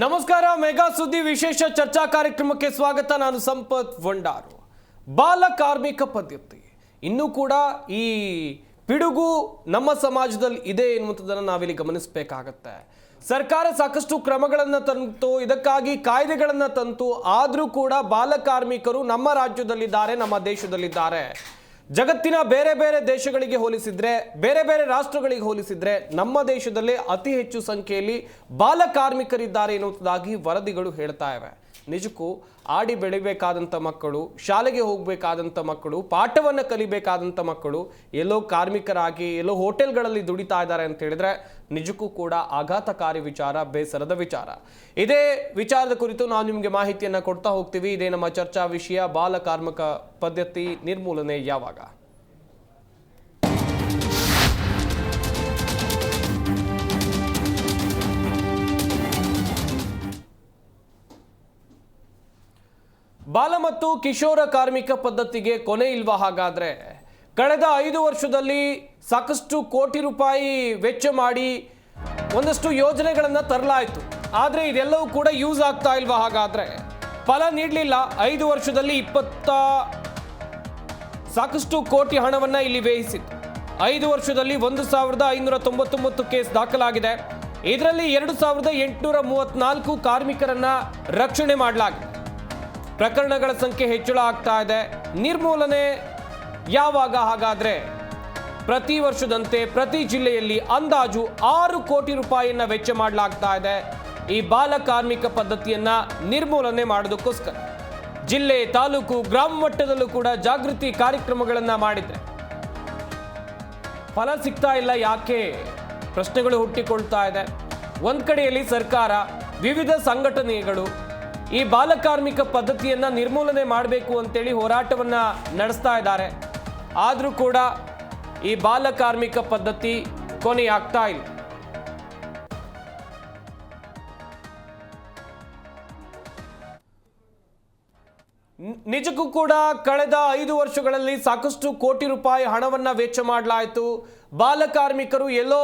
ನಮಸ್ಕಾರ. ಮೆಗಾ ಸುದ್ದಿ ವಿಶೇಷ ಚರ್ಚಾ ಕಾರ್ಯಕ್ರಮಕ್ಕೆ ಸ್ವಾಗತ. ನಾನು ಸಂಪತ್ ವಂಡಾರು. ಬಾಲ ಕಾರ್ಮಿಕ ಪದ್ಧತಿ ಇನ್ನೂ ಕೂಡ ಈ ಪಿಡುಗು ನಮ್ಮ ಸಮಾಜದಲ್ಲಿ ಇದೆ ಎನ್ನುವಂಥದ್ದನ್ನು ನಾವಿಲ್ಲಿ ಗಮನಿಸಬೇಕಾಗತ್ತೆ. ಸರ್ಕಾರ ಸಾಕಷ್ಟು ಕ್ರಮಗಳನ್ನು ತಂತು, ಇದಕ್ಕಾಗಿ ಕಾಯ್ದೆಗಳನ್ನು ತಂತು. ಆದರೂ ಕೂಡ ಬಾಲ ಕಾರ್ಮಿಕರು ನಮ್ಮ ರಾಜ್ಯದಲ್ಲಿದ್ದಾರೆ, ನಮ್ಮ ದೇಶದಲ್ಲಿದ್ದಾರೆ. ಜಗತ್ತಿನ ಬೇರೆ ಬೇರೆ ದೇಶಗಳಿಗೆ ಹೋಲಿಸಿದ್ರೆ, ಬೇರೆ ಬೇರೆ ರಾಷ್ಟ್ರಗಳಿಗೆ ಹೋಲಿಸಿದ್ರೆ ನಮ್ಮ ದೇಶದಲ್ಲೇ ಅತಿ ಹೆಚ್ಚು ಸಂಖ್ಯೆಯಲ್ಲಿ ಬಾಲ ಕಾರ್ಮಿಕರಿದ್ದಾರೆ ಎನ್ನುವುದಾಗಿ ವರದಿಗಳು ಹೇಳ್ತಾ ಇವೆ. ನಿಜಕ್ಕೂ ಆಡಿ ಬೆಳಿಬೇಕಾದಂಥ ಮಕ್ಕಳು, ಶಾಲೆಗೆ ಹೋಗಬೇಕಾದಂಥ ಮಕ್ಕಳು, ಪಾಠವನ್ನು ಕಲಿಬೇಕಾದಂಥ ಮಕ್ಕಳು ಎಲ್ಲೋ ಕಾರ್ಮಿಕರಾಗಿ ಎಲ್ಲೋ ಹೋಟೆಲ್ಗಳಲ್ಲಿ ದುಡಿತಾ ಇದ್ದಾರೆ ಅಂತ ಹೇಳಿದ್ರೆ ನಿಜಕ್ಕೂ ಕೂಡ ಆಘಾತಕಾರಿ ವಿಚಾರ, ಬೇಸರದ ವಿಚಾರ. ಇದೇ ವಿಚಾರದ ಕುರಿತು ನಾವು ನಿಮಗೆ ಮಾಹಿತಿಯನ್ನು ಕೊಡ್ತಾ ಹೋಗ್ತೀವಿ. ಇದೇ ನಮ್ಮ ಚರ್ಚಾ ವಿಷಯ. ಬಾಲ ಕಾರ್ಮಿಕ ಪದ್ಧತಿ ನಿರ್ಮೂಲನೆ ಯಾವಾಗ? ಬಾಲ ಮತ್ತು ಕಿಶೋರ ಕಾರ್ಮಿಕ ಪದ್ಧತಿಗೆ ಕೊನೆ ಇಲ್ವಾ? ಹಾಗಾದ್ರೆ ಕಳೆದ 5 ವರ್ಷದಲ್ಲಿ ಸಾಕಷ್ಟು ಕೋಟಿ ರೂಪಾಯಿ ವೆಚ್ಚ ಮಾಡಿ ಒಂದಷ್ಟು ಯೋಜನೆಗಳನ್ನು ತರಲಾಯಿತು. ಆದರೆ ಇದೆಲ್ಲವೂ ಕೂಡ ಯೂಸ್ ಆಗ್ತಾ ಇಲ್ವಾ? ಹಾಗಾದ್ರೆ ಫಲ ನೀಡಲಿಲ್ಲ. 5 ವರ್ಷದಲ್ಲಿ ಸಾಕಷ್ಟು ಕೋಟಿ ಹಣವನ್ನು ಇಲ್ಲಿ ವ್ಯಯಿಸಿತ್ತು. 5 ವರ್ಷದಲ್ಲಿ 1599 ಕೇಸ್ ದಾಖಲಾಗಿದೆ. ಇದರಲ್ಲಿ 2834 ಕಾರ್ಮಿಕರನ್ನ ರಕ್ಷಣೆ ಮಾಡಲಾಗಿದೆ. ಪ್ರಕರಣಗಳ ಸಂಖ್ಯೆ ಹೆಚ್ಚಳ ಆಗ್ತಾ ಇದೆ. ನಿರ್ಮೂಲನೆ ಯಾವಾಗ? ಹಾಗಾದ್ರೆ ಪ್ರತಿ ವರ್ಷದಂತೆ ಪ್ರತಿ ಜಿಲ್ಲೆಯಲ್ಲಿ ಅಂದಾಜು 6 ಕೋಟಿ ರೂಪಾಯಿಯನ್ನ ವೆಚ್ಚ ಮಾಡಲಾಗ್ತಾ ಇದೆ ಈ ಬಾಲ ಕಾರ್ಮಿಕ ಪದ್ಧತಿಯನ್ನ ನಿರ್ಮೂಲನೆ ಮಾಡೋದಕ್ಕೋಸ್ಕರ. ಜಿಲ್ಲೆ, ತಾಲೂಕು, ಗ್ರಾಮ ಮಟ್ಟದಲ್ಲೂ ಕೂಡ ಜಾಗೃತಿ ಕಾರ್ಯಕ್ರಮಗಳನ್ನ ಮಾಡಿದ್ರೆ ಫಲ ಸಿಗ್ತಾ ಇಲ್ಲ. ಯಾಕೆ? ಪ್ರಶ್ನೆಗಳು ಹುಟ್ಟಿಕೊಳ್ತಾ ಇದೆ. ಒಂದ್ ಕಡೆಯಲ್ಲಿ ಸರ್ಕಾರ, ವಿವಿಧ ಸಂಘಟನೆಗಳು ಈ ಬಾಲ ಕಾರ್ಮಿಕ ಪದ್ಧತಿಯನ್ನ ನಿರ್ಮೂಲನೆ ಮಾಡಬೇಕು ಅಂತೇಳಿ ಹೋರಾಟವನ್ನ ನಡೆಸ್ತಾ ಇದ್ದಾರೆ. ಆದರೂ ಕೂಡ ಈ ಬಾಲ ಕಾರ್ಮಿಕ ಪದ್ಧತಿ ಕೊನೆಯಾಗ್ತಾ ಇಲ್ಲ. ನಿಜಕ್ಕೂ ಕೂಡ ಕಳೆದ 5 ವರ್ಷಗಳಲ್ಲಿ ಸಾಕಷ್ಟು ಕೋಟಿ ರೂಪಾಯಿ ಹಣವನ್ನ ವೆಚ್ಚ ಮಾಡಲಾಯಿತು. ಬಾಲ ಕಾರ್ಮಿಕರು ಎಲ್ಲೋ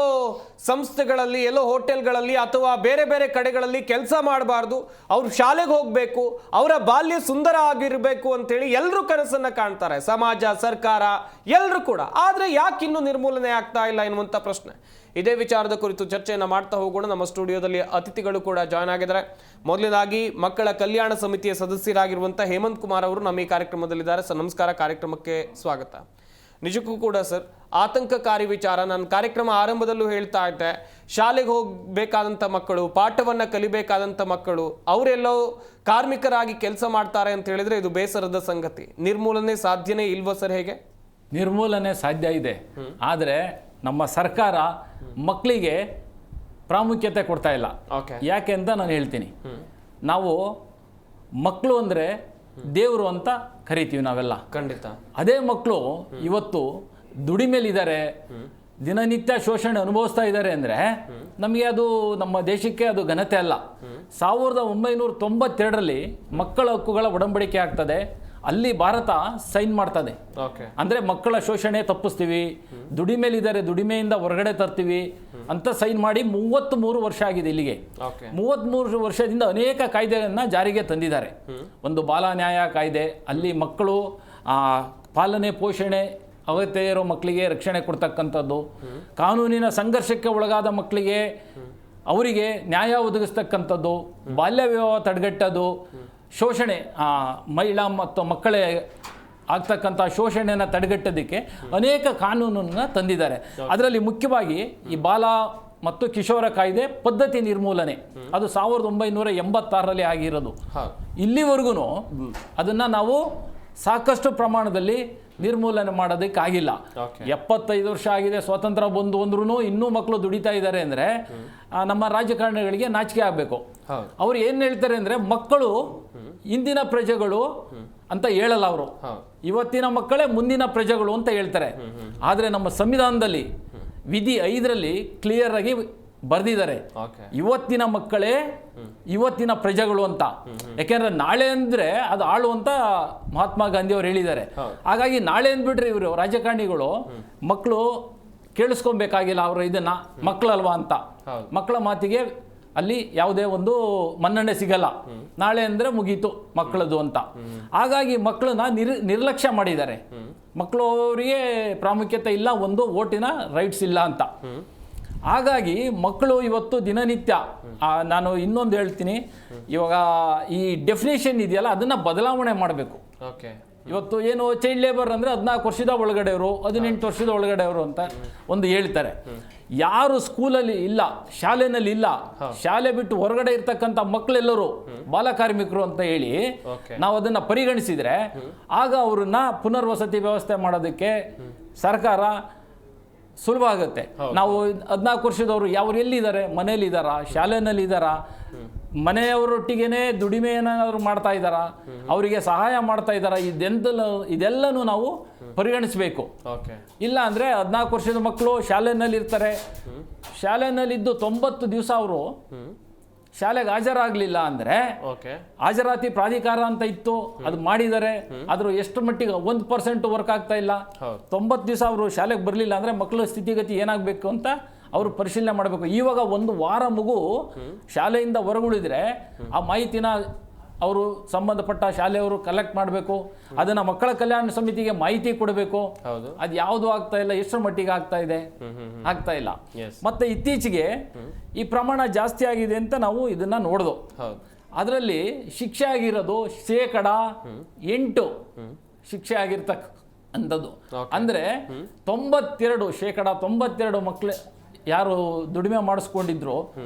ಸಂಸ್ಥೆಗಳಲ್ಲಿ, ಎಲ್ಲೋ ಹೋಟೆಲ್ಗಳಲ್ಲಿ ಅಥವಾ ಬೇರೆ ಬೇರೆ ಕಡೆಗಳಲ್ಲಿ ಕೆಲಸ ಮಾಡಬಾರ್ದು, ಅವರು ಶಾಲೆಗೆ ಹೋಗಬೇಕು, ಅವರ ಬಾಲ್ಯ ಸುಂದರ ಆಗಿರಬೇಕು ಅಂತೇಳಿ ಎಲ್ಲರೂ ಕನಸನ್ನ ಕಾಣ್ತಾರೆ, ಸಮಾಜ, ಸರ್ಕಾರ ಎಲ್ಲರೂ ಕೂಡ. ಆದರೆ ಯಾಕೆ ಇನ್ನೂ ನಿರ್ಮೂಲನೆ ಆಗ್ತಾ ಇಲ್ಲ ಎನ್ನುವಂಥ ಪ್ರಶ್ನೆ. ಇದೇ ವಿಚಾರದ ಕುರಿತು ಚರ್ಚೆಯನ್ನು ಮಾಡ್ತಾ ಹೋಗೋಣ. ನಮ್ಮ ಸ್ಟುಡಿಯೋದಲ್ಲಿ ಅತಿಥಿಗಳು ಕೂಡ ಜಾಯ್ನ್ ಆಗಿದ್ದಾರೆ. ಮೊದಲನೇದಾಗಿ ಮಕ್ಕಳ ಕಲ್ಯಾಣ ಸಮಿತಿಯ ಸದಸ್ಯರಾಗಿರುವಂಥ ಹೇಮಂತ್ ಕುಮಾರ್ ಅವರು ನಮ್ಮ ಈ ಕಾರ್ಯಕ್ರಮದಲ್ಲಿದ್ದಾರೆ. ಸರ್ ನಮಸ್ಕಾರ, ಕಾರ್ಯಕ್ರಮಕ್ಕೆ ಸ್ವಾಗತ. ನಿಜಕ್ಕೂ ಕೂಡ ಸರ್ ಆತಂಕಕಾರಿ ವಿಚಾರ. ನಾನು ಕಾರ್ಯಕ್ರಮ ಆರಂಭದಲ್ಲೂ ಹೇಳ್ತಾ ಇದ್ದೆ, ಶಾಲೆಗೆ ಹೋಗಬೇಕಾದಂಥ ಮಕ್ಕಳು, ಪಾಠವನ್ನು ಕಲಿಬೇಕಾದಂಥ ಮಕ್ಕಳು ಅವರೆಲ್ಲೋ ಕಾರ್ಮಿಕರಾಗಿ ಕೆಲಸ ಮಾಡ್ತಾರೆ ಅಂತ ಹೇಳಿದ್ರೆ ಇದು ಬೇಸರದ ಸಂಗತಿ. ನಿರ್ಮೂಲನೆ ಸಾಧ್ಯನೇ ಇಲ್ವೋ ಸರ್? ಹೇಗೆ ನಿರ್ಮೂಲನೆ ಸಾಧ್ಯ ಇದೆ, ಆದರೆ ನಮ್ಮ ಸರ್ಕಾರ ಮಕ್ಕಳಿಗೆ ಪ್ರಾಮುಖ್ಯತೆ ಕೊಡ್ತಾ ಇಲ್ಲ. ಯಾಕೆ ಅಂತ ನಾನು ಹೇಳ್ತೀನಿ. ನಾವು ಮಕ್ಕಳು ಅಂದರೆ ದೇವರು ಅಂತ ಕರಿತೀವಿ ನಾವೆಲ್ಲ. ಖಂಡಿತ. ಅದೇ ಮಕ್ಕಳು ಇವತ್ತು ದುಡಿಮೇಲಿದ್ದಾರೆ, ದಿನನಿತ್ಯ ಶೋಷಣೆ ಅನುಭವಿಸ್ತಾ ಇದ್ದಾರೆ ಅಂದರೆ ನಮಗೆ ಅದು, ನಮ್ಮ ದೇಶಕ್ಕೆ ಅದು ಘನತೆ ಅಲ್ಲ. 1992ರಲ್ಲಿ ಮಕ್ಕಳ ಹಕ್ಕುಗಳ ಒಡಂಬಡಿಕೆ ಆಗ್ತದೆ. ಅಲ್ಲಿ ಭಾರತ ಸೈನ್ ಮಾಡ್ತದೆ. ಅಂದರೆ ಮಕ್ಕಳ ಶೋಷಣೆ ತಪ್ಪಿಸ್ತೀವಿ, ದುಡಿಮೇಲಿದ್ದಾರೆ, ದುಡಿಮೆಯಿಂದ ಹೊರಗಡೆ ತರ್ತೀವಿ ಅಂತ ಸೈನ್ ಮಾಡಿ 33 ವರ್ಷ ಆಗಿದೆ ಇಲ್ಲಿಗೆ. 33 ವರ್ಷದಿಂದ ಅನೇಕ ಕಾಯ್ದೆಗಳನ್ನು ಜಾರಿಗೆ ತಂದಿದ್ದಾರೆ. ಒಂದು ಬಾಲ ನ್ಯಾಯ ಕಾಯ್ದೆ, ಅಲ್ಲಿ ಮಕ್ಕಳು ಪಾಲನೆ ಪೋಷಣೆ ಅಗತ್ಯ ಇರೋ ಮಕ್ಕಳಿಗೆ ರಕ್ಷಣೆ ಕೊಡ್ತಕ್ಕಂಥದ್ದು, ಕಾನೂನಿನ ಸಂಘರ್ಷಕ್ಕೆ ಒಳಗಾದ ಮಕ್ಕಳಿಗೆ ಅವರಿಗೆ ನ್ಯಾಯ ಒದಗಿಸ್ತಕ್ಕಂಥದ್ದು, ಬಾಲ್ಯ ವಿವಾಹ ತಡೆಗಟ್ಟೋದು, ಶೋಷಣೆ ಮಹಿಳಾ ಮತ್ತು ಮಕ್ಕಳೇ ಆಗ್ತಕ್ಕಂಥ ಶೋಷಣೆಯನ್ನು ತಡೆಗಟ್ಟೋದಕ್ಕೆ ಅನೇಕ ಕಾನೂನನ್ನು ತಂದಿದ್ದಾರೆ. ಅದರಲ್ಲಿ ಮುಖ್ಯವಾಗಿ ಈ ಬಾಲ ಮತ್ತು ಕಿಶೋರ ಕಾಯ್ದೆ ಪದ್ಧತಿ ನಿರ್ಮೂಲನೆ ಅದು 1986ರಲ್ಲಿ ಆಗಿರೋದು. ಇಲ್ಲಿವರೆಗೂ ಅದನ್ನು ನಾವು ಸಾಕಷ್ಟು ಪ್ರಮಾಣದಲ್ಲಿ ನಿರ್ಮೂಲನೆ ಮಾಡೋದಕ್ಕಾಗಿಲ್ಲ. 75 ವರ್ಷ ಆಗಿದೆ ಸ್ವಾತಂತ್ರ್ಯ ಬಂದು ಅಂದ್ರೂ ಇನ್ನೂ ಮಕ್ಕಳು ದುಡಿತಾ ಇದ್ದಾರೆ ಅಂದರೆ ನಮ್ಮ ರಾಜಕಾರಣಿಗಳಿಗೆ ನಾಚಿಕೆ ಆಗಬೇಕು. ಅವ್ರು ಏನು ಹೇಳ್ತಾರೆ ಅಂದರೆ ಮಕ್ಕಳು ಇಂದಿನ ಪ್ರಜೆಗಳು ಅಂತ ಹೇಳಲ್ಲ ಅವರು, ಇವತ್ತಿನ ಮಕ್ಕಳೇ ಮುಂದಿನ ಪ್ರಜೆಗಳು ಅಂತ ಹೇಳ್ತಾರೆ. ಆದರೆ ನಮ್ಮ ಸಂವಿಧಾನದಲ್ಲಿ ವಿಧಿ 5ರಲ್ಲಿ ಕ್ಲಿಯರ್ ಆಗಿ ಬರೆದಿದ್ದಾರೆ, ಇವತ್ತಿನ ಮಕ್ಕಳೇ ಇವತ್ತಿನ ಪ್ರಜೆಗಳು ಅಂತ. ಯಾಕೆಂದ್ರೆ ನಾಳೆ ಅಂದ್ರೆ ಅದು ಆಳು ಅಂತ ಮಹಾತ್ಮ ಗಾಂಧಿ ಅವರು ಹೇಳಿದ್ದಾರೆ. ಹಾಗಾಗಿ ನಾಳೆ ಅಂದ್ಬಿಟ್ರೆ ಇವರು ರಾಜಕಾರಣಿಗಳು ಮಕ್ಕಳು ಕೇಳಿಸ್ಕೊಬೇಕಾಗಿಲ್ಲ ಅವರು ಇದನ್ನ, ಮಕ್ಕಳಲ್ವಾ ಅಂತ. ಮಕ್ಕಳ ಮಾತಿಗೆ ಅಲ್ಲಿ ಯಾವುದೇ ಒಂದು ಮನ್ನಣೆ ಸಿಗಲ್ಲ. ನಾಳೆ ಅಂದರೆ ಮುಗೀತು ಮಕ್ಕಳದು ಅಂತ. ಹಾಗಾಗಿ ಮಕ್ಕಳನ್ನ ನಿರ್ಲಕ್ಷ್ಯ ಮಾಡಿದ್ದಾರೆ. ಮಕ್ಕಳು ಅವರಿಗೆ ಪ್ರಾಮುಖ್ಯತೆ ಇಲ್ಲ, ಒಂದು ವೋಟಿನ ರೈಟ್ಸ್ ಇಲ್ಲ ಅಂತ. ಹಾಗಾಗಿ ಮಕ್ಕಳು ಇವತ್ತು ದಿನನಿತ್ಯ ನಾನು ಇನ್ನೊಂದು ಹೇಳ್ತೀನಿ, ಇವಾಗ ಈ ಡೆಫಿನೇಷನ್ ಇದೆಯಲ್ಲ ಅದನ್ನು ಬದಲಾವಣೆ ಮಾಡಬೇಕು. ಓಕೆ, ಇವತ್ತು ಏನು ಚೈಲ್ಡ್ ಲೇಬರ್ ಅಂದರೆ 14 ವರ್ಷದ ಒಳಗಡೆಯವರು, 18 ವರ್ಷದ ಒಳಗಡೆಯವರು ಅಂತ ಒಂದು ಹೇಳ್ತಾರೆ. ಯಾರು ಸ್ಕೂಲಲ್ಲಿ ಇಲ್ಲ, ಶಾಲೆನಲ್ಲಿ ಇಲ್ಲ, ಶಾಲೆ ಬಿಟ್ಟು ಹೊರಗಡೆ ಇರ್ತಕ್ಕಂಥ ಮಕ್ಕಳೆಲ್ಲರೂ ಬಾಲಕಾರ್ಮಿಕರು ಅಂತ ಹೇಳಿ ನಾವು ಅದನ್ನು ಪರಿಗಣಿಸಿದರೆ ಆಗ ಅವ್ರನ್ನ ಪುನರ್ವಸತಿ ವ್ಯವಸ್ಥೆ ಮಾಡೋದಕ್ಕೆ ಸರ್ಕಾರ ಸುಲಭ ಆಗುತ್ತೆ. ನಾವು 14 ವರ್ಷದವರು ಯಾವ್ರು ಎಲ್ಲಿದ್ದಾರೆ, ಮನೇಲಿದ್ದಾರಾ, ಶಾಲೆನಲ್ಲಿ ಇದ್ದಾರಾ, ಮನೆಯವರೊಟ್ಟಿಗೆ ದುಡಿಮೆ ಏನಾದರೂ ಮಾಡ್ತಾ ಇದ್ದಾರಾ, ಅವರಿಗೆ ಸಹಾಯ ಮಾಡ್ತಾ ಇದ್ದಾರಾ, ಇದೆಲ್ಲನೂ ನಾವು ಪರಿಗಣಿಸಬೇಕು. ಇಲ್ಲ ಅಂದರೆ 14 ವರ್ಷದ ಮಕ್ಕಳು ಶಾಲೆನಲ್ಲಿ ಇರ್ತಾರೆ, ಶಾಲೆನಲ್ಲಿದ್ದು 90 ದಿವಸ ಅವರು ಶಾಲೆಗೆ ಹಾಜರಾಗಲಿಲ್ಲ ಅಂದರೆ ಹಾಜರಾತಿ ಪ್ರಾಧಿಕಾರ ಅಂತ ಇತ್ತು, ಅದು ಮಾಡಿದ್ದಾರೆ. ಆದರೂ ಎಷ್ಟು ಮಟ್ಟಿಗೆ 1% ವರ್ಕ್ ಆಗ್ತಾ ಇಲ್ಲ. 90 ದಿವಸ ಅವರು ಶಾಲೆಗೆ ಬರಲಿಲ್ಲ ಅಂದರೆ ಮಕ್ಕಳ ಸ್ಥಿತಿಗತಿ ಏನಾಗಬೇಕು ಅಂತ ಅವರು ಪರಿಶೀಲನೆ ಮಾಡಬೇಕು. ಇವಾಗ 1 ವಾರ ಮಗು ಶಾಲೆಯಿಂದ ಹೊರಗುಳಿದ್ರೆ ಆ ಮಾಹಿತಿನ ಅವರು ಸಂಬಂಧಪಟ್ಟ ಶಾಲೆಯವರು ಕಲೆಕ್ಟ್ ಮಾಡಬೇಕು, ಅದನ್ನು ಮಕ್ಕಳ ಕಲ್ಯಾಣ ಸಮಿತಿಗೆ ಮಾಹಿತಿ ಕೊಡಬೇಕು. ಅದು ಯಾವುದು ಆಗ್ತಾ ಇಲ್ಲ, ಎಷ್ಟರ ಮಟ್ಟಿಗೆ ಆಗ್ತಾ ಇದೆ, ಆಗ್ತಾ ಇಲ್ಲ. ಮತ್ತೆ ಇತ್ತೀಚೆಗೆ ಈ ಪ್ರಮಾಣ ಜಾಸ್ತಿ ಆಗಿದೆ ಅಂತ ನಾವು ಇದನ್ನ ನೋಡ್ದು. ಅದರಲ್ಲಿ ಶಿಕ್ಷೆ ಆಗಿರೋದು 8% ಶಿಕ್ಷೆ ಆಗಿರ್ತಕ್ಕಂಥದ್ದು. ಅಂದರೆ 92% ಮಕ್ಕಳು ಯಾರು ದುಡಿಮೆ ಮಾಡಿಸ್ಕೊಂಡಿದ್ರು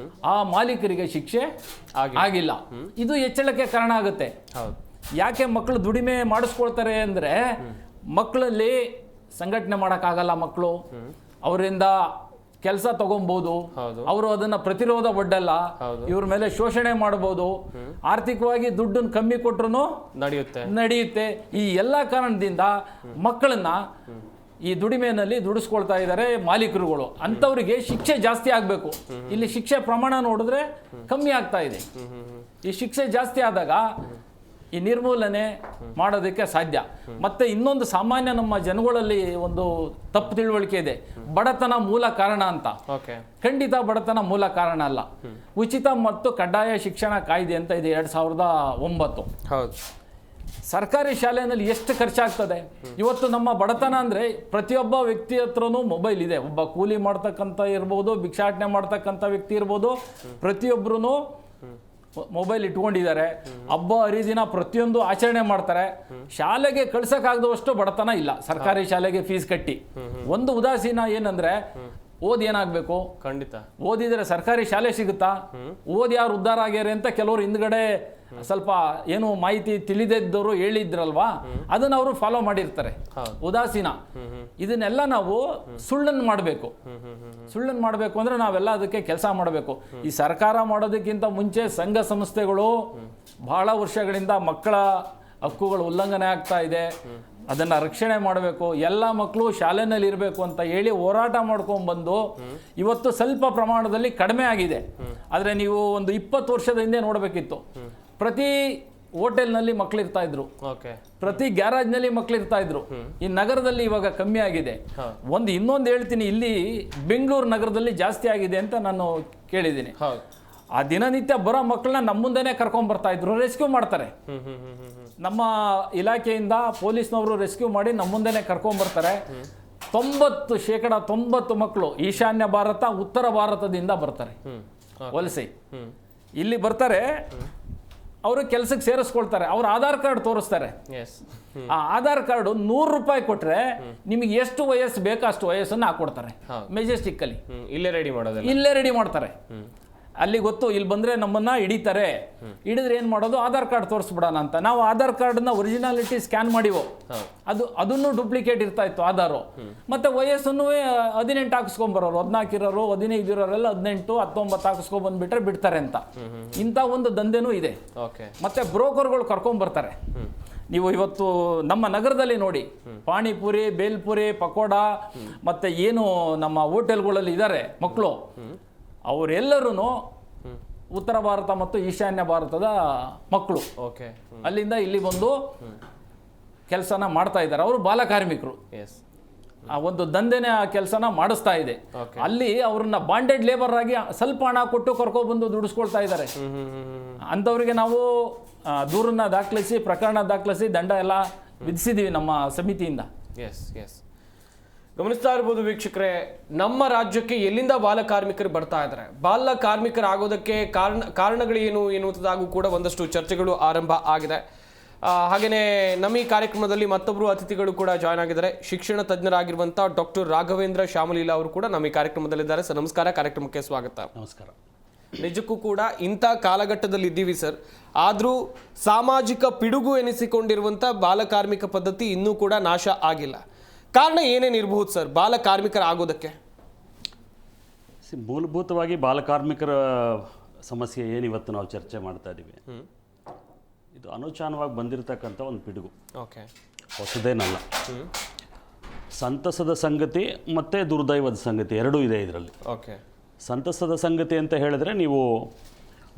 ಆ ಮಾಲೀಕರಿಗೆ ಶಿಕ್ಷೆ ಆಗಿಲ್ಲ. ಇದು ಹೆಚ್ಚಳಕ್ಕೆ ಕಾರಣ ಆಗುತ್ತೆ. ಯಾಕೆ ಮಕ್ಕಳು ದುಡಿಮೆ ಮಾಡಿಸ್ಕೊಳ್ತಾರೆ ಅಂದರೆ ಮಕ್ಕಳಲ್ಲಿ ಸಂಘಟನೆ ಮಾಡೋಕ್ಕಾಗಲ್ಲ, ಮಕ್ಕಳು ಅವರಿಂದ ಕೆಲಸ ತಗೊಬಹುದು, ಅವರು ಅದನ್ನ ಪ್ರತಿರೋಧ ಒಡ್ಡಲ್ಲ, ಇವ್ರ ಮೇಲೆ ಶೋಷಣೆ ಮಾಡಬಹುದು, ಆರ್ಥಿಕವಾಗಿ ದುಡ್ಡನ್ನು ಕಮ್ಮಿ ಕೊಟ್ರು ನಡೆಯುತ್ತೆ. ಈ ಎಲ್ಲ ಕಾರಣದಿಂದ ಮಕ್ಕಳನ್ನ ಈ ದುಡಿಮೆಯಲ್ಲಿ ದುಡಿಸ್ಕೊಳ್ತಾ ಇದ್ದಾರೆ ಮಾಲೀಕರುಗಳು. ಅಂಥವ್ರಿಗೆ ಶಿಕ್ಷೆ ಜಾಸ್ತಿ ಆಗಬೇಕು. ಇಲ್ಲಿ ಶಿಕ್ಷೆ ಪ್ರಮಾಣ ನೋಡಿದ್ರೆ ಕಮ್ಮಿ ಆಗ್ತಾ ಇದೆ. ಈ ಶಿಕ್ಷೆ ಜಾಸ್ತಿ ಆದಾಗ ಈ ನಿರ್ಮೂಲನೆ ಮಾಡೋದಕ್ಕೆ ಸಾಧ್ಯ. ಮತ್ತೆ ಇನ್ನೊಂದು ಸಾಮಾನ್ಯ ನಮ್ಮ ಜನಗಳಲ್ಲಿ ಒಂದು ತಪ್ಪು ತಿಳುವಳಿಕೆ ಇದೆ, ಬಡತನ ಮೂಲ ಕಾರಣ ಅಂತ. ಖಂಡಿತ ಬಡತನ ಮೂಲ ಕಾರಣ ಅಲ್ಲ. ಉಚಿತ ಮತ್ತು ಕಡ್ಡಾಯ ಶಿಕ್ಷಣ ಕಾಯ್ದೆ ಅಂತ ಇದೆ 2009. ಸರ್ಕಾರಿ ಶಾಲೆಯಲ್ಲಿ ಎಷ್ಟು ಖರ್ಚಾಗ್ತದೆ ಇವತ್ತು? ನಮ್ಮ ಬಡತನ ಅಂದರೆ ಪ್ರತಿಯೊಬ್ಬ ವ್ಯಕ್ತಿ ಹತ್ರನೂ ಮೊಬೈಲ್ ಇದೆ. ಒಬ್ಬ ಕೂಲಿ ಮಾಡ್ತಕ್ಕಂಥ ಇರ್ಬೋದು, ಭಿಕ್ಷಾಟನೆ ಮಾಡ್ತಕ್ಕಂಥ ವ್ಯಕ್ತಿ ಇರ್ಬೋದು, ಪ್ರತಿಯೊಬ್ಬರೂ ಮೊಬೈಲ್ ಇಟ್ಕೊಂಡಿದ್ದಾರೆ. ಹಬ್ಬ ಹರಿದಿನ ಪ್ರತಿಯೊಂದು ಆಚರಣೆ ಮಾಡ್ತಾರೆ. ಶಾಲೆಗೆ ಕಳ್ಸಕ್ಕಾಗದಷ್ಟು ಬಡತನ ಇಲ್ಲ ಸರ್ಕಾರಿ ಶಾಲೆಗೆ ಫೀಸ್ ಕಟ್ಟಿ. ಒಂದು ಉದಾಸೀನ ಏನಂದ್ರೆ ಏನಾಗಬೇಕು, ಖಂಡಿತ ಓದಿದ್ರೆ ಸರ್ಕಾರಿ ಶಾಲೆ ಸಿಗುತ್ತಾ, ಯಾರು ಉದ್ಧಾರ ಆಗ್ಯಾರೆ ಅಂತ ಕೆಲವರು ಹಿಂದ್ಗಡೆ ಸ್ವಲ್ಪ ಏನು ಮಾಹಿತಿ ತಿಳಿದಿದ್ದವರು ಹೇಳಿದ್ರಲ್ವಾ, ಅದನ್ನ ಅವರು ಫಾಲೋ ಮಾಡಿರ್ತಾರೆ. ಉದಾಸೀನ. ಇದನ್ನೆಲ್ಲ ನಾವು ಸುಳ್ಳನ್ನು ಮಾಡಬೇಕು ಅಂದ್ರೆ ನಾವೆಲ್ಲ ಅದಕ್ಕೆ ಕೆಲಸ ಮಾಡಬೇಕು. ಈ ಸರ್ಕಾರ ಮಾಡೋದಕ್ಕಿಂತ ಮುಂಚೆ ಸಂಘ ಸಂಸ್ಥೆಗಳು ಬಹಳ ವರ್ಷಗಳಿಂದ ಮಕ್ಕಳ ಹಕ್ಕುಗಳು ಉಲ್ಲಂಘನೆ ಆಗ್ತಾ ಇದೆ, ಅದನ್ನ ರಕ್ಷಣೆ ಮಾಡಬೇಕು, ಎಲ್ಲ ಮಕ್ಕಳು ಶಾಲೆನಲ್ಲಿ ಇರಬೇಕು ಅಂತ ಹೇಳಿ ಹೋರಾಟ ಮಾಡ್ಕೊಂಡ್ಬಂದು ಇವತ್ತು ಸ್ವಲ್ಪ ಪ್ರಮಾಣದಲ್ಲಿ ಕಡಿಮೆ ಆಗಿದೆ. ಆದರೆ ನೀವು ಒಂದು 20 ವರ್ಷದ ಹಿಂದೆ ನೋಡಬೇಕಿತ್ತು, ಪ್ರತಿ ಹೋಟೆಲ್ನಲ್ಲಿ ಮಕ್ಕಳಿರ್ತಾ ಇದ್ರು, ಪ್ರತಿ ಗ್ಯಾರೇಜ್ನಲ್ಲಿ ಮಕ್ಕಳಿರ್ತಾ ಇದ್ರು. ಈ ನಗರದಲ್ಲಿ ಇವಾಗ ಕಮ್ಮಿ ಆಗಿದೆ. ಇನ್ನೊಂದು ಹೇಳ್ತೀನಿ, ಇಲ್ಲಿ ಬೆಂಗಳೂರು ನಗರದಲ್ಲಿ ಜಾಸ್ತಿ ಆಗಿದೆ ಅಂತ ನಾನು ಕೇಳಿದ್ದೀನಿ. ಆ ದಿನನಿತ್ಯ ಬರೋ ಮಕ್ಕಳನ್ನ ನಮ್ಮ ಮುಂದೆನೆ ಕರ್ಕೊಂಡ್ ಬರ್ತಾ ಇದ್ರು, ರೆಸ್ಕ್ಯೂ ಮಾಡ್ತಾರೆ. ನಮ್ಮ ಇಲಾಖೆಯಿಂದ ಪೊಲೀಸ್ನವರು ರೆಸ್ಕ್ಯೂ ಮಾಡಿ ನಮ್ಮ ಮುಂದೆನೆ ಕರ್ಕೊಂಡ್ ಬರ್ತಾರೆ. 90% ಮಕ್ಕಳು ಈಶಾನ್ಯ ಭಾರತ, ಉತ್ತರ ಭಾರತದಿಂದ ಬರ್ತಾರೆ ವಲಸೆ. ಇಲ್ಲಿ ಬರ್ತಾರೆ, ಅವರು ಕೆಲಸಕ್ಕೆ ಸೇರಿಸ್ಕೊಳ್ತಾರೆ, ಅವ್ರ ಆಧಾರ್ ಕಾರ್ಡ್ ತೋರಿಸ್ತಾರೆ. ಆ ಆಧಾರ್ ಕಾರ್ಡ್ 100 ರೂಪಾಯಿ ಕೊಟ್ರೆ ನಿಮಗೆ ಎಷ್ಟು ವಯಸ್ಸು ಬೇಕೋ ಅಷ್ಟು ವಯಸ್ಸನ್ನು ಹಾಕೊಡ್ತಾರೆ. ಮೆಜೆಸ್ಟಿಕ್ ಅಲ್ಲಿ ಇಲ್ಲೇ ರೆಡಿ ಮಾಡ್ತಾರೆ. ಅಲ್ಲಿ ಗೊತ್ತು, ಇಲ್ಲಿ ಬಂದ್ರೆ ನಮ್ಮನ್ನ ಹಿಡಿತಾರೆ, ಹಿಡಿದ್ರೆ ಏನ್ ಮಾಡೋದು, ಆಧಾರ್ ಕಾರ್ಡ್ ತೋರಿಸ್ಬಿಡೋಣ ಅಂತ. ನಾವು ಆಧಾರ್ ಕಾರ್ಡ್ನ ಒರಿಜಿನಾಲಿಟಿ ಸ್ಕ್ಯಾನ್ ಮಾಡಿವೋ, ಅದನ್ನು ಡೂಪ್ಲಿಕೇಟ್ ಇರ್ತಾ ಇತ್ತು ಆಧಾರು. ಮತ್ತೆ ವಯಸ್ಸನ್ನು 18 ಹಾಕಿಸ್ಕೊಂಡ್ಬರೋರು, 14 ಇರೋರು, 15 ಇರೋರೆಲ್ಲ 18, 19 ಹಾಕಿಸ್ಕೊಂಡ್ ಬಂದ್ಬಿಟ್ರೆ ಬಿಡ್ತಾರೆ ಅಂತ. ಇಂಥ ಒಂದು ದಂಧೆನೂ ಇದೆ. ಮತ್ತೆ ಬ್ರೋಕರ್ಗಳು ಕರ್ಕೊಂಡ್ ಬರ್ತಾರೆ. ನೀವು ಇವತ್ತು ನಮ್ಮ ನಗರದಲ್ಲಿ ನೋಡಿ, ಪಾನಿಪುರಿ, ಬೇಲ್ಪುರಿ, ಪಕೋಡ ಮತ್ತೆ ಏನು ನಮ್ಮ ಹೋಟೆಲ್ಗಳಲ್ಲಿ ಇದ್ದಾರೆ ಮಕ್ಕಳು, ಅವರೆಲ್ಲರೂ ಉತ್ತರ ಭಾರತ ಮತ್ತು ಈಶಾನ್ಯ ಭಾರತದ ಮಕ್ಕಳು. ಅಲ್ಲಿಂದ ಇಲ್ಲಿ ಬಂದು ಕೆಲಸನ ಮಾಡ್ತಾ ಇದ್ದಾರೆ. ಅವರು ಬಾಲಕಾರ್ಮಿಕರು. ಆ ಒಂದು ದಂಧೆನೆ ಆ ಕೆಲಸನ ಮಾಡಿಸ್ತಾ ಇದೆ. ಅಲ್ಲಿ ಅವ್ರನ್ನ ಬಾಂಡೆಡ್ ಲೇಬರ್ ಆಗಿ ಸ್ವಲ್ಪ ಹಣ ಕೊಟ್ಟು ಕರ್ಕೊಬಂದು ದುಡಿಸ್ಕೊಳ್ತಾ ಇದ್ದಾರೆ. ಅಂಥವ್ರಿಗೆ ನಾವು ದೂರನ್ನ ದಾಖಲಿಸಿ, ಪ್ರಕರಣ ದಾಖಲಿಸಿ, ದಂಡ ಎಲ್ಲ ವಿಧಿಸಿದ್ದೀವಿ ನಮ್ಮ ಸಮಿತಿಯಿಂದ. ಎಸ್ ಎಸ್, ಗಮನಿಸ್ತಾ ಇರ್ಬೋದು ವೀಕ್ಷಕರೇ, ನಮ್ಮ ರಾಜ್ಯಕ್ಕೆ ಎಲ್ಲಿಂದ ಬಾಲ ಕಾರ್ಮಿಕರು ಬರ್ತಾ ಇದ್ದಾರೆ, ಬಾಲ ಕಾರ್ಮಿಕರಾಗೋದಕ್ಕೆ ಕಾರಣಗಳೇನು ಎನ್ನುವುದಾಗೂ ಕೂಡ ಒಂದಷ್ಟು ಚರ್ಚೆಗಳು ಆರಂಭ ಆಗಿದೆ. ಹಾಗೆಯೇ ನಮ್ಮ ಈ ಕಾರ್ಯಕ್ರಮದಲ್ಲಿ ಮತ್ತೊಬ್ಬರು ಅತಿಥಿಗಳು ಕೂಡ ಜಾಯ್ನ್ ಆಗಿದ್ದಾರೆ. ಶಿಕ್ಷಣ ತಜ್ಞರಾಗಿರುವಂಥ ಡಾಕ್ಟರ್ ರಾಘವೇಂದ್ರ ಶ್ಯಾಮಲೀಲಾ ಅವರು ಕೂಡ ನಮ್ಮ ಈ ಕಾರ್ಯಕ್ರಮದಲ್ಲಿದ್ದಾರೆ. ಸರ್ ನಮಸ್ಕಾರ, ಕಾರ್ಯಕ್ರಮಕ್ಕೆ ಸ್ವಾಗತ. ನಮಸ್ಕಾರ. ನಿಜಕ್ಕೂ ಕೂಡ ಇಂಥ ಕಾಲಘಟ್ಟದಲ್ಲಿ ಇದ್ದೀವಿ ಸರ್, ಆದರೂ ಸಾಮಾಜಿಕ ಪಿಡುಗು ಎನಿಸಿಕೊಂಡಿರುವಂಥ ಬಾಲಕಾರ್ಮಿಕ ಪದ್ಧತಿ ಇನ್ನೂ ಕೂಡ ನಾಶ ಆಗಿಲ್ಲ. ಕಾರಣ ಏನೇನಿರಬಹುದು ಸರ್ ಬಾಲ ಕಾರ್ಮಿಕರಾಗೋದಕ್ಕೆ? ಮೂಲಭೂತವಾಗಿ ಬಾಲಕಾರ್ಮಿಕರ ಸಮಸ್ಯೆ ಏನಿವತ್ತು ನಾವು ಚರ್ಚೆ ಮಾಡ್ತಾ ಇದ್ದೀವಿ, ಇದು ಅನುಚಾನವಾಗಿ ಬಂದಿರತಕ್ಕಂಥ ಒಂದು ಪಿಡುಗು. ಓಕೆ, ಹೊಸದೇನಲ್ಲ. ಸಂತಸದ ಸಂಗತಿ ಮತ್ತು ದುರ್ದೈವದ ಸಂಗತಿ ಎರಡೂ ಇದೆ ಇದರಲ್ಲಿ. ಓಕೆ, ಸಂತಸದ ಸಂಗತಿ ಅಂತ ಹೇಳಿದ್ರೆ, ನೀವು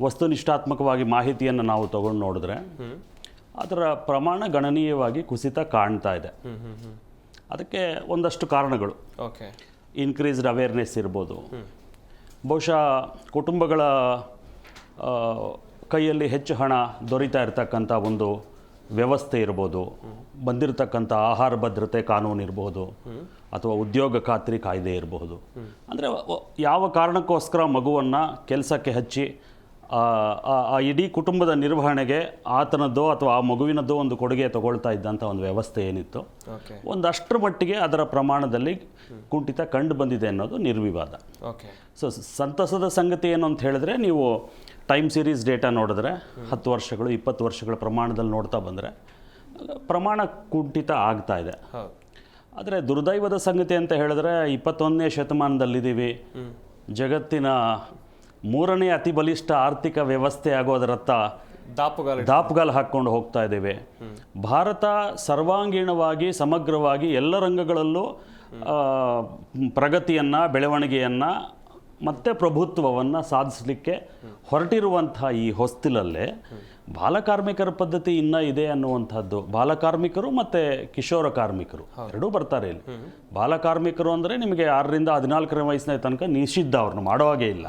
ವಸ್ತುನಿಷ್ಠಾತ್ಮಕವಾಗಿ ಮಾಹಿತಿಯನ್ನು ನಾವು ತಗೊಂಡು ನೋಡಿದ್ರೆ ಅದರ ಪ್ರಮಾಣ ಗಣನೀಯವಾಗಿ ಕುಸಿತ ಕಾಣ್ತಾ ಇದೆ. ಅದಕ್ಕೆ ಒಂದಷ್ಟು ಕಾರಣಗಳು. ಓಕೆ, ಇನ್ಕ್ರೀಸ್ಡ್ ಅವೇರ್ನೆಸ್ ಇರ್ಬೋದು, ಬಹುಶಃ ಕುಟುಂಬಗಳ ಕೈಯಲ್ಲಿ ಹೆಚ್ಚು ಹಣ ದೊರೀತಾ ಇರತಕ್ಕಂಥ ಒಂದು ವ್ಯವಸ್ಥೆ ಇರ್ಬೋದು, ಬಂದಿರತಕ್ಕಂಥ ಆಹಾರ ಭದ್ರತೆ ಕಾನೂನು ಇರಬಹುದು, ಅಥವಾ ಉದ್ಯೋಗ ಖಾತ್ರಿ ಕಾಯ್ದೆ ಇರಬಹುದು. ಅಂದರೆ ಯಾವ ಕಾರಣಕ್ಕೋಸ್ಕರ ಮಗುವನ್ನು ಕೆಲಸಕ್ಕೆ ಹಚ್ಚಿ ಆ ಇಡೀ ಕುಟುಂಬದ ನಿರ್ವಹಣೆಗೆ ಆತನದ್ದೋ ಅಥವಾ ಆ ಮಗುವಿನದ್ದೋ ಒಂದು ಕೊಡುಗೆ ತಗೊಳ್ತಾ ಇದ್ದಂಥ ಒಂದು ವ್ಯವಸ್ಥೆ ಏನಿತ್ತು, ಒಂದಷ್ಟರ ಮಟ್ಟಿಗೆ ಅದರ ಪ್ರಮಾಣದಲ್ಲಿ ಕುಂಠಿತ ಕಂಡು ಬಂದಿದೆ ಅನ್ನೋದು ನಿರ್ವಿವಾದ. ಸೊ ಸಂತಸದ ಸಂಗತಿ ಏನು ಅಂತ ಹೇಳಿದ್ರೆ, ನೀವು ಟೈಮ್ ಸೀರೀಸ್ ಡೇಟಾ ನೋಡಿದ್ರೆ 10 ವರ್ಷಗಳು 20 ವರ್ಷಗಳ ಪ್ರಮಾಣದಲ್ಲಿ ನೋಡ್ತಾ ಬಂದರೆ ಪ್ರಮಾಣ ಕುಂಠಿತ ಆಗ್ತಾ ಇದೆ. ಆದರೆ ದುರ್ದೈವದ ಸಂಗತಿ ಅಂತ ಹೇಳಿದ್ರೆ, 21ನೇ ಶತಮಾನದಲ್ಲಿದ್ದೀವಿ, ಜಗತ್ತಿನ 3ನೇ ಅತಿ ಬಲಿಷ್ಠ ಆರ್ಥಿಕ ವ್ಯವಸ್ಥೆ ಆಗೋದರತ್ತ ದಾಪುಗಾಲು ಹಾಕ್ಕೊಂಡು ಹೋಗ್ತಾ ಇದ್ದೇವೆ. ಭಾರತ ಸರ್ವಾಂಗೀಣವಾಗಿ ಸಮಗ್ರವಾಗಿ ಎಲ್ಲ ರಂಗಗಳಲ್ಲೂ ಪ್ರಗತಿಯನ್ನು, ಬೆಳವಣಿಗೆಯನ್ನು ಮತ್ತು ಪ್ರಭುತ್ವವನ್ನು ಸಾಧಿಸಲಿಕ್ಕೆ ಹೊರಟಿರುವಂಥ ಈ ಹೊಸ್ತಿಲಲ್ಲೇ ಬಾಲಕಾರ್ಮಿಕರ ಪದ್ಧತಿ ಇನ್ನೂ ಇದೆ ಅನ್ನುವಂಥದ್ದು. ಬಾಲಕಾರ್ಮಿಕರು ಮತ್ತು ಕಿಶೋರ ಕಾರ್ಮಿಕರು ಎರಡೂ ಬರ್ತಾರೆ ಇಲ್ಲಿ. ಬಾಲಕಾರ್ಮಿಕರು ಅಂದರೆ ನಿಮಗೆ 6ರಿಂದ 14ರ ವಯಸ್ಸಿನ ತನಕ ನಿಷಿದ್ಧ, ಅವ್ರನ್ನ ಮಾಡೋ ಹಾಗೆ ಇಲ್ಲ.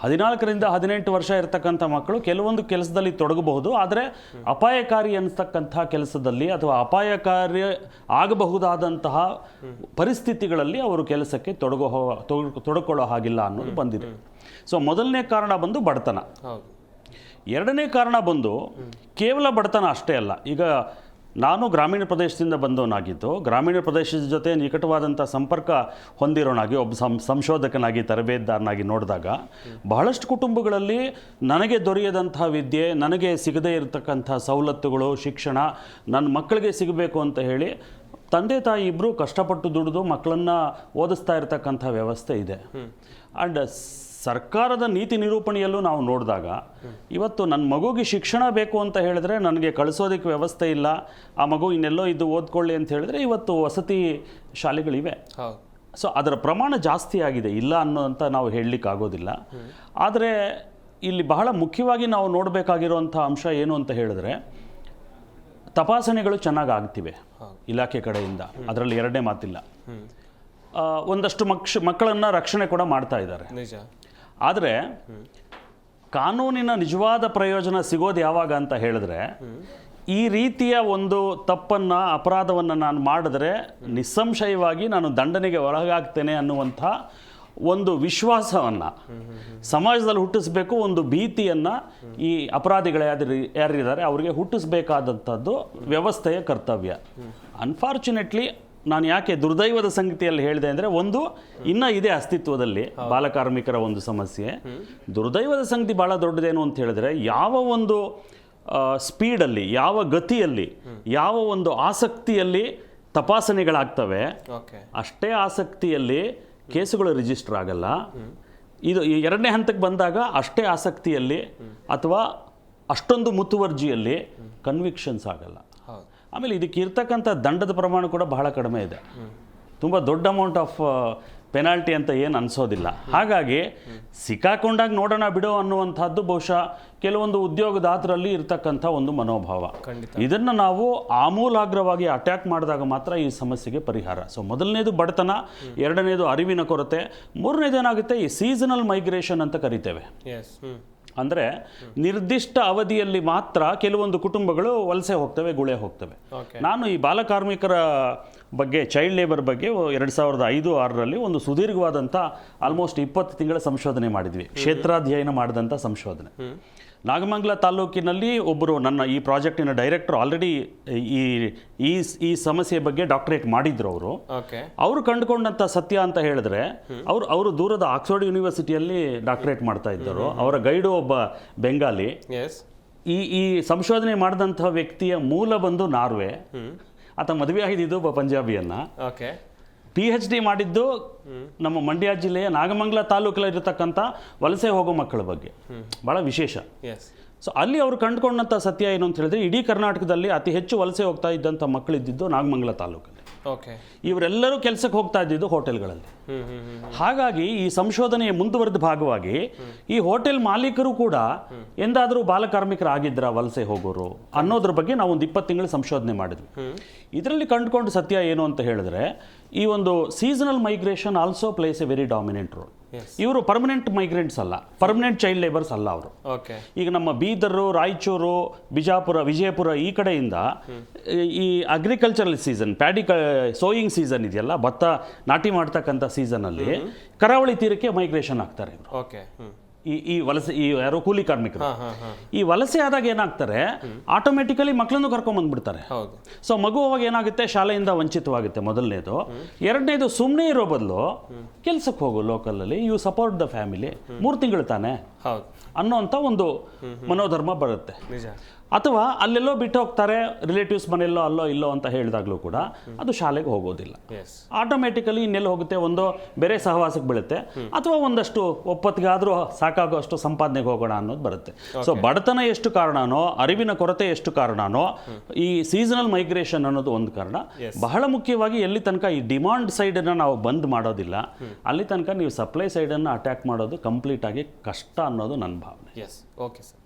14ರಿಂದ 18 ವರ್ಷ ಇರತಕ್ಕಂಥ ಮಕ್ಕಳು ಕೆಲವೊಂದು ಕೆಲಸದಲ್ಲಿ ತೊಡಗಬಹುದು, ಆದರೆ ಅಪಾಯಕಾರಿ ಅನ್ನತಕ್ಕಂಥ ಕೆಲಸದಲ್ಲಿ ಅಥವಾ ಅಪಾಯಕಾರಿ ಆಗಬಹುದಾದಂತಹ ಪರಿಸ್ಥಿತಿಗಳಲ್ಲಿ ಅವರು ಕೆಲಸಕ್ಕೆ ತೊಡಕೊಳ್ಳೋ ಹಾಗಿಲ್ಲ ಅನ್ನೋದು ಬಂದಿದೆ. ಸೊ ಮೊದಲನೇ ಕಾರಣ ಬಂದು ಬಡತನ. ಎರಡನೇ ಕಾರಣ ಬಂದು ಕೇವಲ ಬಡತನ ಅಷ್ಟೇ ಅಲ್ಲ. ಈಗ ನಾನು ಗ್ರಾಮೀಣ ಪ್ರದೇಶದಿಂದ ಬಂದವನಾಗಿದ್ದು, ಗ್ರಾಮೀಣ ಪ್ರದೇಶದ ಜೊತೆ ನಿಕಟವಾದಂಥ ಸಂಪರ್ಕ ಹೊಂದಿರೋನಾಗಿ, ಒಬ್ಬ ಸಂಶೋಧಕನಾಗಿ, ತರಬೇತುದಾರನಾಗಿ ನೋಡಿದಾಗ ಬಹಳಷ್ಟು ಕುಟುಂಬಗಳಲ್ಲಿ ನನಗೆ ದೊರೆಯದಂಥ ವಿದ್ಯೆ, ನನಗೆ ಸಿಗದೇ ಇರತಕ್ಕಂಥ ಸವಲತ್ತುಗಳು, ಶಿಕ್ಷಣ ನನ್ನ ಮಕ್ಕಳಿಗೆ ಸಿಗಬೇಕು ಅಂತ ಹೇಳಿ ತಂದೆ ತಾಯಿ ಇಬ್ಬರು ಕಷ್ಟಪಟ್ಟು ದುಡಿದು ಮಕ್ಕಳನ್ನು ಓದಿಸ್ತಾ ಇರತಕ್ಕಂಥ ವ್ಯವಸ್ಥೆ ಇದೆ. ಆ್ಯಂಡ್ ಸರ್ಕಾರದ ನೀತಿ ನಿರೂಪಣೆಯಲ್ಲೂ ನಾವು ನೋಡಿದಾಗ, ಇವತ್ತು ನನ್ನ ಮಗುಗೆ ಶಿಕ್ಷಣ ಬೇಕು ಅಂತ ಹೇಳಿದ್ರೆ ನನಗೆ ಕಳಿಸೋದಕ್ಕೆ ವ್ಯವಸ್ಥೆ ಇಲ್ಲ, ಆ ಮಗು ಇನ್ನೆಲ್ಲೋ ಇದ್ದು ಓದ್ಕೊಳ್ಳಿ ಅಂತ ಹೇಳಿದ್ರೆ ಇವತ್ತು ವಸತಿ ಶಾಲೆಗಳಿವೆ. ಸೊ ಅದರ ಪ್ರಮಾಣ ಜಾಸ್ತಿ ಆಗಿದೆ, ಇಲ್ಲ ಅನ್ನೋಂಥ ನಾವು ಹೇಳಲಿಕ್ಕಾಗೋದಿಲ್ಲ. ಆದರೆ ಇಲ್ಲಿ ಬಹಳ ಮುಖ್ಯವಾಗಿ ನಾವು ನೋಡಬೇಕಾಗಿರುವಂಥ ಅಂಶ ಏನು ಅಂತ ಹೇಳಿದ್ರೆ, ತಪಾಸಣೆಗಳು ಚೆನ್ನಾಗಿ ಆಗ್ತಿವೆ ಇಲಾಖೆ ಕಡೆಯಿಂದ, ಅದರಲ್ಲಿ ಎರಡನೇ ಮಾತಿಲ್ಲ. ಒಂದಷ್ಟು ಮಕ್ಕಳನ್ನು ರಕ್ಷಣೆ ಕೂಡ ಮಾಡ್ತಾ ಇದ್ದಾರೆ. ಆದರೆ ಕಾನೂನಿನ ನಿಜವಾದ ಪ್ರಯೋಜನ ಸಿಗೋದು ಯಾವಾಗ ಅಂತ ಹೇಳಿದ್ರೆ, ಈ ರೀತಿಯ ಒಂದು ತಪ್ಪನ್ನು, ಅಪರಾಧವನ್ನು ನಾನು ಮಾಡಿದ್ರೆ ನಿಸ್ಸಂಶಯವಾಗಿ ನಾನು ದಂಡನೆಗೆ ಒಳಗಾಗ್ತೇನೆ ಅನ್ನುವಂಥ ಒಂದು ವಿಶ್ವಾಸವನ್ನು ಸಮಾಜದಲ್ಲಿ ಹುಟ್ಟಿಸ್ಬೇಕು. ಒಂದು ಭೀತಿಯನ್ನು ಈ ಅಪರಾಧಿಗಳು ಯಾರಿದ್ದಾರೆ ಅವರಿಗೆ ಹುಟ್ಟಿಸ್ಬೇಕಾದಂಥದ್ದು ವ್ಯವಸ್ಥೆಯ ಕರ್ತವ್ಯ. ಅನ್ಫಾರ್ಚುನೇಟ್ಲಿ ನಾನು ಯಾಕೆ ದುರ್ದೈವದ ಸಂಗತಿಯಲ್ಲಿ ಹೇಳಿದೆ ಅಂದರೆ, ಒಂದು ಇನ್ನೂ ಇದೆ ಅಸ್ತಿತ್ವದಲ್ಲಿ ಬಾಲಕಾರ್ಮಿಕರ ಒಂದು ಸಮಸ್ಯೆ. ದುರ್ದೈವದ ಸಂಗತಿ ಭಾಳ ದೊಡ್ಡದೇನು ಅಂತ ಹೇಳಿದ್ರೆ, ಯಾವ ಒಂದು ಸ್ಪೀಡಲ್ಲಿ, ಯಾವ ಗತಿಯಲ್ಲಿ, ಯಾವ ಒಂದು ಆಸಕ್ತಿಯಲ್ಲಿ ತಪಾಸಣೆಗಳಾಗ್ತವೆ, ಅಷ್ಟೇ ಆಸಕ್ತಿಯಲ್ಲಿ ಕೇಸುಗಳು ರಿಜಿಸ್ಟರ್ ಆಗಲ್ಲ. ಇದು ಎರಡನೇ ಹಂತಕ್ಕೆ ಬಂದಾಗ ಅಷ್ಟೇ ಆಸಕ್ತಿಯಲ್ಲಿ ಅಥವಾ ಅಷ್ಟೊಂದು ಮುತುವರ್ಜಿಯಲ್ಲಿ ಕನ್ವಿಕ್ಷನ್ಸ್ ಆಗಲ್ಲ. ಆಮೇಲೆ ಇದಕ್ಕೆ ಇರ್ತಕ್ಕಂಥ ದಂಡದ ಪ್ರಮಾಣ ಕೂಡ ಬಹಳ ಕಡಿಮೆ ಇದೆ. ತುಂಬ ದೊಡ್ಡ ಅಮೌಂಟ್ ಆಫ್ ಪೆನಾಲ್ಟಿ ಅಂತ ಏನು ಅನಿಸೋದಿಲ್ಲ. ಹಾಗಾಗಿ ಸಿಕ್ಕಾಕೊಂಡಾಗ ನೋಡೋಣ ಬಿಡೋ ಅನ್ನುವಂಥದ್ದು ಬಹುಶಃ ಕೆಲವೊಂದು ಉದ್ಯೋಗದಾತರಲ್ಲಿ ಇರತಕ್ಕಂಥ ಒಂದು ಮನೋಭಾವ. ಇದನ್ನು ನಾವು ಆಮೂಲಾಗ್ರವಾಗಿ ಅಟ್ಯಾಕ್ ಮಾಡಿದಾಗ ಮಾತ್ರ ಈ ಸಮಸ್ಯೆಗೆ ಪರಿಹಾರ. ಸೊ ಮೊದಲನೇದು ಬಡತನ, ಎರಡನೇದು ಅರಿವಿನ ಕೊರತೆ, ಮೂರನೇದು ಏನಾಗುತ್ತೆ ಈ ಸೀಸನಲ್ ಮೈಗ್ರೇಷನ್ ಅಂತ ಕರಿತೇವೆ. ಅಂದರೆ ನಿರ್ದಿಷ್ಟ ಅವಧಿಯಲ್ಲಿ ಮಾತ್ರ ಕೆಲವೊಂದು ಕುಟುಂಬಗಳು ವಲಸೆ ಹೋಗ್ತವೆ, ಗುಳೆ ಹೋಗ್ತವೆ. ನಾನು ಈ ಬಾಲಕಾರ್ಮಿಕರ ಬಗ್ಗೆ, ಚೈಲ್ಡ್ ಲೇಬರ್ ಬಗ್ಗೆ 2005-6ರಲ್ಲಿ ಒಂದು ಸುದೀರ್ಘವಾದಂಥ ಆಲ್ಮೋಸ್ಟ್ 20 ತಿಂಗಳ ಸಂಶೋಧನೆ ಮಾಡಿದ್ವಿ, ಕ್ಷೇತ್ರಾಧ್ಯಯನ ಮಾಡಿದಂಥ ಸಂಶೋಧನೆ. ನಾಗಮಂಗಲ ತಾಲೂಕಿನಲ್ಲಿ ಒಬ್ಬರು ನನ್ನ ಈ ಪ್ರಾಜೆಕ್ಟಿನ ಡೈರೆಕ್ಟರ್ ಆಲ್ರೆಡಿ ಈ ಸಮಸ್ಯೆ ಬಗ್ಗೆ ಡಾಕ್ಟರೇಟ್ ಮಾಡಿದ್ರು. ಅವರು ಕಂಡುಕೊಂಡಂಥ ಸತ್ಯ ಅಂತ ಹೇಳಿದ್ರೆ, ಅವರು ದೂರದ ಆಕ್ಸ್ಫರ್ಡ್ ಯೂನಿವರ್ಸಿಟಿಯಲ್ಲಿ ಡಾಕ್ಟರೇಟ್ ಮಾಡ್ತಾ ಇದ್ದರು. ಅವರ ಗೈಡು ಒಬ್ಬ ಬೆಂಗಾಲಿ. ಈ ಸಂಶೋಧನೆ ಮಾಡಿದಂಥ ವ್ಯಕ್ತಿಯ ಮೂಲ ಬಂದು ನಾರ್ವೆ. ಆತ ಮದುವೆ ಆಗಿದ್ದು ಒಬ್ಬ ಪಂಜಾಬಿಯನ್ನ. PhD ಮಾಡಿದ್ದು ನಮ್ಮ ಮಂಡ್ಯ ಜಿಲ್ಲೆಯ ನಾಗಮಂಗಲ ತಾಲೂಕಲ್ಲಿರತಕ್ಕಂಥ ವಲಸೆ ಹೋಗೋ ಮಕ್ಕಳ ಬಗ್ಗೆ. ಭಾಳ ವಿಶೇಷ. ಸೊ ಅಲ್ಲಿ ಅವರು ಕಂಡುಕೊಂಡಂಥ ಸತ್ಯ ಏನು ಅಂತ ಹೇಳಿದ್ರೆ, ಇಡೀ ಕರ್ನಾಟಕದಲ್ಲಿ ಅತಿ ಹೆಚ್ಚು ವಲಸೆ ಹೋಗ್ತಾ ಇದ್ದಂಥ ಮಕ್ಕಳಿದ್ದು ನಾಗಮಂಗಲ ತಾಲೂಕಲ್ಲಿ. ಇವರೆಲ್ಲರೂ ಕೆಲಸಕ್ಕೆ ಹೋಗ್ತಾ ಇದ್ದಿದ್ದು ಹೋಟೆಲ್ಗಳಲ್ಲಿ. ಹಾಗಾಗಿ ಈ ಸಂಶೋಧನೆಯ ಮುಂದುವರೆದ ಭಾಗವಾಗಿ ಈ ಹೋಟೆಲ್ ಮಾಲೀಕರು ಕೂಡ ಎಂದಾದರೂ ಬಾಲಕಾರ್ಮಿಕರಾಗಿದ್ರ ವಲಸೆ ಹೋಗೋರು ಅನ್ನೋದ್ರ ಬಗ್ಗೆ ನಾವು ಒಂದು 20 ತಿಂಗಳು ಸಂಶೋಧನೆ ಮಾಡಿದ್ವಿ. ಇದರಲ್ಲಿ ಕಂಡುಕೊಂಡ ಸತ್ಯ ಏನು ಅಂತ ಹೇಳಿದ್ರೆ, ಈ ಒಂದು seasonal migration also plays a very dominant role. ಇವರು ಪರ್ಮನೆಂಟ್ ಮೈಗ್ರೆಂಟ್ಸ್ ಅಲ್ಲ, ಪರ್ಮನೆಂಟ್ ಚೈಲ್ಡ್ ಲೇಬರ್ಸ್ ಅಲ್ಲ ಅವರು. ಈಗ ನಮ್ಮ ಬೀದರು, ರಾಯಚೂರು, ಬಿಜಾಪುರ, ವಿಜಯಪುರ ಈ ಕಡೆಯಿಂದ ಈ agricultural season, paddy sowing season ಇದೆಯಲ್ಲ, ಭತ್ತ ನಾಟಿ ಮಾಡ್ತಕ್ಕಂಥ ಸೀಸನಲ್ಲಿ ಕರಾವಳಿ ತೀರಕ್ಕೆ ಮೈಗ್ರೇಷನ್ ಆಗ್ತಾರೆ ಇವರು. ಈ ವಲಸೆ, ಈ ಯಾರೋ ಕೂಲಿ ಕಾರ್ಮಿಕರು ಈ ವಲಸೆ ಆದಾಗ ಏನಾಗ್ತಾರೆ, ಆಟೋಮೆಟಿಕಲಿ ಮಕ್ಕಳನ್ನು ಕರ್ಕೊಂಡ್ಬಂದ್ಬಿಡ್ತಾರೆ. ಸೊ ಮಗು ಅವಾಗ ಏನಾಗುತ್ತೆ, ಶಾಲೆಯಿಂದ ವಂಚಿತವಾಗುತ್ತೆ ಮೊದಲನೇದು. ಎರಡನೇದು, ಸುಮ್ಮನೆ ಇರೋ ಬದಲು ಕೆಲ್ಸಕ್ಕೆ ಹೋಗು ಲೋಕಲಲ್ಲಿ, ಯು ಸಪೋರ್ಟ್ ದ ಫ್ಯಾಮಿಲಿ, 3 ತಿಂಗಳು ತಾನೆ ಅನ್ನೋಂಥ ಒಂದು ಮನೋಧರ್ಮ ಬರುತ್ತೆ. ಅಥವಾ ಅಲ್ಲೆಲ್ಲೋ ಬಿಟ್ಟು ಹೋಗ್ತಾರೆ, ರಿಲೇಟಿವ್ಸ್ ಮನೆಯಲ್ಲೋ ಅಲ್ಲೋ ಇಲ್ಲೋ ಅಂತ ಹೇಳಿದಾಗಲೂ ಕೂಡ ಅದು ಶಾಲೆಗೆ ಹೋಗೋದಿಲ್ಲ. ಆಟೋಮೆಟಿಕಲಿ ಇನ್ನೆಲ್ಲ ಹೋಗುತ್ತೆ, ಒಂದು ಬೇರೆ ಸಹವಾಸಕ್ಕೆ ಬೀಳುತ್ತೆ, ಅಥವಾ ಒಂದಷ್ಟು ಒಪ್ಪತ್ತಿಗಾದರೂ ಸಾಕಾಗೋ ಅಷ್ಟು ಸಂಪಾದನೆಗೆ ಹೋಗೋಣ ಅನ್ನೋದು ಬರುತ್ತೆ. ಸೊ ಬಡತನ ಎಷ್ಟು ಕಾರಣನೋ, ಅರಿವಿನ ಕೊರತೆ ಎಷ್ಟು ಕಾರಣನೋ, ಈ ಸೀಸನಲ್ ಮೈಗ್ರೇಷನ್ ಅನ್ನೋದು ಒಂದು ಕಾರಣ. ಬಹಳ ಮುಖ್ಯವಾಗಿ ಎಲ್ಲಿ ತನಕ ಈ ಡಿಮಾಂಡ್ ಸೈಡನ್ನು ನಾವು ಬಂದ್ ಮಾಡೋದಿಲ್ಲ, ಅಲ್ಲಿ ತನಕ ನೀವು ಸಪ್ಲೈ ಸೈಡನ್ನು ಅಟ್ಯಾಕ್ ಮಾಡೋದು ಕಂಪ್ಲೀಟ್ ಆಗಿ ಕಷ್ಟ ಅನ್ನೋದು ನನ್ನ ಭಾವನೆ. ಓಕೆ ಸರ್,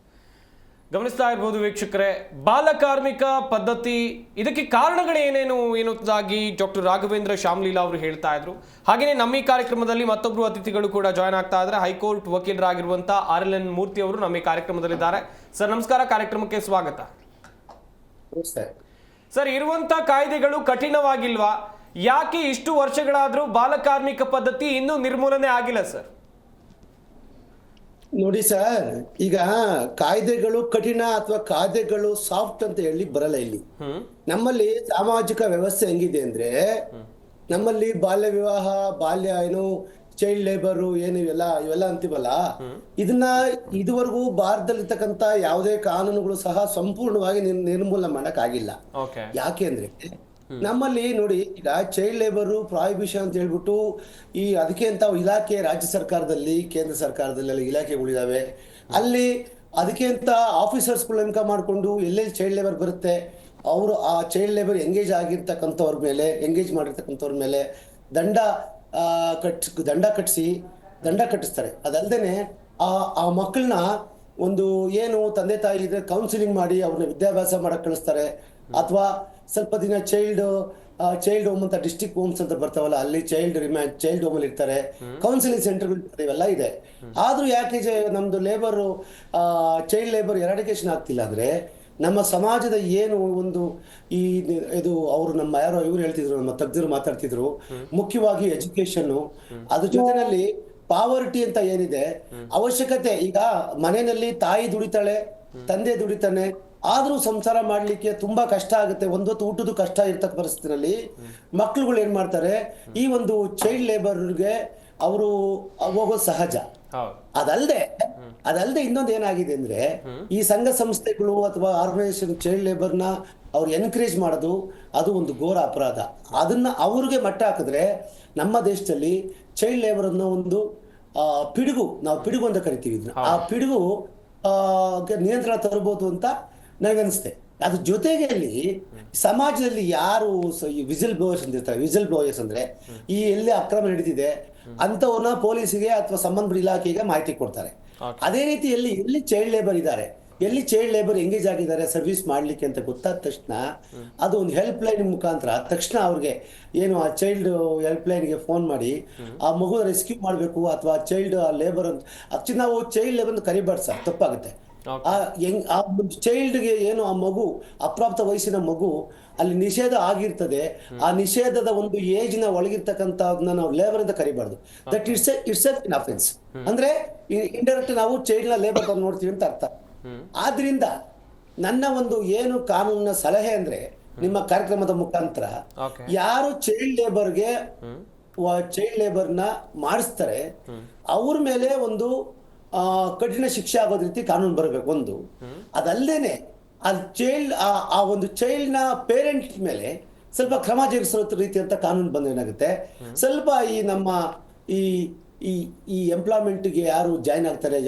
ಗಮನಿಸ್ತಾ ಇರ್ಬೋದು ವೀಕ್ಷಕರೇ, ಬಾಲಕಾರ್ಮಿಕ ಪದ್ಧತಿ ಇದಕ್ಕೆ ಕಾರಣಗಳು ಏನೇನು ಎನ್ನುವುದಾಗಿ ಡಾಕ್ಟರ್ ರಾಘವೇಂದ್ರ ಶಾಮ್ಲೀಲಾ ಅವರು ಹೇಳ್ತಾ ಇದ್ರು. ಹಾಗೆಯೇ ನಮ್ಮ ಈ ಕಾರ್ಯಕ್ರಮದಲ್ಲಿ ಮತ್ತೊಬ್ಬರು ಅತಿಥಿಗಳು ಕೂಡ ಜಾಯ್ನ್ ಆಗ್ತಾ ಇದ್ದಾರೆ. ಹೈಕೋರ್ಟ್ ವಕೀಲರಾಗಿರುವಂಥ RLN ಮೂರ್ತಿ ಅವರು ನಮ್ಮ ಈ ಕಾರ್ಯಕ್ರಮದಲ್ಲಿದ್ದಾರೆ. ಸರ್ ನಮಸ್ಕಾರ, ಕಾರ್ಯಕ್ರಮಕ್ಕೆ ಸ್ವಾಗತ. ಸರ್, ಇರುವಂತ ಕಾಯ್ದೆಗಳು ಕಠಿಣವಾಗಿಲ್ವಾ? ಯಾಕೆ ಇಷ್ಟು ವರ್ಷಗಳಾದ್ರೂ ಬಾಲಕಾರ್ಮಿಕ ಪದ್ಧತಿ ಇನ್ನೂ ನಿರ್ಮೂಲನೆ ಆಗಿಲ್ಲ ಸರ್? ನೋಡಿ ಸರ್, ಈಗ ಕಾಯ್ದೆಗಳು ಕಠಿಣ ಅಥವಾ ಕಾಯ್ದೆಗಳು ಸಾಫ್ಟ್ ಅಂತ ಹೇಳಲಿಕ್ಕೆ ಬರಲ್ಲ. ಇಲ್ಲಿ ನಮ್ಮಲ್ಲಿ ಸಾಮಾಜಿಕ ವ್ಯವಸ್ಥೆ ಹೆಂಗಿದೆ ಅಂದ್ರೆ, ನಮ್ಮಲ್ಲಿ ಬಾಲ್ಯ ವಿವಾಹ, ಚೈಲ್ಡ್ ಲೇಬರು ಇವೆಲ್ಲ ಅಂತೀವಲ್ಲ, ಇದನ್ನ ಇದುವರೆಗೂ ಭಾರತದಲ್ಲಿರ್ತಕ್ಕಂಥ ಯಾವುದೇ ಕಾನೂನುಗಳು ಸಹ ಸಂಪೂರ್ಣವಾಗಿ ನಿರ್ಮೂಲನೆ ಮಾಡಕ್ ಆಗಿಲ್ಲ. ಯಾಕೆ ಅಂದ್ರೆ ನಮ್ಮಲ್ಲಿ ನೋಡಿ, ಈಗ ಚೈಲ್ಡ್ ಲೇಬರ್ ಪ್ರಾಹಿಬಿಷನ್ ಅಂತ ಹೇಳ್ಬಿಟ್ಟು ಅದಕ್ಕೆ ಅಂತ ಇಲಾಖೆ ರಾಜ್ಯ ಸರ್ಕಾರದಲ್ಲಿ, ಕೇಂದ್ರ ಸರ್ಕಾರದಲ್ಲಿ ಇಲಾಖೆಗಳಿದಾವೆ. ಅಲ್ಲಿ ಅದಕ್ಕೆ ಅಂತ ಆಫೀಸರ್ಸ್ಗಳು ನೇಮಕ ಮಾಡಿಕೊಂಡು ಎಲ್ಲೆಲ್ಲಿ ಚೈಲ್ಡ್ ಲೇಬರ್ ಬರುತ್ತೆ ಅವರು ಆ ಚೈಲ್ಡ್ ಲೇಬರ್ ಎಂಗೇಜ್ ಮಾಡಿರ್ತಕ್ಕಂಥವ್ರ ಮೇಲೆ ದಂಡ ಕಟ್ಟಿಸ್ತಾರೆ. ಅದಲ್ದೇನೆ ಆ ಮಕ್ಕಳನ್ನ ಒಂದು ಏನು ತಂದೆ ತಾಯಿ ಇದ್ರೆ ಕೌನ್ಸಿಲಿಂಗ್ ಮಾಡಿ ಅವ್ರನ್ನ ವಿದ್ಯಾಭ್ಯಾಸ ಮಾಡಕ್ ಕಳಿಸ್ತಾರೆ. ಅಥವಾ ಸ್ವಲ್ಪ ದಿನ ಚೈಲ್ಡ್ ಹೋಮ್ ಅಂತ, ಡಿಸ್ಟ್ರಿಕ್ಟ್ ಹೋಮ್ಸ್ ಅಂತ ಬರ್ತಾವಲ್ಲ, ಅಲ್ಲಿ ಚೈಲ್ಡ್ ಹೋಮ್ ಅಲ್ಲಿ ಇರ್ತಾರೆ, ಕೌನ್ಸಿಲಿಂಗ್ ಸೆಂಟರ್ಗಳು ಇವೆಲ್ಲ ಇದೆ. ಆದ್ರೂ ಯಾಕೆ ನಮ್ದು ಚೈಲ್ಡ್ ಲೇಬರ್ ಎರಾಡಿಕೇಶನ್ ಆಗ್ತಿಲ್ಲ ಅಂದ್ರೆ, ನಮ್ಮ ಸಮಾಜದ ಏನು ಒಂದು ಇದು ಅವರು ಇವ್ರು ಹೇಳ್ತಿದ್ರು, ನಮ್ಮ ತಜ್ಞರು ಮಾತಾಡ್ತಿದ್ರು, ಮುಖ್ಯವಾಗಿ ಎಜುಕೇಶನ್, ಅದ್ರ ಜೊತೆನಲ್ಲಿ ಪಾವರ್ಟಿ ಅಂತ ಏನಿದೆ ಅವಶ್ಯಕತೆ. ಈಗ ಮನೆಯಲ್ಲಿ ತಾಯಿ ದುಡಿತಾಳೆ, ತಂದೆ ದುಡಿತಾನೆ, ಆದ್ರೂ ಸಂಸಾರ ಮಾಡ್ಲಿಕ್ಕೆ ತುಂಬಾ ಕಷ್ಟ ಆಗುತ್ತೆ. ಒಂದೊತ್ತು ಊಟದ ಕಷ್ಟ ಇರ್ತಕ್ಕ ಪರಿಸ್ಥಿತಿನಲ್ಲಿ ಮಕ್ಳುಗಳು ಏನ್ ಮಾಡ್ತಾರೆ, ಈ ಒಂದು ಚೈಲ್ಡ್ ಲೇಬರ್ಗೆ ಅವರು ಹೋಗೋದು ಸಹಜ. ಅದಲ್ದೆ ಇನ್ನೊಂದು ಏನಾಗಿದೆ ಅಂದ್ರೆ, ಈ ಸಂಘ ಸಂಸ್ಥೆಗಳು ಅಥವಾ ಆರ್ಗನೈಸೇಷನ್ ಚೈಲ್ಡ್ ಲೇಬರ್ನ ಅವ್ರು ಎನ್ಕರೇಜ್ ಮಾಡೋದು, ಅದು ಒಂದು ಘೋರ ಅಪರಾಧ. ಅದನ್ನ ಅವ್ರಿಗೆ ಮಟ್ಟ ಹಾಕಿದ್ರೆ ನಮ್ಮ ದೇಶದಲ್ಲಿ ಚೈಲ್ಡ್ ಲೇಬರ್ ಅನ್ನೋ ಒಂದು ನಾವು ಪಿಡುಗು ಅಂತ ಕರಿತೀವಿ. ಆ ಪಿಡುಗು ನಿಯಂತ್ರಣ ತರಬಹುದು ಅಂತ ನನಗನ್ಸುತ್ತೆ. ಅದ್ರ ಜೊತೆಗೆ ಅಲ್ಲಿ ಸಮಾಜದಲ್ಲಿ ಯಾರು ವಿಸಿಲ್ ಬ್ಲೋಯರ್ಸ್ ಅಂತ ಇರ್ತಾರೆ, ವಿಸಿಲ್ ಬ್ಲೋಯರ್ಸ್ ಅಂದ್ರೆ ಈ ಎಲ್ಲಿ ಅಕ್ರಮ ನಡೆದಿದೆ ಅಂತವ್ರನ್ನ ಪೊಲೀಸಿಗೆ ಅಥವಾ ಸಂಬಂಧಪಟ್ಟ ಇಲಾಖೆಗೆ ಮಾಹಿತಿ ಕೊಡ್ತಾರೆ. ಅದೇ ರೀತಿ ಎಲ್ಲಿ ಚೈಲ್ಡ್ ಲೇಬರ್ ಇದ್ದಾರೆ, ಎಲ್ಲಿ ಚೈಲ್ಡ್ ಲೇಬರ್ ಎಂಗೇಜ್ ಆಗಿದ್ದಾರೆ ಸರ್ವಿಸ್ ಮಾಡ್ಲಿಕ್ಕೆ ಅಂತ ಗೊತ್ತಾದ ತಕ್ಷಣ ಅದು ಒಂದು ಹೆಲ್ಪ್ ಲೈನ್ ಮುಖಾಂತರ ತಕ್ಷಣ ಅವ್ರಿಗೆ ಏನು ಆ ಚೈಲ್ಡ್ ಹೆಲ್ಪ್ ಲೈನ್ಗೆ ಫೋನ್ ಮಾಡಿ ಆ ಮಗು ರೆಸ್ಕ್ಯೂ ಮಾಡಬೇಕು ಅಥವಾ ಚೈಲ್ಡ್ ಲೇಬರ್ ಅಂತ ಆಕ್ಚುಲಿ ನಾವು ಚೈಲ್ಡ್ ಲೇಬರ್ ಅಂತ ಕರಿಬಾರ್ದು ಸರ್, ತಪ್ಪಾಗುತ್ತೆ. ಆ ಚೈಲ್ಡ್ಗೆ ಏನು ಆ ಮಗು ಅಪ್ರಾಪ್ತ ವಯಸ್ಸಿನ ಮಗು ಅಲ್ಲಿ ನಿಷೇಧ ಆಗಿರ್ತದೆ, ಆ ನಿಷೇಧದ ಒಂದು ಏಜ್ ನ ಒಳಗಿರ್ತಕ್ಕಂಥದನ್ನ ನಾವು ಲೇಬರ್ ಅಂತ ಕರಿಬಾರ್ದು. That it's an offence. ಅಂದ್ರೆ ಇಂಡೈರೆಕ್ಟ್ ನಾವು ಚೈಲ್ಡ್ ನ ಲೇಬರ್ ನೋಡ್ತೀವಿ ಅಂತ ಅರ್ಥ. ಆದ್ರಿಂದ ನನ್ನ ಒಂದು ಏನು ಕಾನೂನಿನ ಸಲಹೆ ಅಂದ್ರೆ ನಿಮ್ಮ ಕಾರ್ಯಕ್ರಮದ ಮುಖಾಂತರ ಯಾರು ಚೈಲ್ಡ್ ಲೇಬರ್ನ ಮಾಡಿಸ್ತಾರೆ ಅವ್ರ ಮೇಲೆ ಒಂದು ಕಠಿಣ ಶಿಕ್ಷೆ ಆಗೋದ್ ರೀತಿ ಕಾನೂನು ಬರಬೇಕು ಒಂದು. ಅದಲ್ಲದೇನೆ ಆ ಒಂದು ಚೈಲ್ಡ್ ನ ಪೇರೆಂಟ್ ಮೇಲೆ ಸ್ವಲ್ಪ ಕ್ರಮ ಜರುಗಿಸೋ ರೀತಿ ಅಂತ ಕಾನೂನು ಬಂದ ಏನಾಗುತ್ತೆ, ಸ್ವಲ್ಪ ಈ ನಮ್ಮ ಈ ಎಂಪ್ಲಾಯ್ಮೆಂಟ್ಗೆ ಯಾರು ಜಾಯ್ನ್ ಆಗ್ತಾರೆ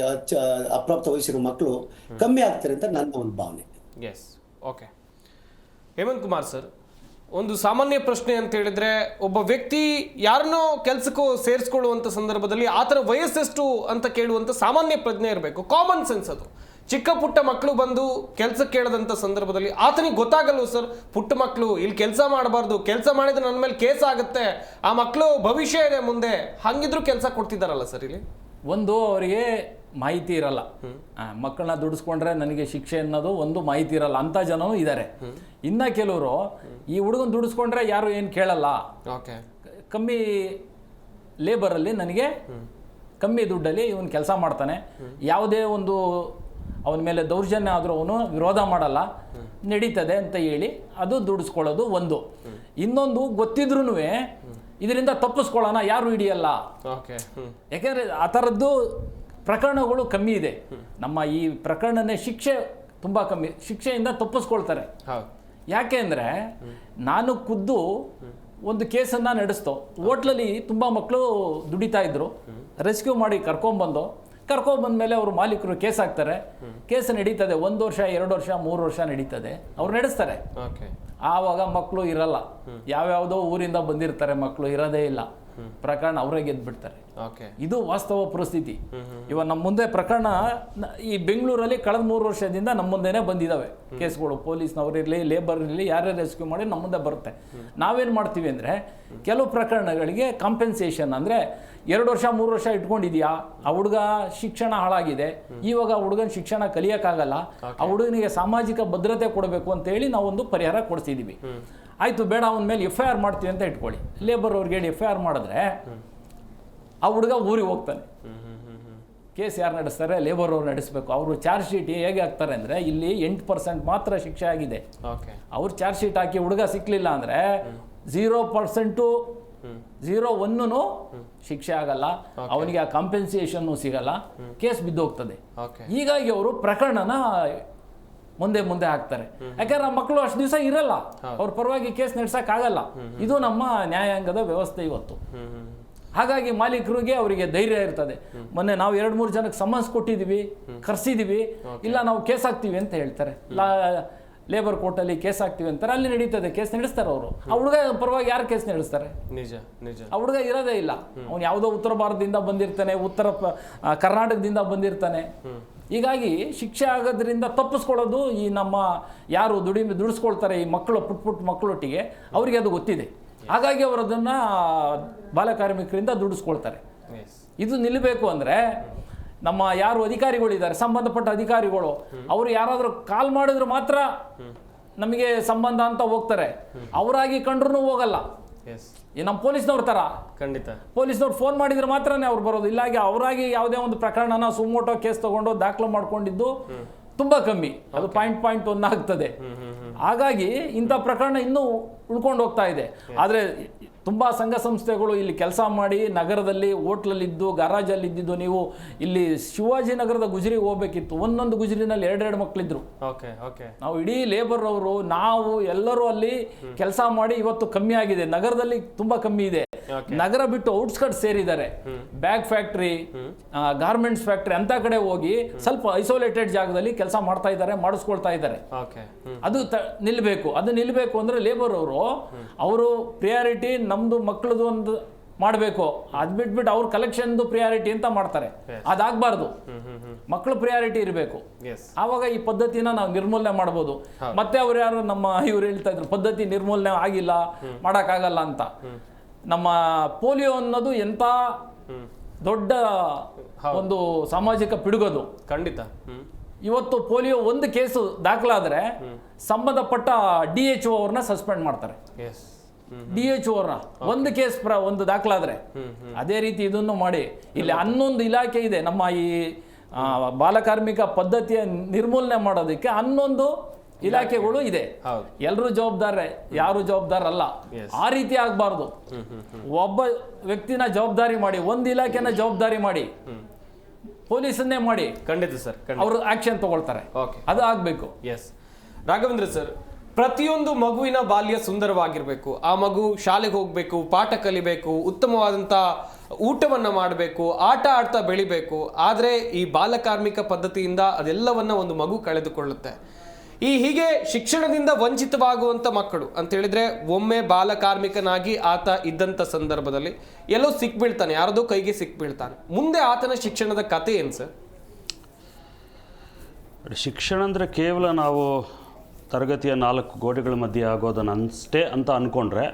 ಅಪ್ರಾಪ್ತ ವಯಸ್ಸಿನ ಮಕ್ಕಳು ಕಮ್ಮಿ ಆಗ್ತಾರೆ ಅಂತ ನನ್ನ ಒಂದು ಭಾವನೆ. Yes, okay. Hemant Kumar sir, ಒಂದು ಸಾಮಾನ್ಯ ಪ್ರಶ್ನೆ ಅಂತ ಹೇಳಿದ್ರೆ, ಒಬ್ಬ ವ್ಯಕ್ತಿ ಯಾರನ್ನೋ ಕೆಲಸಕ್ಕೂ ಸೇರಿಸ್ಕೊಳ್ಳುವಂಥ ಸಂದರ್ಭದಲ್ಲಿ ಆತರ ವಯಸ್ಸೆಷ್ಟು ಅಂತ ಕೇಳುವಂಥ ಸಾಮಾನ್ಯ ಪ್ರಜ್ಞೆ ಇರಬೇಕು, ಕಾಮನ್ ಸೆನ್ಸ್. ಅದು ಚಿಕ್ಕ ಪುಟ್ಟ ಮಕ್ಕಳು ಬಂದು ಕೆಲಸ ಕೇಳದಂಥ ಸಂದರ್ಭದಲ್ಲಿ ಆತನಿಗೆ ಗೊತ್ತಾಗಲ್ವ ಸರ್, ಪುಟ್ಟ ಮಕ್ಕಳು ಇಲ್ಲಿ ಕೆಲಸ ಮಾಡಬಾರ್ದು, ಕೆಲಸ ಮಾಡಿದ್ರೆ ನನ್ನ ಮೇಲೆ ಕೇಸ್ ಆಗುತ್ತೆ, ಆ ಮಕ್ಕಳು ಭವಿಷ್ಯ ಇದೆ ಮುಂದೆ, ಹಂಗಿದ್ರು ಕೆಲಸ ಕೊಡ್ತಿದ್ದಾರಲ್ಲ ಸರ್ ಇಲ್ಲಿ? ಒಂದು ಅವರಿಗೆ ಮಾಹಿತಿ ಇರಲ್ಲ, ಮಕ್ಕಳನ್ನ ದುಡಿಸ್ಕೊಂಡ್ರೆ ನನಗೆ ಶಿಕ್ಷೆ ಅನ್ನೋದು ಒಂದು ಮಾಹಿತಿ ಇರಲ್ಲ, ಅಂತ ಜನನೂ ಇದ್ದಾರೆ. ಇನ್ನ ಕೆಲವರು ಈ ಹುಡುಗನ ದುಡಿಸ್ಕೊಂಡ್ರೆ ಯಾರು ಏನು ಕೇಳಲ್ಲ, ಕಮ್ಮಿ ಲೇಬರಲ್ಲಿ ನನಗೆ ಕಮ್ಮಿ ದುಡ್ಡಲ್ಲಿ ಇವನು ಕೆಲಸ ಮಾಡ್ತಾನೆ, ಯಾವುದೇ ಒಂದು ಅವನ ಮೇಲೆ ದೌರ್ಜನ್ಯ ಆದರೂ ಅವನು ವಿರೋಧ ಮಾಡಲ್ಲ, ನಡೀತದೆ ಅಂತ ಹೇಳಿ ಅದು ದುಡಿಸ್ಕೊಳ್ಳೋದು ಒಂದು. ಇನ್ನೊಂದು ಗೊತ್ತಿದ್ರೂ ಇದರಿಂದ ತಪ್ಪಿಸ್ಕೊಳ್ಳೋಣ ಯಾರು ಹಿಡಿಯಲ್ಲ, ಯಾಕೆಂದರೆ ಆ ಥರದ್ದು ಪ್ರಕರಣಗಳು ಕಮ್ಮಿ ಇದೆ. ನಮ್ಮ ಈ ಪ್ರಕರಣನೇ ಶಿಕ್ಷೆ ತುಂಬ ಕಮ್ಮಿ, ಶಿಕ್ಷೆಯಿಂದ ತಪ್ಪಿಸ್ಕೊಳ್ತಾರೆ. ಯಾಕೆ ಅಂದರೆ ನಾನು ಖುದ್ದು ಒಂದು ಕೇಸನ್ನು ನಡೆಸ್ತೋ, ಹೋಟ್ಲಲ್ಲಿ ತುಂಬ ಮಕ್ಕಳು ದುಡಿತಾ ಇದ್ರು, ರೆಸ್ಕ್ಯೂ ಮಾಡಿ ಕರ್ಕೊಂಡ್ಬಂದ್ಮೇಲೆ ಅವರು ಮಾಲೀಕರು ಕೇಸ್ ಹಾಕ್ತಾರೆ, ಕೇಸ್ ನಡೀತದೆ, 1 ವರ್ಷ 2 ವರ್ಷ 3 ವರ್ಷ ನಡೀತದೆ, ಅವ್ರು ನಡೆಸ್ತಾರೆ. ಆವಾಗ ಮಕ್ಕಳು ಇರಲ್ಲ, ಯಾವ್ಯಾವುದೋ ಊರಿಂದ ಬಂದಿರ್ತಾರೆ, ಮಕ್ಕಳು ಇರೋದೇ ಇಲ್ಲ, ಪ್ರಕರಣ ಅವರೇ ಗೆದ್ಬಿಡ್ತಾರೆ. ಇದು ವಾಸ್ತವ ಪರಿಸ್ಥಿತಿ. ಇವಾಗ ನಮ್ಮ ಮುಂದೆ ಪ್ರಕರಣ ಈ ಬೆಂಗಳೂರಲ್ಲಿ ಕಳೆದ 3 ವರ್ಷದಿಂದ ನಮ್ಮ ಮುಂದೆನೇ ಬಂದಿದ್ದಾವೆ ಕೇಸ್ಗಳು, ಪೊಲೀಸ್ನವರಿರಲಿ ಲೇಬರ್ ಇರಲಿ ಯಾರೇ ರೆಸ್ಕ್ಯೂ ಮಾಡಿ ನಮ್ಮ ಮುಂದೆ ಬರುತ್ತೆ. ನಾವೇನು ಮಾಡ್ತೀವಿ ಅಂದರೆ ಕೆಲವು ಪ್ರಕರಣಗಳಿಗೆ ಕಾಂಪೆನ್ಸೇಷನ್ ಅಂದರೆ 2 ವರ್ಷ 3 ವರ್ಷ ಇಟ್ಕೊಂಡಿದ್ಯಾ, ಆ ಹುಡುಗ ಶಿಕ್ಷಣ ಹಾಳಾಗಿದೆ, ಇವಾಗ ಆ ಹುಡುಗನ ಶಿಕ್ಷಣ ಕಲಿಯೋಕ್ಕಾಗಲ್ಲ, ಆ ಹುಡುಗನಿಗೆ ಸಾಮಾಜಿಕ ಭದ್ರತೆ ಕೊಡಬೇಕು ಅಂತೇಳಿ ನಾವೊಂದು ಪರಿಹಾರ ಕೊಡಿಸಿದ್ದೀವಿ. ಆಯಿತು, ಬೇಡ ಅವನ ಮೇಲೆ FIR ಮಾಡ್ತೀವಿ ಅಂತ ಇಟ್ಕೊಳ್ಳಿ. ಲೇಬರ್ ಅವ್ರಿಗೆ ಹೇಳಿ FIR ಮಾಡಿದ್ರೆ ಆ ಹುಡುಗ ಊರಿಗೆ ಹೋಗ್ತಾನೆ. ಕೇಸ್ ಯಾರು ನಡೆಸ್ತಾರೆ? ಲೇಬರ್ ಅವ್ರು ನಡೆಸಬೇಕು. ಅವರು ಚಾರ್ಜ್ ಶೀಟ್ ಹೇಗೆ ಹಾಕ್ತಾರೆ ಅಂದರೆ ಇಲ್ಲಿ 8% ಮಾತ್ರ ಶಿಕ್ಷೆ ಆಗಿದೆ. ಅವ್ರು ಚಾರ್ಜ್ ಶೀಟ್ ಹಾಕಿ ಹುಡುಗ ಸಿಕ್ಕಲಿಲ್ಲ ಅಂದರೆ 0% 0.1 ಶಿಕ್ಷೆ ಆಗಲ್ಲ, ಅವನಿಗೆ ಆ ಕಾಂಪೆನ್ಸೇಷನ್ನು ಸಿಗಲ್ಲ, ಕೇಸ್ ಬಿದ್ದೋಗ್ತದೆ. ಹೀಗಾಗಿ ಅವರು ಪ್ರಕರಣನ ಮುಂದೆ ಹಾಕ್ತಾರೆ. ಯಾಕಂದ್ರೆ ಆ ಮಕ್ಕಳು ಅಷ್ಟು ದಿವಸ ಇರಲ್ಲ, ಅವ್ರ ಪರವಾಗಿ ಕೇಸ್ ನಡೆಸೋಕ್ಕಾಗಲ್ಲ. ಇದು ನಮ್ಮ ನ್ಯಾಯಾಂಗದ ವ್ಯವಸ್ಥೆ ಇವತ್ತು. ಹಾಗಾಗಿ ಮಾಲೀಕರಿಗೆ ಅವರಿಗೆ ಧೈರ್ಯ ಇರ್ತದೆ. ಮೊನ್ನೆ ನಾವು 2-3 ಜನಕ್ಕೆ ಸಮನ್ಸ್ ಕೊಟ್ಟಿದ್ದೀವಿ, ಕರ್ಸಿದ್ದೀವಿ, ಇಲ್ಲ ನಾವು ಕೇಸ್ ಹಾಕ್ತೀವಿ ಅಂತ ಹೇಳ್ತಾರೆ. ಲೇಬರ್ ಕೋರ್ಟಲ್ಲಿ ಕೇಸ್ ಹಾಕ್ತೀವಿ ಅಂತಾರೆ, ಅಲ್ಲಿ ನಡೀತದೆ, ಕೇಸ್ ನಡೆಸ್ತಾರೆ ಅವರು. ಆ ಹುಡುಗ ಪರವಾಗಿ ಯಾರು ಕೇಸ್ ನಡೆಸ್ತಾರೆ? ಆ ಹುಡುಗ ಇರೋದೇ ಇಲ್ಲ, ಅವ್ನು ಯಾವುದೋ ಉತ್ತರ ಭಾರತದಿಂದ ಬಂದಿರ್ತಾನೆ, ಕರ್ನಾಟಕದಿಂದ ಬಂದಿರ್ತಾನೆ. ಹೀಗಾಗಿ ಶಿಕ್ಷೆ ಆಗೋದ್ರಿಂದ ತಪ್ಪಿಸ್ಕೊಳ್ಳೋದು ಈ ನಮ್ಮ ಯಾರು ದುಡಿಸ್ಕೊಳ್ತಾರೆ ಈ ಮಕ್ಕಳು, ಪುಟ್ಟ ಮಕ್ಕಳೊಟ್ಟಿಗೆ ಅವರಿಗೆ ಅದು ಗೊತ್ತಿದೆ. ಹಾಗಾಗಿ ಅವರು ಅದನ್ನು ಬಾಲಕಾರ್ಮಿಕರಿಂದ ದುಡಿಸ್ಕೊಳ್ತಾರೆ. ಇದು ನಿಲ್ಲಬೇಕು ಅಂದರೆ ನಮ್ಮ ಯಾರು ಅಧಿಕಾರಿಗಳಿದ್ದಾರೆ, ಸಂಬಂಧಪಟ್ಟ ಅಧಿಕಾರಿಗಳು, ಅವರು ಯಾರಾದರೂ ಕಾಲ್ ಮಾಡಿದ್ರು ಮಾತ್ರ ನಮಗೆ ಸಂಬಂಧ ಅಂತ ಹೋಗ್ತಾರೆ. ಅವರಾಗಿ ಕಂಡ್ರೂ ಹೋಗಲ್ಲ. ಈ ನಮ್ಮ ಪೊಲೀಸ್ನವ್ರ ಥರ ಖಂಡಿತ ಪೊಲೀಸ್ನವ್ರು ಫೋನ್ ಮಾಡಿದ್ರೆ ಮಾತ್ರನೇ ಅವ್ರು ಬರೋದು. ಇಲ್ಲಾಗಿ ಅವರಾಗಿ ಯಾವುದೇ ಒಂದು ಪ್ರಕರಣನ ಸುಮೋಟೋ ಕೇಸ್ ತಗೊಂಡು ದಾಖಲು ಮಾಡ್ಕೊಂಡಿದ್ದು ತುಂಬ ಕಮ್ಮಿ, ಅದು ಪಾಯಿಂಟ್ 1 ಆಗ್ತದೆ. ಹಾಗಾಗಿ ಇಂಥ ಪ್ರಕರಣ ಇನ್ನೂ ಉಳ್ಕೊಂಡು ಹೋಗ್ತಾ ಇದೆ. ಆದರೆ ತುಂಬ ಸಂಘ ಸಂಸ್ಥೆಗಳು ಇಲ್ಲಿ ಕೆಲಸ ಮಾಡಿ ನಗರದಲ್ಲಿ ಹೋಟ್ಲಲ್ಲಿದ್ದು ಗರಾಜಲ್ಲಿ ಇದ್ದಿದ್ದು, ನೀವು ಇಲ್ಲಿ ಶಿವಾಜಿನಗರದ ಗುಜರಿಗೆ ಹೋಗ್ಬೇಕಿತ್ತು, ಒಂದೊಂದು ಗುಜರಿನಲ್ಲಿ 2 ಮಕ್ಕಳಿದ್ರು. ನಾವು ಇಡೀ ಲೇಬರ್ ಅವರು ನಾವು ಎಲ್ಲರೂ ಅಲ್ಲಿ ಕೆಲಸ ಮಾಡಿ ಇವತ್ತು ಕಮ್ಮಿ ಆಗಿದೆ, ನಗರದಲ್ಲಿ ತುಂಬ ಕಮ್ಮಿ ಇದೆ. ನಗರ ಬಿಟ್ಟು ಔಟ್ಸ್ಕರ್ಟ್ಸ್ ಸೇರಿದ್ದಾರೆ, ಬ್ಯಾಗ್ ಫ್ಯಾಕ್ಟ್ರಿ, ಗಾರ್ಮೆಂಟ್ಸ್ ಫ್ಯಾಕ್ಟ್ರಿ ಅಂತ ಕಡೆ ಹೋಗಿ ಸ್ವಲ್ಪ ಐಸೋಲೇಟೆಡ್ ಜಾಗದಲ್ಲಿ ಕೆಲಸ ಮಾಡ್ತಾ ಇದ್ದಾರೆ, ಮಾಡಿಸ್ಕೊಳ್ತಾ ಇದ್ದಾರೆ. ಅದು ನಿಲ್ಬೇಕು. ಅದು ನಿಲ್ಬೇಕು ಅಂದ್ರೆ ಲೇಬರ್ ಅವರು ಪ್ರಿಯಾರಿಟಿ ನಮ್ದು ಮಕ್ಕಳದು ಒಂದು ಮಾಡಬೇಕು. ಅದ್ ಬಿಟ್ಬಿಟ್ಟು ಅವ್ರ ಕಲೆಕ್ಷನ್ದು ಪ್ರಿಯಾರಿಟಿ ಅಂತ ಮಾಡ್ತಾರೆ. ಅದಾಗಬಾರ್ದು. ಮಕ್ಕಳು ಪ್ರಿಯಾರಿಟಿ ಇರಬೇಕು. ಆವಾಗ ಈ ಪದ್ಧತಿನ ನಾವು ನಿರ್ಮೂಲನೆ ಮಾಡ್ಬೋದು. ಮತ್ತೆ ಅವ್ರು ಯಾರು ಇವ್ರು ಹೇಳ್ತಾ ಇದ್ರು ಪದ್ಧತಿ ನಿರ್ಮೂಲನೆ ಆಗಿಲ್ಲ, ಮಾಡೋಕ್ಕಾಗಲ್ಲ ಅಂತ. ನಮ್ಮ ಪೋಲಿಯೋ ಅನ್ನೋದು ಎಂತ ದೊಡ್ಡ ಒಂದು ಸಾಮಾಜಿಕ ಪಿಡುಗದು. ಖಂಡಿತ. ಇವತ್ತು ಪೋಲಿಯೋ ಒಂದು ಕೇಸು ದಾಖಲಾದ್ರೆ ಸಂಬಂಧಪಟ್ಟ DHO ಅವ್ರನ್ನ ಸಸ್ಪೆಂಡ್ ಮಾಡ್ತಾರೆ. DHO ಅವ್ರನ್ನ ಒಂದು ಕೇಸ್ ಒಂದು ದಾಖಲಾದ್ರೆ. ಅದೇ ರೀತಿ ಇದನ್ನು ಮಾಡಿ ಇಲ್ಲಿ 11 ಇಲಾಖೆ ಇದೆ. ನಮ್ಮ ಈ ಬಾಲಕಾರ್ಮಿಕ ಪದ್ಧತಿಯ ನಿರ್ಮೂಲನೆ ಮಾಡೋದಕ್ಕೆ 11 ಇಲಾಖೆಗಳು ಇದೆ. ಎಲ್ಲರೂ ಜವಾಬ್ದಾರ, ಯಾರು ಜವಾಬ್ದಾರಲ್ಲ. ಆ ರೀತಿ ಆಗ್ಬಾರ್ದು. ಒಬ್ಬ ವ್ಯಕ್ತಿನ ಜವಾಬ್ದಾರಿ ಮಾಡಿ, ಒಂದು ಇಲಾಖೆನ ಜವಾಬ್ದಾರಿ ಮಾಡಿ, ಪೊಲೀಸನ್ನೇ ಮಾಡಿ ಖಂಡಿತ ಸರ್ ಅವರು ಆಕ್ಷನ್ ತಗೊಳ್ತಾರೆ. ಅದು ಆಗ್ಬೇಕು. ಎಸ್ ರಾಘವೇಂದ್ರ ಸರ್, ಪ್ರತಿಯೊಂದು ಮಗುವಿನ ಬಾಲ್ಯ ಸುಂದರವಾಗಿರ್ಬೇಕು. ಆ ಮಗು ಶಾಲೆಗೆ ಹೋಗ್ಬೇಕು, ಪಾಠ ಕಲಿಬೇಕು, ಉತ್ತಮವಾದಂಥ ಊಟವನ್ನ ಮಾಡಬೇಕು, ಆಟ ಆಡ್ತಾ ಬೆಳಿಬೇಕು. ಆದರೆ ಈ ಬಾಲಕಾರ್ಮಿಕ ಪದ್ಧತಿಯಿಂದ ಅದೆಲ್ಲವನ್ನ ಒಂದು ಮಗು ಕಳೆದುಕೊಳ್ಳುತ್ತೆ. ಹೀಗೆ ಶಿಕ್ಷಣದಿಂದ ವಂಚಿತವಾಗುವಂಥ ಮಕ್ಕಳು ಅಂತ ಹೇಳಿದ್ರೆ, ಒಮ್ಮೆ ಬಾಲಕಾರ್ಮಿಕನಾಗಿ ಆತ ಇದ್ದಂಥ ಸಂದರ್ಭದಲ್ಲಿ ಎಲ್ಲೋ ಸಿಕ್ಬೀಳ್ತಾನೆ, ಯಾರದೋ ಕೈಗೆ ಸಿಕ್ಬೀಳ್ತಾನೆ. ಮುಂದೆ ಆತನ ಶಿಕ್ಷಣದ ಕತೆ ಏನು ಸರ್? ಶಿಕ್ಷಣ ಅಂದರೆ ಕೇವಲ ನಾವು ತರಗತಿಯ 4 ಗೋಡೆಗಳ ಮಧ್ಯೆ ಆಗೋದನ್ನು ಅಷ್ಟೇ ಅಂತ ಅಂದ್ಕೊಂಡ್ರೆ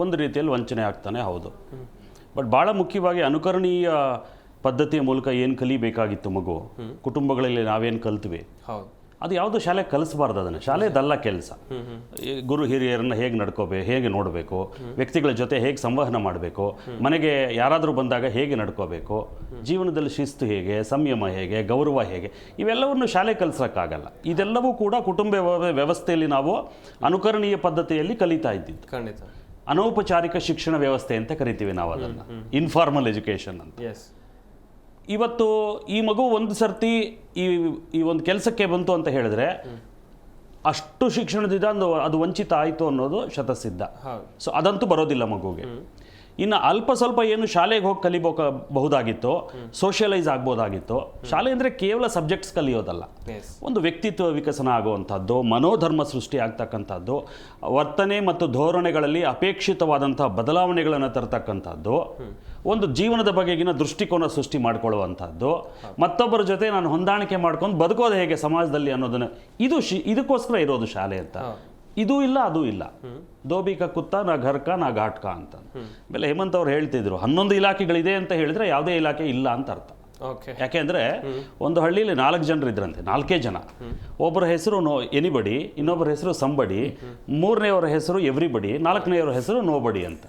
ಒಂದು ರೀತಿಯಲ್ಲಿ ವಂಚನೆ ಆಗ್ತಾನೆ. ಹೌದು. ಬಟ್ ಭಾಳ ಮುಖ್ಯವಾಗಿ ಅನುಕರಣೀಯ ಪದ್ಧತಿಯ ಮೂಲಕ ಏನು ಕಲಿಬೇಕಾಗಿತ್ತು ಮಗು, ಕುಟುಂಬಗಳಲ್ಲಿ ನಾವೇನು ಕಲ್ತ್ವಿ, ಅದು ಯಾವುದು ಶಾಲೆ ಕಲಿಸಬಾರ್ದು. ಅದನ್ನು ಶಾಲೆದಲ್ಲ ಕೆಲಸ. ಗುರು ಹಿರಿಯರನ್ನ ಹೇಗೆ ನಡ್ಕೋಬೇಕು, ಹೇಗೆ ನೋಡಬೇಕು, ವ್ಯಕ್ತಿಗಳ ಜೊತೆ ಹೇಗೆ ಸಂವಹನ ಮಾಡಬೇಕು, ಮನೆಗೆ ಯಾರಾದರೂ ಬಂದಾಗ ಹೇಗೆ ನಡ್ಕೋಬೇಕು, ಜೀವನದಲ್ಲಿ ಶಿಸ್ತು ಹೇಗೆ, ಸಂಯಮ ಹೇಗೆ, ಗೌರವ ಹೇಗೆ, ಇವೆಲ್ಲವನ್ನು ಶಾಲೆ ಕಲಿಸೋಕ್ಕಾಗಲ್ಲ. ಇದೆಲ್ಲವೂ ಕೂಡ ಕುಟುಂಬ ವ್ಯವಸ್ಥೆಯಲ್ಲಿ ನಾವು ಅನುಕರಣೀಯ ಪದ್ಧತಿಯಲ್ಲಿ ಕಲಿತಾ ಇದ್ದಿದ್ದು. ಖಂಡಿತ. ಅನೌಪಚಾರಿಕ ಶಿಕ್ಷಣ ವ್ಯವಸ್ಥೆ ಅಂತ ಕರಿತೀವಿ ನಾವು ಅದನ್ನು, ಇನ್ಫಾರ್ಮಲ್ ಎಜುಕೇಷನ್ ಅಂತ. ಇವತ್ತು ಈ ಮಗು ಒಂದು ಸರ್ತಿ ಈ ಒಂದು ಕೆಲಸಕ್ಕೆ ಬಂತು ಅಂತ ಹೇಳಿದ್ರೆ ಅಷ್ಟು ಶಿಕ್ಷಣದಿಂದ ಅದು ವಂಚಿತ ಆಯಿತು ಅನ್ನೋದು ಶತಸಿದ್ಧ. ಸೊ ಅದಂತೂ ಬರೋದಿಲ್ಲ ಮಗುಗೆ. ಇನ್ನು ಅಲ್ಪ ಸ್ವಲ್ಪ ಏನು ಶಾಲೆಗೆ ಹೋಗಿ ಕಲಿಬಹುದಾಗಿತ್ತು, ಸೋಷಿಯಲೈಸ್ ಆಗ್ಬೋದಾಗಿತ್ತು. ಶಾಲೆ ಅಂದರೆ ಕೇವಲ ಸಬ್ಜೆಕ್ಟ್ಸ್ ಕಲಿಯೋದಲ್ಲ, ಒಂದು ವ್ಯಕ್ತಿತ್ವ ವಿಕಸನ ಆಗುವಂಥದ್ದು, ಮನೋಧರ್ಮ ಸೃಷ್ಟಿ ಆಗ್ತಕ್ಕಂಥದ್ದು, ವರ್ತನೆ ಮತ್ತು ಧೋರಣೆಗಳಲ್ಲಿ ಅಪೇಕ್ಷಿತವಾದಂಥ ಬದಲಾವಣೆಗಳನ್ನು ತರ್ತಕ್ಕಂಥದ್ದು, ಒಂದು ಜೀವನದ ಬಗೆಗಿನ ದೃಷ್ಟಿಕೋನ ಸೃಷ್ಟಿ ಮಾಡ್ಕೊಳ್ಳುವಂಥದ್ದು, ಮತ್ತೊಬ್ಬರ ಜೊತೆ ನಾನು ಹೊಂದಾಣಿಕೆ ಮಾಡ್ಕೊಂಡು ಬದುಕೋದು ಹೇಗೆ ಸಮಾಜದಲ್ಲಿ ಅನ್ನೋದನ್ನು ಇದಕ್ಕೋಸ್ಕರ ಇರೋದು ಶಾಲೆ ಅಂತ. ಇದೂ ಇಲ್ಲ, ಅದೂ ಇಲ್ಲ. ದೋಬಿಕ ಕುತ್ತ ನಾ ಘರ್ಕ ನಾ ಘಾಟ್ಕ ಅಂತ. ಆಮೇಲೆ ಹೇಮಂತ್ ಅವ್ರು ಹೇಳ್ತಿದ್ರು 11 ಇಲಾಖೆಗಳಿದೆ ಅಂತ ಹೇಳಿದ್ರೆ ಯಾವುದೇ ಇಲಾಖೆ ಇಲ್ಲ ಅಂತ ಅರ್ಥ. ಯಾಕೆಂದ್ರೆ ಒಂದು ಹಳ್ಳಿಯಲ್ಲಿ 4 ಜನರು ಇದ್ರಂತೆ, 4 ಜನ. ಒಬ್ಬರ ಹೆಸರು ಎನಿಬಡಿ, ಇನ್ನೊಬ್ಬರ ಹೆಸರು ಸಂಬಡಿ, 3ನೇಯವರ ಹೆಸರು ಎವ್ರಿಬಡಿ, 4ನೇಯವರ ಹೆಸರು ನೋಬಡಿ ಅಂತ.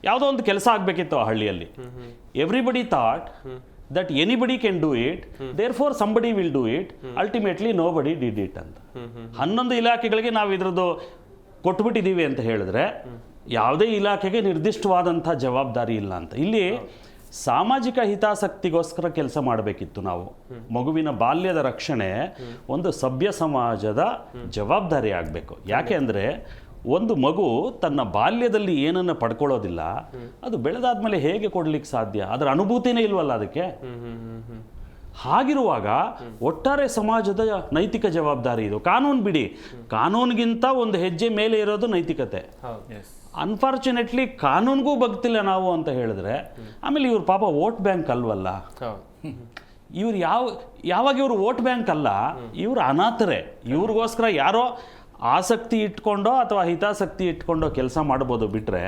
ಯಾವುದೋ ಒಂದು ಕೆಲಸ ಆಗ್ಬೇಕಿತ್ತು ಆ ಹಳ್ಳಿಯಲ್ಲಿ. Everybody thought that anybody can do it, therefore somebody will do it, ultimately nobody did it ಅಂತ. 11 ಇಲಾಖೆಗಳಿಗೆ ನಾವು ಇದ್ರದ್ದು ಕೊಟ್ಬಿಟ್ಟಿದ್ದೀವಿ ಅಂತ ಹೇಳಿದ್ರೆ ಯಾವುದೇ ಇಲಾಖೆಗೆ ನಿರ್ದಿಷ್ಟವಾದಂಥ ಜವಾಬ್ದಾರಿ ಇಲ್ಲ ಅಂತ. ಇಲ್ಲಿ ಸಾಮಾಜಿಕ ಹಿತಾಸಕ್ತಿಗೋಸ್ಕರ ಕೆಲಸ ಮಾಡಬೇಕಿತ್ತು ನಾವು. ಮಗುವಿನ ಬಾಲ್ಯದ ರಕ್ಷಣೆ ಒಂದು ಸಭ್ಯ ಸಮಾಜದ ಜವಾಬ್ದಾರಿ ಆಗಬೇಕು. ಯಾಕೆ ಅಂದರೆ ಒಂದು ಮಗು ತನ್ನ ಬಾಲ್ಯದಲ್ಲಿ ಏನನ್ನು ಪಡ್ಕೊಳ್ಳೋದಿಲ್ಲ, ಅದು ಬೆಳೆದಾದ್ಮೇಲೆ ಹೇಗೆ ಕೊಡ್ಲಿಕ್ಕೆ ಸಾಧ್ಯ? ಅದರ ಅನುಭೂತಿನೇ ಇಲ್ವಲ್ಲ ಅದಕ್ಕೆ. ಹಾಗಿರುವಾಗ ಒಟ್ಟಾರೆ ಸಮಾಜದ ನೈತಿಕ ಜವಾಬ್ದಾರಿ ಇದು. ಕಾನೂನು ಬಿಡಿ, ಕಾನೂನಿಗಿಂತ ಒಂದು ಹೆಜ್ಜೆ ಮೇಲೆ ಇರೋದು ನೈತಿಕತೆ. ಅನ್ಫಾರ್ಚುನೇಟ್ಲಿ ಕಾನೂನಿಗೂ ಬಗ್ತಿಲ್ಲ ನಾವು ಅಂತ ಹೇಳಿದ್ರೆ, ಆಮೇಲೆ ಇವ್ರ ಪಾಪ ವೋಟ್ ಬ್ಯಾಂಕ್ ಅಲ್ವಲ್ಲ. ಇವ್ರು ಯಾವಾಗ ಇವರು ವೋಟ್ ಬ್ಯಾಂಕ್ ಅಲ್ಲ, ಇವರು ಅನಾಥರೇ. ಇವ್ರಿಗೋಸ್ಕರ ಯಾರೋ ಆಸಕ್ತಿ ಇಟ್ಕೊಂಡೋ ಅಥವಾ ಹಿತಾಸಕ್ತಿ ಇಟ್ಕೊಂಡೋ ಕೆಲಸ ಮಾಡ್ಬೋದು. ಬಿಟ್ಟರೆ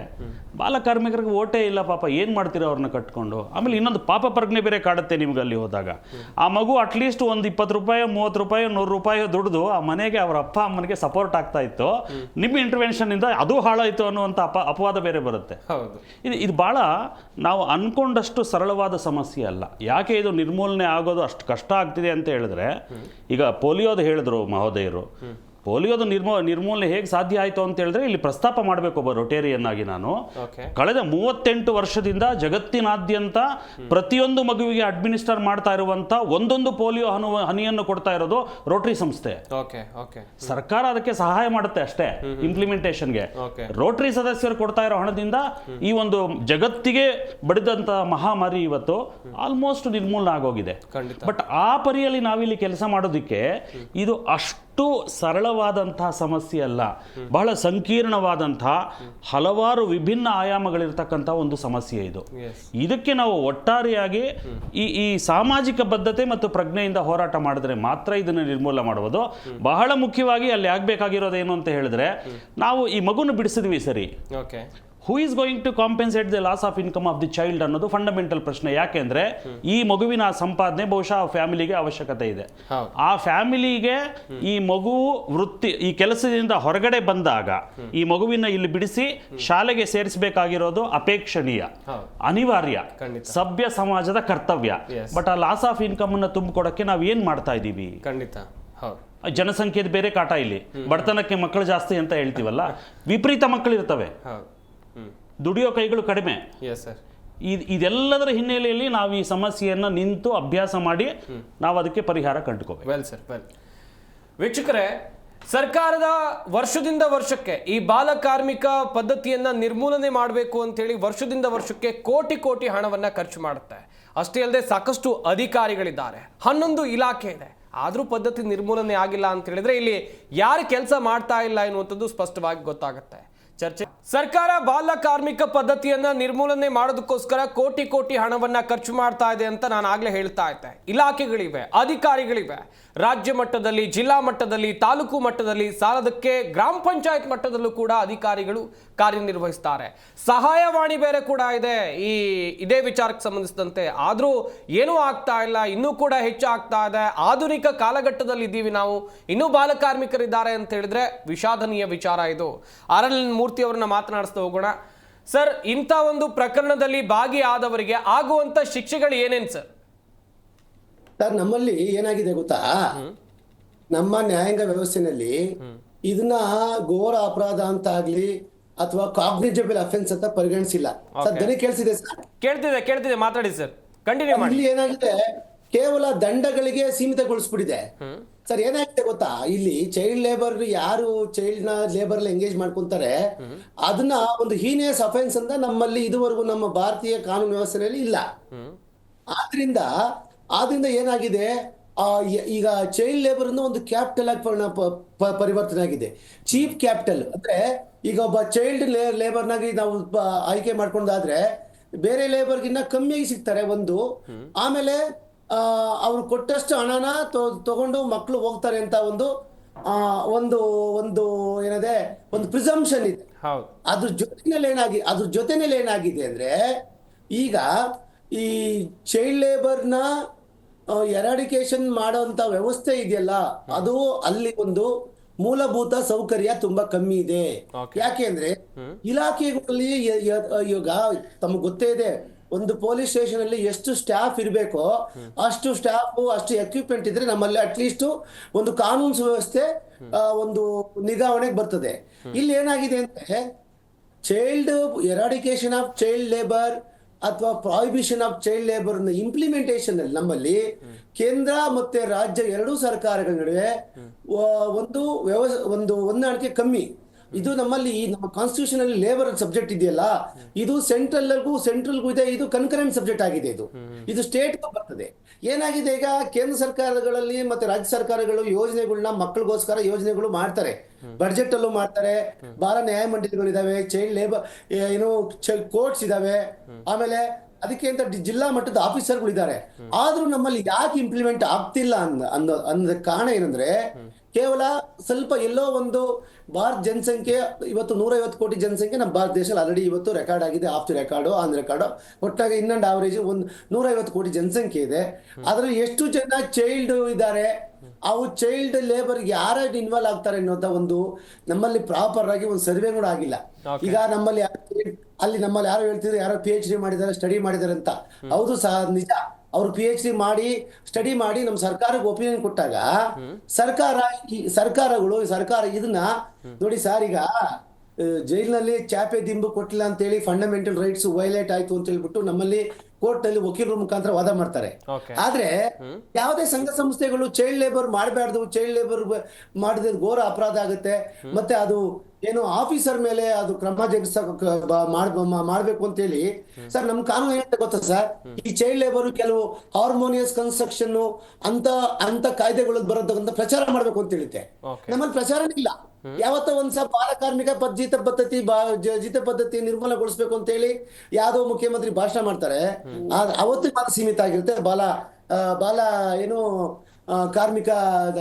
ಬಾಲಕಾರ್ಮಿಕರಿಗೆ ಓಟೇ ಇಲ್ಲ ಪಾಪ, ಏನು ಮಾಡ್ತೀರೋ ಅವ್ರನ್ನ ಕಟ್ಕೊಂಡು. ಆಮೇಲೆ ಇನ್ನೊಂದು ಪಾಪ ಪ್ರಜ್ಞೆ ಬೇರೆ ಕಾಡುತ್ತೆ ನಿಮ್ಗೆ ಅಲ್ಲಿ ಹೋದಾಗ. ಆ ಮಗು ಅಟ್ಲೀಸ್ಟ್ ಒಂದು 20 ರೂಪಾಯಿ 30 ರೂಪಾಯಿ 100 ರೂಪಾಯಿ ದುಡ್ದು ಆ ಮನೆಗೆ ಅವ್ರ ಅಪ್ಪ ಅಮ್ಮನಿಗೆ ಸಪೋರ್ಟ್ ಆಗ್ತಾ ಇತ್ತು. ನಿಮ್ಮ ಇಂಟರ್ವೆನ್ಷನ್ನಿಂದ ಅದು ಹಾಳಾಯಿತು ಅನ್ನುವಂಥ ಅಪವಾದ ಬೇರೆ ಬರುತ್ತೆ. ಇದು ಭಾಳ ನಾವು ಅಂದ್ಕೊಂಡಷ್ಟು ಸರಳವಾದ ಸಮಸ್ಯೆ ಅಲ್ಲ. ಯಾಕೆ ಇದು ನಿರ್ಮೂಲನೆ ಆಗೋದು ಅಷ್ಟು ಕಷ್ಟ ಆಗ್ತಿದೆ ಅಂತ ಹೇಳಿದ್ರೆ, ಈಗ ಪೋಲಿಯೋದು ಹೇಳಿದ್ರು ಮಹೋದಯರು, ಪೋಲಿಯೋದ ನಿರ್ಮೂಲನೆ ಹೇಗೆ ಸಾಧ್ಯ ಆಯಿತು ಅಂತ ಹೇಳಿದ್ರೆ ಇಲ್ಲಿ ಪ್ರಸ್ತಾಪ ಮಾಡಬೇಕು ಒಬ್ಬ ರೊಟೇರಿಯನ್ ಆಗಿ ನಾನು. ಕಳೆದ 38 ವರ್ಷದಿಂದ ಜಗತ್ತಿನಾದ್ಯಂತ ಪ್ರತಿಯೊಂದು ಮಗುವಿಗೆ ಅಡ್ಮಿನಿಸ್ಟರ್ ಮಾಡ್ತಾ ಇರುವಂತ ಒಂದೊಂದು ಪೋಲಿಯೋ ಹನಿಯನ್ನು ಕೊಡ್ತಾ ಇರೋದು ರೋಟರಿ ಸಂಸ್ಥೆ. ಸರ್ಕಾರ ಅದಕ್ಕೆ ಸಹಾಯ ಮಾಡುತ್ತೆ ಅಷ್ಟೇ ಇಂಪ್ಲಿಮೆಂಟೇಷನ್ಗೆ. ರೋಟರಿ ಸದಸ್ಯರು ಕೊಡ್ತಾ ಇರೋ ಹಣದಿಂದ ಈ ಒಂದು ಜಗತ್ತಿಗೆ ಬಡಿದಂತ ಮಹಾಮಾರಿ ಇವತ್ತು ಆಲ್ಮೋಸ್ಟ್ ನಿರ್ಮೂಲನೆ ಆಗೋಗಿದೆ. ಬಟ್ ಆ ಪರಿಯಲ್ಲಿ ನಾವಿಲ್ಲಿ ಕೆಲಸ ಮಾಡೋದಕ್ಕೆ ಇದು ಅಷ್ಟು ಸರಳವಾದಂತಹ ಸಮಸ್ಯೆ ಅಲ್ಲ, ಬಹಳ ಸಂಕೀರ್ಣವಾದಂತಹ ಹಲವಾರು ವಿಭಿನ್ನ ಆಯಾಮಗಳಿರ್ತಕ್ಕಂಥ ಒಂದು ಸಮಸ್ಯೆ ಇದು. ಇದಕ್ಕೆ ನಾವು ಒಟ್ಟಾರೆಯಾಗಿ ಈ ಸಾಮಾಜಿಕ ಬದ್ಧತೆ ಮತ್ತು ಪ್ರಜ್ಞೆಯಿಂದ ಹೋರಾಟ ಮಾಡಿದ್ರೆ ಮಾತ್ರ ಇದನ್ನು ನಿರ್ಮೂಲನೆ ಮಾಡುವುದು. ಬಹಳ ಮುಖ್ಯವಾಗಿ ಅಲ್ಲಿ ಆಗ್ಬೇಕಾಗಿರೋದೇನು ಅಂತ ಹೇಳಿದ್ರೆ, ನಾವು ಈ ಮಗುನ ಬಿಡಿಸಿದ್ವಿ ಸರಿ, who is going to compensate the loss of income of the child ಅನ್ನೋದು ಫಂಡಮೆಂಟಲ್ ಪ್ರಶ್ನೆ. ಯಾಕೆಂದ್ರೆ ಈ ಮಗುವಿನ ಸಂಪಾದನೆ ಬಹುಶಃ ಆ ಫ್ಯಾಮಿಲಿಗೆ ಅವಶ್ಯಕತೆ ಇದೆ. ಆ ಫ್ಯಾಮಿಲಿಗೆ ಈ ಮಗು ವೃತ್ತಿ ಈ ಕೆಲಸದಿಂದ ಹೊರಗಡೆ ಬಂದಾಗ ಈ ಮಗುವಿನ ಇಲ್ಲಿ ಬಿಡಿಸಿ ಶಾಲೆಗೆ ಸೇರಿಸಬೇಕಾಗಿರೋದು ಅಪೇಕ್ಷಣೀಯ, ಅನಿವಾರ್ಯ, ಸಭ್ಯ ಸಮಾಜದ ಕರ್ತವ್ಯ. ಬಟ್ ಆ ಲಾಸ್ ಆಫ್ ಇನ್ಕಮ್ ಅನ್ನ ತುಂಬಿಕೊಡಕ್ಕೆ ನಾವು ಏನ್ ಮಾಡ್ತಾ ಇದ್ದೀವಿ? ಜನಸಂಖ್ಯೆದ ಬೇರೆ ಕಾಟ, ಇಲ್ಲಿ ಬಡತನಕ್ಕೆ ಮಕ್ಕಳು ಜಾಸ್ತಿ ಅಂತ ಹೇಳ್ತೀವಲ್ಲ, ವಿಪರೀತ ಮಕ್ಕಳು ಇರ್ತವೆ, ದುಡಿಯೋ ಕೈಗಳು ಕಡಿಮೆ. ಇದೆಲ್ಲದರ ಹಿನ್ನೆಲೆಯಲ್ಲಿ ನಾವು ಈ ಸಮಸ್ಯೆಯನ್ನು ನಿಂತು ಅಭ್ಯಾಸ ಮಾಡಿ ನಾವು ಅದಕ್ಕೆ ಪರಿಹಾರ ಕಂಡುಕೋಬೇಕು. ವೀಕ್ಷಕರೇ, ಸರ್ಕಾರದ ವರ್ಷದಿಂದ ವರ್ಷಕ್ಕೆ ಈ ಬಾಲ ಕಾರ್ಮಿಕ ಪದ್ಧತಿಯನ್ನ ನಿರ್ಮೂಲನೆ ಮಾಡಬೇಕು ಅಂತೇಳಿ ವರ್ಷದಿಂದ ವರ್ಷಕ್ಕೆ ಕೋಟಿ ಕೋಟಿ ಹಣವನ್ನ ಖರ್ಚು ಮಾಡುತ್ತೆ. ಅಷ್ಟೇ ಅಲ್ಲದೆ ಸಾಕಷ್ಟು ಅಧಿಕಾರಿಗಳಿದ್ದಾರೆ, 11 ಇಲಾಖೆ ಇದೆ. ಆದರೂ ಪದ್ಧತಿ ನಿರ್ಮೂಲನೆ ಆಗಿಲ್ಲ ಅಂತ ಹೇಳಿದ್ರೆ ಇಲ್ಲಿ ಯಾರು ಕೆಲಸ ಮಾಡ್ತಾ ಇಲ್ಲ ಎನ್ನುವಂಥದ್ದು ಸ್ಪಷ್ಟವಾಗಿ ಗೊತ್ತಾಗುತ್ತೆ. ಚರ್ಚೆ ಸರ್ಕಾರ ಬಾಲ ಕಾರ್ಮಿಕ ಪದ್ಧತಿಯನ್ನ ನಿರ್ಮೂಲನೆ ಮಾಡೋದಕ್ಕೋಸ್ಕರ ಕೋಟಿ ಕೋಟಿ ಹಣವನ್ನ ಖರ್ಚು ಮಾಡ್ತಾ ಇದೆ ಅಂತ ನಾನು ಆಗ್ಲೇ ಹೇಳ್ತಾ ಇದ್ದೆ. ಇಲಾಖೆಗಳಿವೆ, ಅಧಿಕಾರಿಗಳಿವೆ, ರಾಜ್ಯ ಮಟ್ಟದಲ್ಲಿ, ಜಿಲ್ಲಾ ಮಟ್ಟದಲ್ಲಿ, ತಾಲೂಕು ಮಟ್ಟದಲ್ಲಿ, ಸಾಲದಕ್ಕೆ ಗ್ರಾಮ ಪಂಚಾಯತ್ ಮಟ್ಟದಲ್ಲೂ ಕೂಡ ಅಧಿಕಾರಿಗಳು ಕಾರ್ಯನಿರ್ವಹಿಸ್ತಾರೆ. ಸಹಾಯವಾಣಿ ಬೇರೆ ಕೂಡ ಇದೆ ಇದೇ ವಿಚಾರಕ್ಕೆ ಸಂಬಂಧಿಸಿದಂತೆ. ಆದರೂ ಏನೂ ಆಗ್ತಾ ಇಲ್ಲ, ಇನ್ನೂ ಕೂಡ ಹೆಚ್ಚಾಗ್ತಾ ಇದೆ. ಆಧುನಿಕ ಕಾಲಘಟ್ಟದಲ್ಲಿ ಇದ್ದೀವಿ ನಾವು, ಇನ್ನೂ ಬಾಲ ಕಾರ್ಮಿಕರಿದ್ದಾರೆ ಅಂತ ಹೇಳಿದ್ರೆ ವಿಷಾದನೀಯ ವಿಚಾರ ಇದು. RL ಮೂರ್ತಿ ಅವರನ್ನ ಮಾತನಾಡಿಸ್ತಾ ಹೋಗೋಣ. ಸರ್, ಇಂಥ ಒಂದು ಪ್ರಕರಣದಲ್ಲಿ ಭಾಗಿಯಾದವರಿಗೆ ಆಗುವಂತ ಶಿಕ್ಷೆಗಳು ಏನೇನು ಸರ್? ಸರ್, ನಮ್ಮಲ್ಲಿ ಏನಾಗಿದೆ ಗೊತ್ತಾ, ನಮ್ಮ ನ್ಯಾಯಾಂಗ ವ್ಯವಸ್ಥೆಯಲ್ಲಿ ಇದನ್ನ ಘೋರ ಅಪರಾಧ ಅಂತ ಆಗ್ಲಿ ಅಥವಾ ಕಾಗ್ನಿಜಬಲ್ ಅಫೆನ್ಸ್ ಅಂತ ಪರಿಗಣಿಸಿಲ್ಲ. ಸರ್, ದನಿ ಕೇಳಿಸಿದೆ ಸರ್? ಕೇಳ್ತಿದೆ, ಮಾತಾಡಿ ಸರ್, ಕಂಟಿನ್ಯೂ ಮಾಡಿ. ಇಲ್ಲಿ ಏನಾಗಿದೆ, ಕೇವಲ ದಂಡಗಳಿಗೆ ಸೀಮಿತಗೊಳಿಸ್ಬಿಟ್ಟಿದೆ. ಸರ್, ಏನಾಗಿದೆ ಗೊತ್ತಾ, ಇಲ್ಲಿ ಚೈಲ್ಡ್ ಲೇಬರ್, ಯಾರು ಚೈಲ್ಡ್ ನ ಲೇಬರ್ ಎಂಗೇಜ್ ಮಾಡ್ಕೊಂತಾರೆ ಅದನ್ನ ಒಂದು ಹೀನಿಯಸ್ ಅಫೆನ್ಸ್ ಅಂತ ನಮ್ಮಲ್ಲಿ ಇದುವರೆಗೂ ನಮ್ಮ ಭಾರತೀಯ ಕಾನೂನು ವ್ಯವಸ್ಥೆಯಲ್ಲಿ ಇಲ್ಲ. ಆದ್ರಿಂದ ಏನಾಗಿದೆ, ಈಗ ಚೈಲ್ಡ್ ಲೇಬರ್ ಅನ್ನು ಒಂದು ಕ್ಯಾಪಿಟಲ್ ಆಗಿ ಪರಿವರ್ತನೆ ಆಗಿದೆ. ಚೀಪ್ ಕ್ಯಾಪಿಟಲ್ ಅಂದ್ರೆ, ಈಗ ಒಬ್ಬ ಚೈಲ್ಡ್ ಲೇಬರ್ನಾಗಿ ನಾವು ಆಯ್ಕೆ ಮಾಡ್ಕೊಂಡಾದ್ರೆ ಬೇರೆ ಲೇಬರ್ಗಿನ್ನ ಕಮ್ಮಿಯಾಗಿ ಸಿಗ್ತಾರೆ ಒಂದು. ಆಮೇಲೆ ಅವ್ರು ಕೊಟ್ಟಷ್ಟು ಹಣನ ತಗೊಂಡು ಮಕ್ಕಳು ಹೋಗ್ತಾರೆ ಅಂತ ಒಂದು ಏನದೆ ಒಂದು ಪ್ರಿಸಂಪ್ಷನ್ ಇದೆ. ಅದ್ರ ಜೊತೆನಲ್ಲಿ ಏನಾಗಿದೆ ಅಂದ್ರೆ, ಈಗ ಈ ಚೈಲ್ಡ್ ಲೇಬರ್ನ ಎರಾಡಿಕೇಶನ್ ಮಾಡೋಂತ ವ್ಯವಸ್ಥೆ ಇದೆಯಲ್ಲ, ಅದು ಅಲ್ಲಿ ಒಂದು ಮೂಲಭೂತ ಸೌಕರ್ಯ ತುಂಬಾ ಕಮ್ಮಿ ಇದೆ. ಯಾಕೆ ಅಂದ್ರೆ ಇಲಾಖೆಗಳಲ್ಲಿ ಈಗ ತಮಗೆ ಗೊತ್ತೇ ಇದೆ, ಒಂದು ಪೊಲೀಸ್ ಸ್ಟೇಷನ್ ಅಲ್ಲಿ ಎಷ್ಟು ಸ್ಟಾಫ್ ಇರಬೇಕೋ ಅಷ್ಟು ಸ್ಟಾಫ್, ಅಷ್ಟು ಎಕ್ವಿಪ್ಮೆಂಟ್ ಇದ್ರೆ ನಮ್ಮಲ್ಲಿ ಅಟ್ಲೀಸ್ಟ್ ಒಂದು ಕಾನೂನು ಸುವ್ಯವಸ್ಥೆ ಒಂದು ನಿಗಾವಣೆಗೆ ಬರ್ತದೆ. ಇಲ್ಲಿ ಏನಾಗಿದೆ ಅಂದ್ರೆ, child eradication of child labour ಅಥವಾ prohibition of child labour implementation ಅಲ್ಲಿ ನಮ್ಮಲ್ಲಿ ಕೇಂದ್ರ ಮತ್ತೆ ರಾಜ್ಯ ಎರಡೂ ಸರ್ಕಾರಗಳ ನಡುವೆ ಒಂದು ಹೊಂದಾಣಿಕೆ ಕಮ್ಮಿ. ಇದು ನಮ್ಮಲ್ಲಿ ನಮ್ಮ ಕಾನ್ಸ್ಟಿಟ್ಯೂಷನ್ ಅಲ್ಲಿ ಲೇಬರ್ ಸಬ್ಜೆಕ್ಟ್ ಇದೆಯಲ್ಲ, ಇದು ಸೆಂಟ್ರಲ್ಗೂ ಇದೆ, ಇದು ಕನ್ಕರೆಂಟ್ ಸಬ್ಜೆಕ್ಟ್ ಆಗಿದೆ. ಇದು ಸ್ಟೇಟ್ ಬರ್ತದೆ. ಏನಾಗಿದೆ, ಈಗ ಕೇಂದ್ರ ಸರ್ಕಾರಗಳಲ್ಲಿ ಮತ್ತೆ ರಾಜ್ಯ ಸರ್ಕಾರಗಳು ಯೋಜನೆಗಳನ್ನ ಮಕ್ಕಳಿಗೋಸ್ಕರ ಯೋಜನೆಗಳು ಮಾಡ್ತಾರೆ, ಬಡ್ಜೆಟ್ ಅಲ್ಲೂ ಮಾಡ್ತಾರೆ. ಬಾಲ ನ್ಯಾಯಮಂಡಳಿಗಳಿದಾವೆ, ಚೈಲ್ಡ್ ಲೇಬರ್ ಕೋರ್ಟ್ಸ್ ಇದಾವೆ, ಆಮೇಲೆ ಅದಕ್ಕೆ ಅಂತ ಜಿಲ್ಲಾ ಮಟ್ಟದ ಆಫೀಸರ್ಗಳು ಇದ್ದಾರೆ. ಆದ್ರೂ ನಮ್ಮಲ್ಲಿ ಯಾಕೆ ಇಂಪ್ಲಿಮೆಂಟ್ ಆಗ್ತಿಲ್ಲ ಅನ್ನೋದ ಕಾರಣ ಏನಂದ್ರೆ, ಕೇವಲ ಸ್ವಲ್ಪ ಎಲ್ಲೋ ಒಂದು ಭಾರತ ಜನಸಂಖ್ಯೆ ಇವತ್ತು 150 ಕೋಟಿ ಜನಸಂಖ್ಯೆ ನಮ್ಮ ಭಾರತ ದೇಶದಲ್ಲಿ ಆಲ್ರೆಡಿ ಇವತ್ತು ರೆಕಾರ್ಡ್ ಆಗಿದೆ, of the record, on record, ಒಟ್ಟಾಗಿ ಇನ್ನೊಂದು ಆವರೇಜ್ 150 ಕೋಟಿ ಜನಸಂಖ್ಯೆ ಇದೆ. ಅದ್ರಲ್ಲಿ ಎಷ್ಟು ಜನ ಚೈಲ್ಡ್ ಇದ್ದಾರೆ, ಅವು ಚೈಲ್ಡ್ ಲೇಬರ್ ಯಾರು ಇನ್ವಾಲ್ವ್ ಆಗ್ತಾರೆ ಅನ್ನೋದ ಒಂದು ನಮ್ಮಲ್ಲಿ ಪ್ರಾಪರ್ ಆಗಿ ಒಂದು ಸರ್ವೆ ಕೂಡ ಆಗಿಲ್ಲ. ಈಗ ನಮ್ಮಲ್ಲಿ ಯಾರು ಹೇಳ್ತಿದ್ರು, ಯಾರೋ PhD ಮಾಡಿದ್ದಾರೆ, ಸ್ಟಡಿ ಮಾಡಿದ್ದಾರೆ ಅಂತ. ಹೌದು ಸಹ ನಿಜ, ಅವ್ರು PhD ಮಾಡಿ ಸ್ಟಡಿ ಮಾಡಿ ನಮ್ಮ ಸರ್ಕಾರಕ್ಕೆ ಒಪಿನಿಯನ್ ಕೊಟ್ಟಾಗ ಸರ್ಕಾರ ಇದನ್ನ ನೋಡಿ ಸರ್, ಈಗ ಜೈಲಿನಲ್ಲಿ ಚಾಪೆ ದಿಂಬು ಕೊಟ್ಟಿಲ್ಲ ಅಂತೇಳಿ ಫಂಡಮೆಂಟಲ್ ರೈಟ್ಸ್ ವೈಲೇಟ್ ಆಯ್ತು ಅಂತ ಹೇಳ್ಬಿಟ್ಟು ನಮ್ಮಲ್ಲಿ ಕೋರ್ಟ್ ನಲ್ಲಿ ವಕೀಲರ ಮುಖಾಂತರ ವಾದ ಮಾಡ್ತಾರೆ. ಆದ್ರೆ ಯಾವುದೇ ಸಂಘ ಸಂಸ್ಥೆಗಳು ಚೈಲ್ಡ್ ಲೇಬರ್ ಮಾಡಬಾರ್ದು, ಚೈಲ್ಡ್ ಲೇಬರ್ ಮಾಡಿದ್ರೆ ಘೋರ ಅಪರಾಧ ಆಗುತ್ತೆ, ಮತ್ತೆ ಅದು ಏನು ಆಫೀಸರ್ ಮೇಲೆ ಅದು ಕ್ರಮ ಮಾಡ್ಬೇಕು ಅಂತ ಹೇಳಿ ಸರ್ ನಮ್ ಕಾನೂನು ಏನಂತ ಗೊತ್ತಾ ಸರ್, ಈ ಚೈಲ್ಡ್ ಲೇಬರ್ ಕೆಲವು ಹಾರ್ಮೋನಿಯಸ್ ಕನ್ಸ್ಟ್ರಕ್ಷನ್ ಅಂತ ಕಾಯ್ದೆಗಳು ಬರೋದಂತ ಪ್ರಚಾರ ಮಾಡ್ಬೇಕು ಅಂತ ಹೇಳುತ್ತೆ. ನಮ್ಮಲ್ಲಿ ಪ್ರಚಾರನೇ ಇಲ್ಲ. ಯಾವತ್ತೋ ಒಂದ್ಸಲ ಬಾಲ ಕಾರ್ಮಿಕ ಜೀತ ಪದ್ಧತಿ ನಿರ್ಮೂಲಗೊಳಿಸ್ಬೇಕು ಅಂತ ಹೇಳಿ ಯಾವ್ದೋ ಮುಖ್ಯಮಂತ್ರಿ ಭಾಷಣ ಮಾಡ್ತಾರೆ, ಅವತ್ತು ಮಾತ್ರ ಸೀಮಿತ ಆಗಿರುತ್ತೆ. ಬಾಲ ಏನು ಕಾರ್ಮಿಕ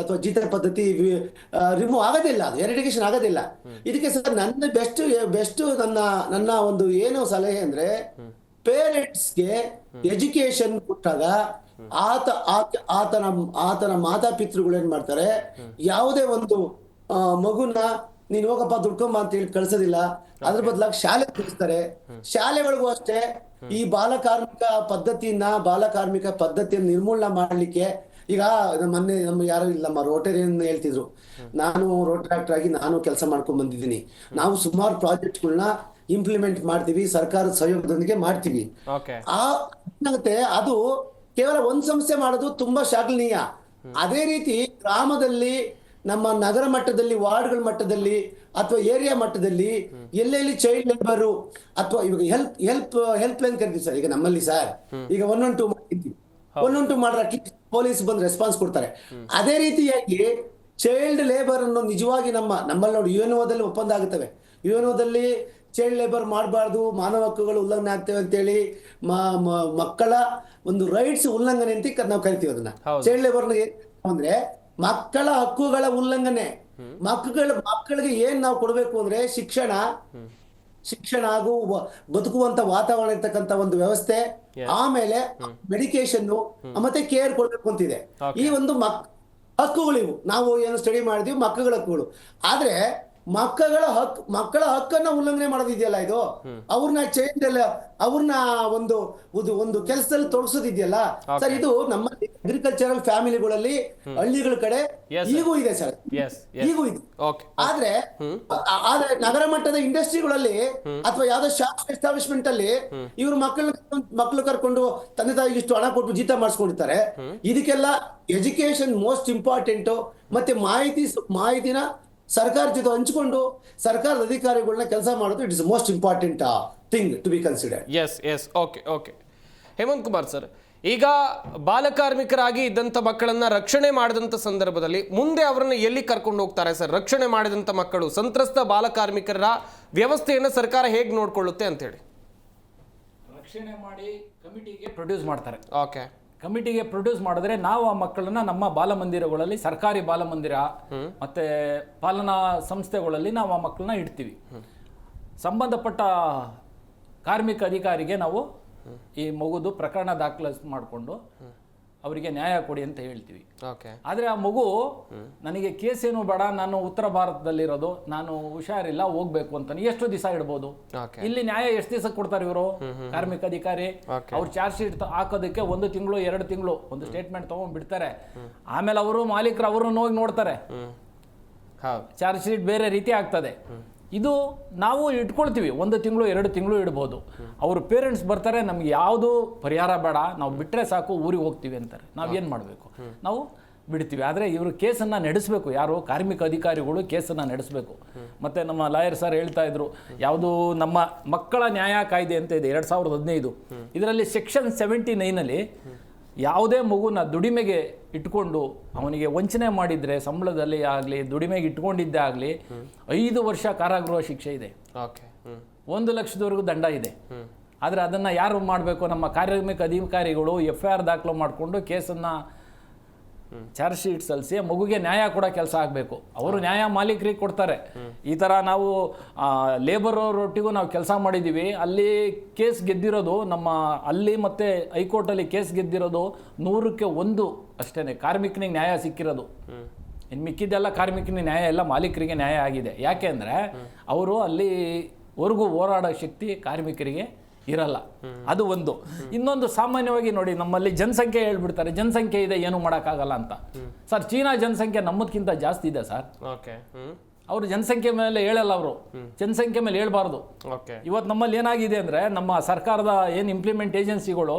ಅಥವಾ ಜೀತ ಪದ್ಧತಿ ರಿಮೂವ್ ಆಗೋದಿಲ್ಲ, ಅದು ಎರಿಡಿಕೇಶನ್ ಆಗೋದಿಲ್ಲ. ಇದಕ್ಕೆ ಸರ್ ನನ್ನ ಬೆಸ್ಟ್ ನನ್ನ ಒಂದು ಏನು ಸಲಹೆ ಅಂದ್ರೆ, ಪೇರೆಂಟ್ಸ್ಗೆ ಎಜುಕೇಶನ್ ಕೊಟ್ಟಾಗ ಆತನ ಮಾತಾಪಿತೃಗಳು ಏನ್ ಮಾಡ್ತಾರೆ, ಯಾವುದೇ ಒಂದು ಮಗುನ ನೀನ್ ಹೋಗಪ್ಪ ದುಡ್ಕೊಂಬ ಅಂತ ಹೇಳಿ ಕಳ್ಸೋದಿಲ್ಲ, ಅದ್ರ ಬದಲಾಗಿ ಶಾಲೆ ಕಳಿಸ್ತಾರೆ. ಶಾಲೆಗಳಿಗೂ ಅಷ್ಟೇ ಈ ಬಾಲ ಕಾರ್ಮಿಕ ಪದ್ಧತಿಯನ್ನು ನಿರ್ಮೂಲನೆ ಮಾಡ್ಲಿಕ್ಕೆ ಈಗ ಮೊನ್ನೆ ನಮ್ಮ ರೋಟರಿಯನ್ ಹೇಳ್ತಿದ್ರು, ನಾನು ರೋಟರಿ ಆಕ್ಟರ್ ಆಗಿ ನಾನು ಕೆಲಸ ಮಾಡ್ಕೊಂಡ್ ಬಂದಿದ್ದೀನಿ. ನಾವು ಸುಮಾರು ಪ್ರಾಜೆಕ್ಟ್ಗಳನ್ನ ಇಂಪ್ಲಿಮೆಂಟ್ ಮಾಡ್ತೀವಿ, ಸರ್ಕಾರದ ಸಹಯೋಗದೊಂದಿಗೆ ಮಾಡ್ತೀವಿ. ಅದು ಕೇವಲ ಒಂದ್ ಸಂಸ್ಥೆ ಮಾಡೋದು ತುಂಬಾ ಶ್ಲಾಘನೀಯ. ಅದೇ ರೀತಿ ಗ್ರಾಮದಲ್ಲಿ, ನಮ್ಮ ನಗರ ಮಟ್ಟದಲ್ಲಿ, ವಾರ್ಡ್ಗಳ ಮಟ್ಟದಲ್ಲಿ ಅಥವಾ ಏರಿಯಾ ಮಟ್ಟದಲ್ಲಿ ಎಲ್ಲೆಲ್ಲಿ ಚೈಲ್ಡ್ ಲೇಬರು ಅಥವಾ ಇವಾಗ ಹೆಲ್ಪ್ ಲೈನ್ ಕರಿತೀವಿ ಸರ್. ಈಗ ನಮ್ಮಲ್ಲಿ ಸರ್ ಈಗ 112 ಮಾಡಿರ್ತೀವಿ, 112 ಮಾಡ್ರೆ ಅಟ್ಲೀಸ್ಟ್ ಪೊಲೀಸ್ ಬಂದು ರೆಸ್ಪಾನ್ಸ್ ಕೊಡ್ತಾರೆ. ಅದೇ ರೀತಿಯಾಗಿ ಚೈಲ್ಡ್ ಲೇಬರ್ ಅನ್ನು ನಿಜವಾಗಿ ನಮ್ಮಲ್ಲಿ ನೋಡಿ UNO ಒಪ್ಪಂದ ಆಗುತ್ತವೆ. UNO ಚೈಲ್ಡ್ ಲೇಬರ್ ಮಾಡಬಾರ್ದು, ಮಾನವ ಹಕ್ಕುಗಳು ಉಲ್ಲಂಘನೆ ಆಗ್ತವೆ ಅಂತೇಳಿ ಮಕ್ಕಳ ಒಂದು ರೈಟ್ಸ್ ಉಲ್ಲಂಘನೆ ಅಂತ ನಾವು ಕರಿತೀವಿ ಅದನ್ನ. ಚೈಲ್ಡ್ ಲೇಬರ್ ಅಂದ್ರೆ ಮಕ್ಕಳ ಹಕ್ಕುಗಳ ಉಲ್ಲಂಘನೆ. ಮಕ್ಕಳಿಗೆ ಏನ್ ನಾವು ಕೊಡ್ಬೇಕು ಅಂದ್ರೆ ಶಿಕ್ಷಣ ಹಾಗೂ ಬದುಕುವಂತ ವಾತಾವರಣ ಇರ್ತಕ್ಕಂಥ ಒಂದು ವ್ಯವಸ್ಥೆ, ಆಮೇಲೆ ಮೆಡಿಕೇಶನ್ ಮತ್ತೆ ಕೇರ್ ಕೊಡ್ಬೇಕು ಅಂತಿದೆ. ಈ ಒಂದು ಹಕ್ಕುಗಳು ಇವು ನಾವು ಏನು ಸ್ಟಡಿ ಮಾಡಿದೀವಿ, ಮಕ್ಕಳ ಹಕ್ಕುಗಳು. ಆದ್ರೆ ಮಕ್ಕಳ ಹಕ್ಕನ್ನ ಉಲ್ಲಂಘನೆ ಮಾಡೋದಿದೆಯಲ್ಲ, ಇದು ಅವ್ರನ್ನ ಒಂದು ಕೆಲಸದಲ್ಲಿ ತೊಡಗಿಸೋದಿದೆಯಲ್ಲ ಸರ್, ಇದು ನಮ್ಮ ಅಗ್ರಿಕಲ್ಚರಲ್ ಫ್ಯಾಮಿಲಿಗಳಲ್ಲಿ ಹಳ್ಳಿಗಳ ಕಡೆ ಈಗೂ ಇದೆ ಸರ್, ಈಗೂ ಇದೆ. ಆದ್ರೆ ನಗರ ಮಟ್ಟದ ಇಂಡಸ್ಟ್ರಿಗಳಲ್ಲಿ ಅಥವಾ ಯಾವ್ದೋ ಶಾಪ್ ಎಸ್ಟಾಬ್ಲಿಷ್ಮೆಂಟ್ ಅಲ್ಲಿ ಇವ್ರು ಮಕ್ಕಳು ಕರ್ಕೊಂಡು ತಂದೆ ತಾಯಿಗೆ ಇಷ್ಟು ಹಣ ಕೊಟ್ಟು ಜೀತ ಮಾಡಿಸ್ಕೊಂಡಿರ್ತಾರೆ. ಇದಕ್ಕೆಲ್ಲ ಎಜುಕೇಶನ್ ಮೋಸ್ಟ್ ಇಂಪಾರ್ಟೆಂಟ್. ಮತ್ತೆ ಮಾಹಿತಿನ ಸರ್ಕಾರ ಜೊತೆ ಹಂಚಿಕೊಂಡು ಸರ್ಕಾರದ ಅಧಿಕಾರಿಗಳನ್ನ ಕೆಲಸ ಮಾಡೋದು it is most important thing to be considered. Yes okay Hemant Kumar sir, ಈಗ ಬಾಲಕಾರ್ಮಿಕರಾಗಿ ಇದ್ದಂಥ ಮಕ್ಕಳನ್ನ ರಕ್ಷಣೆ ಮಾಡಿದಂಥ ಸಂದರ್ಭದಲ್ಲಿ ಮುಂದೆ ಅವರನ್ನ ಎಲ್ಲಿ ಕರ್ಕೊಂಡು ಹೋಗ್ತಾರೆ ಸರ್? ರಕ್ಷಣೆ ಮಾಡಿದಂಥ ಮಕ್ಕಳು, ಸಂತ್ರಸ್ತ ಬಾಲಕಾರ್ಮಿಕರ ವ್ಯವಸ್ಥೆಯನ್ನು ಸರ್ಕಾರ ಹೇಗೆ ನೋಡ್ಕೊಳ್ಳುತ್ತೆ ಅಂತ ಹೇಳಿ? ರಕ್ಷಣೆ ಮಾಡಿ ಕಮಿಟಿಗೆ ಪ್ರೊಡ್ಯೂಸ್ ಮಾಡ್ತಾರೆ. ಓಕೆ, ಕಮಿಟಿಗೆ ಪ್ರೊಡ್ಯೂಸ್ ಮಾಡಿದ್ರೆ ನಾವು ಆ ಮಕ್ಕಳನ್ನ ನಮ್ಮ ಬಾಲಮಂದಿರಗಳಲ್ಲಿ, ಸರ್ಕಾರಿ ಬಾಲಮಂದಿರ ಮತ್ತೆ ಪಾಲನಾ ಸಂಸ್ಥೆಗಳಲ್ಲಿ ನಾವು ಆ ಮಕ್ಕಳನ್ನ ಇಡ್ತೀವಿ. ಸಂಬಂಧಪಟ್ಟ ಕಾರ್ಮಿಕ ಅಧಿಕಾರಿಗೆ ನಾವು ಈ ಮಗುದು ಪ್ರಕರಣ ದಾಖಲೆ ಮಾಡಿಕೊಂಡು ಅವರಿಗೆ ನ್ಯಾಯ ಕೊಡಿ ಅಂತ ಹೇಳ್ತೀವಿ. ಆದರೆ ಆ ಮಗು ನನಗೆ ಕೇಸ್ ಏನು ಬೇಡ, ನಾನು ಉತ್ತರ ಭಾರತದಲ್ಲಿರೋದು, ನಾನು ಹುಷಾರಿಲ್ಲ, ಹೋಗ್ಬೇಕು ಅಂತ ಎಷ್ಟು ದಿವಸ ಇಡ್ಬೋದು? ಇಲ್ಲಿ ನ್ಯಾಯ ಎಷ್ಟು ದಿವಸ ಕೊಡ್ತಾರೆ ಇವರು ಕಾರ್ಮಿಕ ಅಧಿಕಾರಿ? ಅವ್ರು ಚಾರ್ಜ್ ಶೀಟ್ ಹಾಕೋದಕ್ಕೆ 1 ತಿಂಗಳು 2 ತಿಂಗಳು ಒಂದು ಸ್ಟೇಟ್ಮೆಂಟ್ ತಗೊಂಡ್ ಬಿಡ್ತಾರೆ. ಆಮೇಲೆ ಅವರು ಮಾಲೀಕರು ಅವ್ರನ್ನ ಹೋಗಿ ನೋಡ್ತಾರೆ, ಚಾರ್ಜ್ ಶೀಟ್ ಬೇರೆ ರೀತಿ ಆಗ್ತದೆ. ಇದು ನಾವು ಇಟ್ಕೊಳ್ತೀವಿ, 1 ತಿಂಗಳು 2 ತಿಂಗಳು ಇಡ್ಬೋದು. ಅವ್ರ ಪೇರೆಂಟ್ಸ್ ಬರ್ತಾರೆ, ನಮ್ಗೆ ಯಾವುದು ಪರಿಹಾರ ಬೇಡ, ನಾವು ಬಿಟ್ಟರೆ ಸಾಕು, ಊರಿಗೆ ಹೋಗ್ತೀವಿ ಅಂತಾರೆ. ನಾವೇನು ಮಾಡಬೇಕು? ನಾವು ಬಿಡ್ತೀವಿ. ಆದರೆ ಇವರು ಕೇಸನ್ನು ನಡೆಸಬೇಕು, ಯಾರು ಕಾರ್ಮಿಕ ಅಧಿಕಾರಿಗಳು ಕೇಸನ್ನು ನಡೆಸಬೇಕು. ಮತ್ತು ನಮ್ಮ ಲಾಯರ್ ಸರ್ ಹೇಳ್ತಾ ಇದ್ರು, ಯಾವುದು ನಮ್ಮ ಮಕ್ಕಳ ನ್ಯಾಯ ಕಾಯ್ದೆ ಅಂತ ಇದೆ 2015, ಇದರಲ್ಲಿ ಸೆಕ್ಷನ್ 79ನಲ್ಲಿ ಯಾವುದೇ ಮಗುನ ದುಡಿಮೆಗೆ ಇಟ್ಕೊಂಡು ಅವನಿಗೆ ವಂಚನೆ ಮಾಡಿದರೆ, ಸಂಬಳದಲ್ಲಿ ಆಗಲಿ ದುಡಿಮೆಗೆ ಇಟ್ಕೊಂಡಿದ್ದೇ ಆಗಲಿ 5 ವರ್ಷ ಕಾರಾಗೃಹ ಶಿಕ್ಷೆ ಇದೆ, 1 ಲಕ್ಷದವರೆಗೂ ದಂಡ ಇದೆ. ಆದರೆ ಅದನ್ನು ಯಾರು ಮಾಡಬೇಕು? ನಮ್ಮ ಕಾರ್ಮಿಕ ಅಧಿಕಾರಿಗಳು FIR ದಾಖಲು ಮಾಡಿಕೊಂಡು ಕೇಸನ್ನು ಚಾರ್ಜ್ ಶೀಟ್ ಸಲ್ಲಿಸಿ ಮಗುಗೆ ನ್ಯಾಯ ಕೊಡೋ ಕೆಲಸ ಆಗಬೇಕು. ಅವರು ನ್ಯಾಯ ಮಾಲೀಕರಿಗೆ ಕೊಡ್ತಾರೆ. ಈ ಥರ ನಾವು ಲೇಬರ್ ಒಟ್ಟಿಗೂ ನಾವು ಕೆಲಸ ಮಾಡಿದ್ದೀವಿ. ಅಲ್ಲಿ ಕೇಸ್ ಗೆದ್ದಿರೋದು ಅಲ್ಲಿ ಮತ್ತು ಹೈಕೋರ್ಟಲ್ಲಿ ಕೇಸ್ ಗೆದ್ದಿರೋದು 100ಕ್ಕೆ 1 ಅಷ್ಟೇ ಕಾರ್ಮಿಕನಿಗೆ ನ್ಯಾಯ ಸಿಕ್ಕಿರೋದು. ಇನ್ನು ಮಿಕ್ಕಿದ್ದೆಲ್ಲ ಕಾರ್ಮಿಕನಿಗೆ ನ್ಯಾಯ ಎಲ್ಲ ಮಾಲೀಕರಿಗೆ ನ್ಯಾಯ ಆಗಿದೆ. ಯಾಕೆ ಅಂದರೆ ಅವರು ಅಲ್ಲಿವರೆಗೂ ಹೋರಾಡೋ ಶಕ್ತಿ ಕಾರ್ಮಿಕರಿಗೆ ಇರಲ್ಲ. ಅದು ಒಂದು. ಇನ್ನೊಂದು, ಸಾಮಾನ್ಯವಾಗಿ ನೋಡಿ, ನಮ್ಮಲ್ಲಿ ಜನಸಂಖ್ಯೆ ಹೇಳ್ಬಿಡ್ತಾರೆ, ಜನಸಂಖ್ಯೆ ಇದೆ ಏನು ಮಾಡೋಕ್ಕಾಗಲ್ಲ ಅಂತ. ಸರ್, ಚೀನಾ ಜನಸಂಖ್ಯೆ ನಮ್ಮದಕ್ಕಿಂತ ಜಾಸ್ತಿ ಇದೆ ಸರ್. ಓಕೆ. ಅವರು ಜನಸಂಖ್ಯೆ ಮೇಲೆ ಹೇಳಲ್ಲ, ಅವರು ಜನಸಂಖ್ಯೆ ಮೇಲೆ ಹೇಳ್ಬಾರ್ದು. ಓಕೆ. ಇವತ್ತು ನಮ್ಮಲ್ಲಿ ಏನಾಗಿದೆ ಅಂದರೆ, ನಮ್ಮ ಸರ್ಕಾರದ ಏನು ಇಂಪ್ಲಿಮೆಂಟ್ ಏಜೆನ್ಸಿಗಳು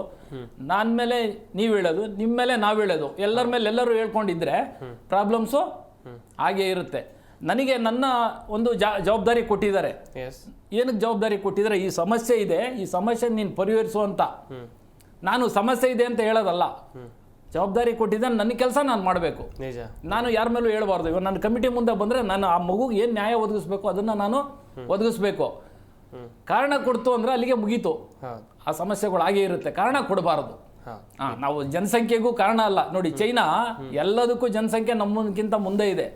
ನನ್ನ ಮೇಲೆ ನೀವು ಹೇಳೋದು, ನಿಮ್ಮ ಮೇಲೆ ನಾವು ಹೇಳೋದು, ಎಲ್ಲರ ಮೇಲೆ ಎಲ್ಲರೂ ಹೇಳ್ಕೊಂಡಿದ್ರೆ ಪ್ರಾಬ್ಲಮ್ಸು ಹಾಗೇ ಇರುತ್ತೆ. ನನಗೆ ನನ್ನ ಒಂದು ಜವಾಬ್ದಾರಿ ಕೊಟ್ಟಿದ್ದಾರೆ. ಏನಕ್ಕೆ ಜವಾಬ್ದಾರಿ ಕೊಟ್ಟಿದ್ದಾರೆ? ಈ ಸಮಸ್ಯೆ ಇದೆ, ಈ ಸಮಸ್ಯೆ ನೀನು ಪರಿಹರಿಸು ಅಂತ. ನಾನು ಸಮಸ್ಯೆ ಇದೆ ಅಂತ ಹೇಳೋದಲ್ಲ, ಜವಾಬ್ದಾರಿ ಕೊಟ್ಟಿದ್ದೆ, ನನ್ನ ಕೆಲಸ ನಾನು ಮಾಡಬೇಕು. ನಾನು ಯಾರ ಮೇಲೂ ಹೇಳ್ಬಾರ್ದು. ಇವಾಗ ನನ್ನ ಕಮಿಟಿ ಮುಂದೆ ಬಂದರೆ ನಾನು ಆ ಮಗುಗೆ ಏನು ನ್ಯಾಯ ಒದಗಿಸ್ಬೇಕು ಅದನ್ನು ನಾನು ಒದಗಿಸ್ಬೇಕು. ಕಾರಣ ಕೊಡ್ತು ಅಂದರೆ ಅಲ್ಲಿಗೆ ಮುಗೀತು. ಆ ಸಮಸ್ಯೆಗಳು ಹಾಗೇ ಇರುತ್ತೆ. ಕಾರಣ ಕೊಡಬಾರದು. ನಾವು ಜನಸಂಖ್ಯೆಗೂ ಕಾರಣ ಅಲ್ಲ. ನೋಡಿ, ಚೈನಾ ಎಲ್ಲದಕ್ಕೂ ಜನಸಂಖ್ಯೆ ನಮ್ಮಕ್ಕಿಂತ ಮುಂದೆ ಇದೆ.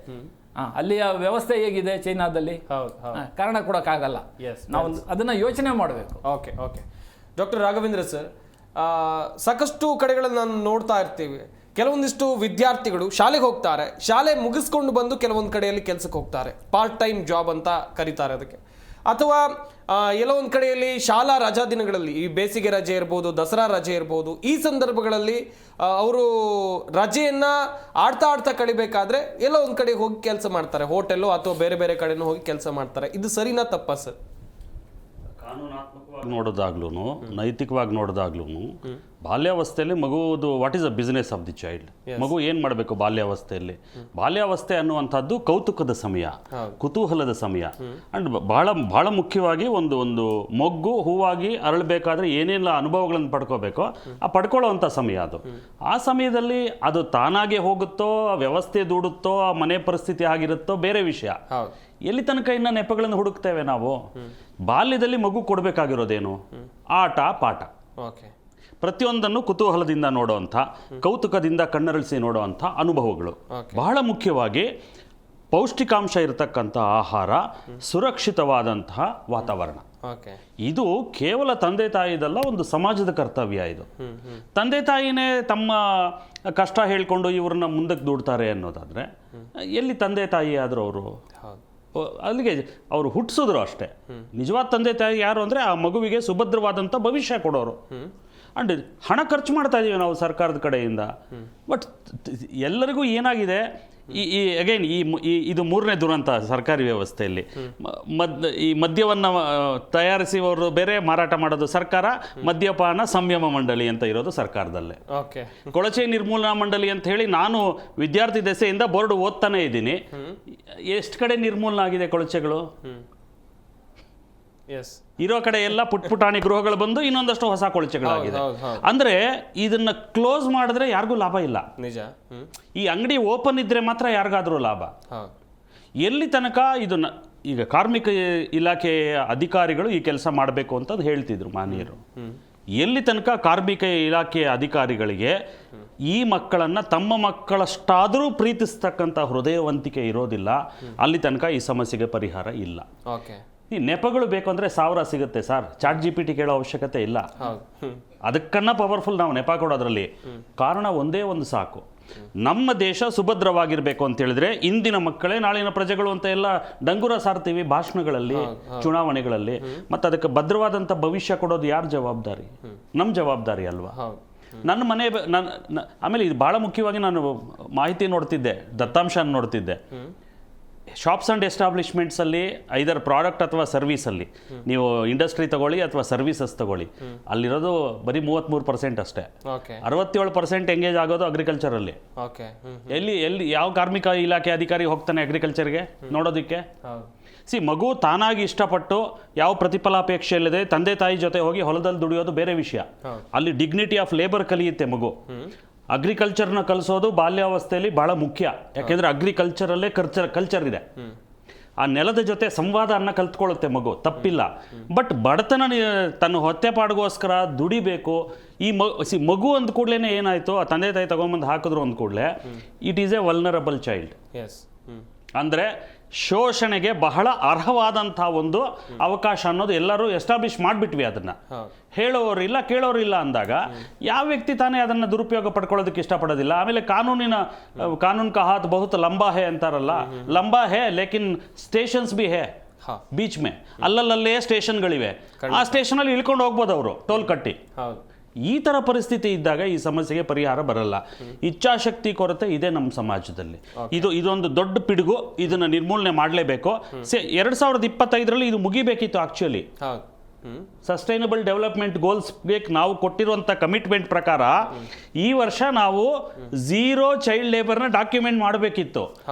ಅಲ್ಲಿಯ ವ್ಯವಸ್ಥೆ ಹೇಗಿದೆ ಚೈನಾದಲ್ಲಿ, ಕಾರಣ ಕೊಡೋಕ್ಕಾಗಲ್ಲ. ನಾವು ಅದನ್ನ ಯೋಚನೆ ಮಾಡಬೇಕು. Okay. Okay. Doctor Raghavendra sir, ಸಾಕಷ್ಟು ಕಡೆಗಳಲ್ಲಿ ನಾನು ನೋಡ್ತಾ ಇರ್ತೀವಿ, ಕೆಲವೊಂದಿಷ್ಟು ವಿದ್ಯಾರ್ಥಿಗಳು ಶಾಲೆಗೆ ಹೋಗ್ತಾರೆ, ಶಾಲೆ ಮುಗಿಸ್ಕೊಂಡು ಬಂದು ಕೆಲವೊಂದು ಕಡೆಯಲ್ಲಿ ಕೆಲಸಕ್ಕೆ ಹೋಗ್ತಾರೆ, ಪಾರ್ಟ್ ಟೈಮ್ ಜಾಬ್ ಅಂತ ಕರೀತಾರೆ ಅದಕ್ಕೆ. ಅಥವಾ ಎಲ್ಲೋ ಒಂದು ಕಡೆಯಲ್ಲಿ ಶಾಲಾ ರಜಾ ದಿನಗಳಲ್ಲಿ, ಈ ಬೇಸಿಗೆ ರಜೆ ಇರ್ಬೋದು, ದಸರಾ ರಜೆ ಇರ್ಬೋದು, ಈ ಸಂದರ್ಭಗಳಲ್ಲಿ ಅವರು ರಜೆಯನ್ನು ಆಡ್ತಾ ಕಳಿಬೇಕಾದ್ರೆ ಎಲ್ಲೋ ಒಂದು ಕಡೆ ಹೋಗಿ ಕೆಲಸ ಮಾಡ್ತಾರೆ, ಹೋಟೆಲ್ಲು ಅಥವಾ ಬೇರೆ ಬೇರೆ ಕಡೆನೂ ಹೋಗಿ ಕೆಲಸ ಮಾಡ್ತಾರೆ. ಇದು ಸರಿನಾ ತಪ್ಪಾ ಸರ್? ಕಾನೂನಾತ್ಮಕವಾಗಿ ನೋಡೋದಾಗ್ಲೂ, ನೈತಿಕವಾಗಿ ನೋಡೋದಾಗ್ಲೂ, ಬಾಲ್ಯಾವಸ್ಥೆಯಲ್ಲಿ ಮಗುವುದು what is the business of the child? ಮಗು ಏನು ಮಾಡಬೇಕು ಬಾಲ್ಯಾವಸ್ಥೆಯಲ್ಲಿ? ಬಾಲ್ಯಾವಸ್ಥೆ ಅನ್ನುವಂಥದ್ದು ಕೌತುಕದ ಸಮಯ, ಕುತೂಹಲದ ಸಮಯ. ಅಂಡ್ ಬಹಳ ಮುಖ್ಯವಾಗಿ ಒಂದು ಮೊಗ್ಗು ಹೂವಾಗಿ ಅರಳಬೇಕಾದ್ರೆ ಏನೆಲ್ಲ ಅನುಭವಗಳನ್ನು ಪಡ್ಕೋಬೇಕೋ ಆ ಪಡ್ಕೊಳ್ಳೋವಂಥ ಸಮಯ ಅದು. ಆ ಸಮಯದಲ್ಲಿ ಅದು ತಾನಾಗೆ ಹೋಗುತ್ತೋ, ವ್ಯವಸ್ಥೆ ದೂಡುತ್ತೋ, ಆ ಮನೆ ಪರಿಸ್ಥಿತಿ ಆಗಿರುತ್ತೋ ಬೇರೆ ವಿಷಯ. ಎಲ್ಲಿ ತನಕ ಇನ್ನ ನೆಪಗಳನ್ನು ಹುಡುಕ್ತೇವೆ ನಾವು? ಬಾಲ್ಯದಲ್ಲಿ ಮಗು ಕೊಡಬೇಕಾಗಿರೋದೇನು? ಆಟ ಪಾಠ. ಪ್ರತಿಯೊಂದನ್ನು ಕುತೂಹಲದಿಂದ ನೋಡುವಂಥ, ಕೌತುಕದಿಂದ ಕಣ್ಣರಳಿಸಿ ನೋಡುವಂಥ ಅನುಭವಗಳು. ಬಹಳ ಮುಖ್ಯವಾಗಿ ಪೌಷ್ಟಿಕಾಂಶ ಇರತಕ್ಕಂಥ ಆಹಾರ, ಸುರಕ್ಷಿತವಾದಂತಹ ವಾತಾವರಣ. ಇದು ಕೇವಲ ತಂದೆ ತಾಯಿದಲ್ಲ, ಒಂದು ಸಮಾಜದ ಕರ್ತವ್ಯ ಇದು. ತಂದೆ ತಾಯಿನೇ ತಮ್ಮ ಕಷ್ಟ ಹೇಳ್ಕೊಂಡು ಇವ್ರನ್ನ ಮುಂದಕ್ಕೆ ದೂಡ್ತಾರೆ ಅನ್ನೋದಾದ್ರೆ, ಎಲ್ಲಿ ತಂದೆ ತಾಯಿ ಆದರೂ ಅವರು ಅಲ್ಲಿಗೆ ಅವರು ಹುಟ್ಟಿಸಿದ್ರು ಅಷ್ಟೇ. ನಿಜವಾದ ತಂದೆ ತಾಯಿ ಯಾರು ಅಂದರೆ ಆ ಮಗುವಿಗೆ ಸುಭದ್ರವಾದಂಥ ಭವಿಷ್ಯ ಕೊಡೋರು. ಅಂಡ್ ಹಣ ಖರ್ಚು ಮಾಡ್ತಾ ಇದ್ದೀವಿ ನಾವು ಸರ್ಕಾರದ ಕಡೆಯಿಂದ. ಬಟ್ ಎಲ್ಲರಿಗೂ ಏನಾಗಿದೆ, ಅಗೈನ್ ಇದು ಮೂರನೇ ದುರಂತ ಸರ್ಕಾರಿ ವ್ಯವಸ್ಥೆಯಲ್ಲಿ. ಈ ಮದ್ಯವನ್ನು ತಯಾರಿಸಿ ಅವರು ಬೇರೆ, ಮಾರಾಟ ಮಾಡೋದು ಸರ್ಕಾರ, ಮದ್ಯಪಾನ ಸಂಯಮ ಮಂಡಳಿ ಅಂತ ಇರೋದು ಸರ್ಕಾರದಲ್ಲೇ. ಕೊಳಚೆ ನಿರ್ಮೂಲನಾ ಮಂಡಳಿ ಅಂತ ಹೇಳಿ ನಾನು ವಿದ್ಯಾರ್ಥಿ ದೆಸೆಯಿಂದ ಬೋರ್ಡ್ ಓದ್ತಾನೆ ಇದ್ದೀನಿ. ಎಷ್ಟು ಕಡೆ ನಿರ್ಮೂಲನ ಆಗಿದೆ ಕೊಳಚೆಗಳು? ಇರೋ ಕಡೆ ಎಲ್ಲ ಪುಟ್ಪುಟಾಣಿ ಗೃಹಗಳು ಬಂದು ಇನ್ನೊಂದಷ್ಟು ಹೊಸ ಕೊಳಚೆಗಳಾಗಿದೆ. ಅಂದ್ರೆ ಇದನ್ನ ಕ್ಲೋಸ್ ಮಾಡಿದ್ರೆ ಯಾರಿಗೂ ಲಾಭ ಇಲ್ಲ. ನಿಜ. ಈ ಅಂಗಡಿ ಓಪನ್ ಇದ್ರೆ ಮಾತ್ರ ಯಾರಿಗಾದ್ರೂ ಲಾಭ. ಎಲ್ಲಿ ತನಕ ಇದನ್ನ ಈಗ ಕಾರ್ಮಿಕ ಇಲಾಖೆಯ ಅಧಿಕಾರಿಗಳು ಈ ಕೆಲಸ ಮಾಡಬೇಕು ಅಂತ ಹೇಳ್ತಿದ್ರು ಮಾನ್ಯರು. ಎಲ್ಲಿ ತನಕ ಕಾರ್ಮಿಕ ಇಲಾಖೆಯ ಅಧಿಕಾರಿಗಳಿಗೆ ಈ ಮಕ್ಕಳನ್ನ ತಮ್ಮ ಮಕ್ಕಳಷ್ಟಾದರೂ ಪ್ರೀತಿಸ್ತಕ್ಕಂಥ ಹೃದಯವಂತಿಕೆ ಇರೋದಿಲ್ಲ, ಅಲ್ಲಿ ತನಕ ಈ ಸಮಸ್ಯೆಗೆ ಪರಿಹಾರ ಇಲ್ಲ. ಈ ನೆಪಗಳು ಬೇಕು ಅಂದರೆ 1000 ಸಿಗುತ್ತೆ ಸರ್. ChatGPT ಕೇಳೋ ಅವಶ್ಯಕತೆ ಇಲ್ಲ. ಅದಕ್ಕನ್ನ ಪವರ್ಫುಲ್ ನಾವು ನೆಪ ಕೊಡೋದ್ರಲ್ಲಿ. ಕಾರಣ ಒಂದೇ ಒಂದು ಸಾಕು, ನಮ್ಮ ದೇಶ ಸುಭದ್ರವಾಗಿರ್ಬೇಕು ಅಂತ ಹೇಳಿದ್ರೆ ಇಂದಿನ ಮಕ್ಕಳೇ ನಾಳಿನ ಪ್ರಜೆಗಳು ಅಂತ ಎಲ್ಲ ಡಂಗುರ ಸಾರ್ತೀವಿ ಭಾಷಣಗಳಲ್ಲಿ, ಚುನಾವಣೆಗಳಲ್ಲಿ. ಮತ್ತು ಅದಕ್ಕೆ ಭದ್ರವಾದಂಥ ಭವಿಷ್ಯ ಕೊಡೋದು ಯಾರ ಜವಾಬ್ದಾರಿ? ನಮ್ಮ ಜವಾಬ್ದಾರಿ ಅಲ್ವಾ? ನನ್ನ ಮನೆ ಆಮೇಲೆ ಇದು ಭಾಳ ಮುಖ್ಯವಾಗಿ ನಾನು ಮಾಹಿತಿ ನೋಡ್ತಿದ್ದೆ, ದತ್ತಾಂಶ ನೋಡ್ತಿದ್ದೆ. ಶಾಪ್ಸ್ ಆ್ಯಂಡ್ ಎಸ್ಟಾಬ್ಲಿಷ್ಮೆಂಟ್ಸಲ್ಲಿ ಐದರ್ ಪ್ರಾಡಕ್ಟ್ ಅಥವಾ ಸರ್ವಿಸಲ್ಲಿ, ನೀವು ಇಂಡಸ್ಟ್ರಿ ತಗೊಳ್ಳಿ ಅಥವಾ ಸರ್ವಿಸಸ್ ತಗೊಳ್ಳಿ, ಅಲ್ಲಿರೋದು ಬರೀ 33% ಅಷ್ಟೇ. 67% ಎಂಗೇಜ್ ಆಗೋದು ಅಗ್ರಿಕಲ್ಚರಲ್ಲಿ. ಎಲ್ಲಿ ಯಾವ ಕಾರ್ಮಿಕ ಇಲಾಖೆ ಅಧಿಕಾರಿ ಹೋಗ್ತಾನೆ ಅಗ್ರಿಕಲ್ಚರ್ಗೆ ನೋಡೋದಕ್ಕೆ? ಮಗು ತಾನಾಗಿ ಇಷ್ಟಪಟ್ಟು ಯಾವ ಪ್ರತಿಫಲಾಪೇಕ್ಷೆ ಇಲ್ಲದೆ ತಂದೆ ತಾಯಿ ಜೊತೆ ಹೋಗಿ ಹೊಲದಲ್ಲಿ ದುಡಿಯೋದು ಬೇರೆ ವಿಷಯ. ಅಲ್ಲಿ ಡಿಗ್ನಿಟಿ ಆಫ್ ಲೇಬರ್ ಕಲಿಯುತ್ತೆ ಮಗು. ಅಗ್ರಿಕಲ್ಚರ್ನ ಕಲಿಸೋದು ಬಾಲ್ಯಾವಸ್ಥೆಯಲ್ಲಿ ಬಹಳ ಮುಖ್ಯ. ಯಾಕೆಂದ್ರೆ ಅಗ್ರಿಕಲ್ಚರಲ್ಲೇ ಕಲ್ಚರ್ ಇದೆ. ಆ ನೆಲದ ಜೊತೆ ಸಂವಾದನ ಕಲ್ತ್ಕೊಳ್ಳುತ್ತೆ ಮಗು, ತಪ್ಪಿಲ್ಲ. ಬಟ್ ಬಡತನ ತನ್ನ ಹೊತ್ತೆಪಾಡಿಗೋಸ್ಕರ ದುಡಿಬೇಕು. ಈ ಮಗು ಅಂದ ಕೂಡಲೇ ಏನಾಯ್ತು, ಆ ತಂದೆ ತಾಯಿ ತಗೊಂಬಂದು ಹಾಕಿದ್ರು ಅಂದ ಕೂಡಲೇ it is A vulnerable child. ಅಂದರೆ ಶೋಷಣೆಗೆ ಬಹಳ ಅರ್ಹವಾದಂಥ ಒಂದು ಅವಕಾಶ ಅನ್ನೋದು ಎಲ್ಲರೂ ಎಸ್ಟಾಬ್ಲಿಷ್ ಮಾಡಿಬಿಟ್ವಿ. ಅದನ್ನು ಹೇಳೋರಿಲ್ಲ ಕೇಳೋರಿಲ್ಲ ಅಂದಾಗ ಯಾವ ವ್ಯಕ್ತಿ ತಾನೇ ಅದನ್ನು ದುರುಪಯೋಗ ಪಡ್ಕೊಳ್ಳೋದಕ್ಕೆ ಇಷ್ಟಪಡೋದಿಲ್ಲ. ಆಮೇಲೆ ಕಾನೂನು ಕಾ ಹಾತ್ ಬಹುತ್ ಲಂಬಾ ಹೇ ಅಂತಾರಲ್ಲ, ಲಂಬಾ ಹೇ ಲೇಕಿನ್ ಸ್ಟೇಷನ್ಸ್ ಬಿ ಹೇ. ಹಾ. ಬೀಚ್ ಮೇ ಅಲ್ಲಲ್ಲೇ ಸ್ಟೇಷನ್ಗಳಿವೆ, ಆ ಸ್ಟೇಷನಲ್ಲಿ ಇಳ್ಕೊಂಡು ಹೋಗ್ಬೋದು ಅವರು ಟೋಲ್ ಕಟ್ಟಿ. ಹೌದು. ಈ ಥರ ಪರಿಸ್ಥಿತಿ ಇದ್ದಾಗ ಈ ಸಮಸ್ಯೆಗೆ ಪರಿಹಾರ ಬರಲ್ಲ. ಇಚ್ಛಾಶಕ್ತಿ ಕೊರತೆ ಇದೆ ನಮ್ಮ ಸಮಾಜದಲ್ಲಿ. ಇದೊಂದು ದೊಡ್ಡ ಪಿಡುಗು, ಇದನ್ನು ನಿರ್ಮೂಲನೆ ಮಾಡಲೇಬೇಕು. 2025ರಲ್ಲಿ ಇದು ಮುಗಿಬೇಕಿತ್ತು ಆಕ್ಚುಲಿ. ಹೌದು. ಸಸ್ಟೈನಬಲ್ ಡೆವಲಪ್ಮೆಂಟ್ ಗೋಲ್ಸ್ಗೆ ನಾವು ಕೊಟ್ಟಿರುವಂಥ ಕಮಿಟ್ಮೆಂಟ್ ಪ್ರಕಾರ ಈ ವರ್ಷ ನಾವು 0 ಚೈಲ್ಡ್ ಲೇಬರ್ನ ಡಾಕ್ಯುಮೆಂಟ್ ಮಾಡಬೇಕಿತ್ತು.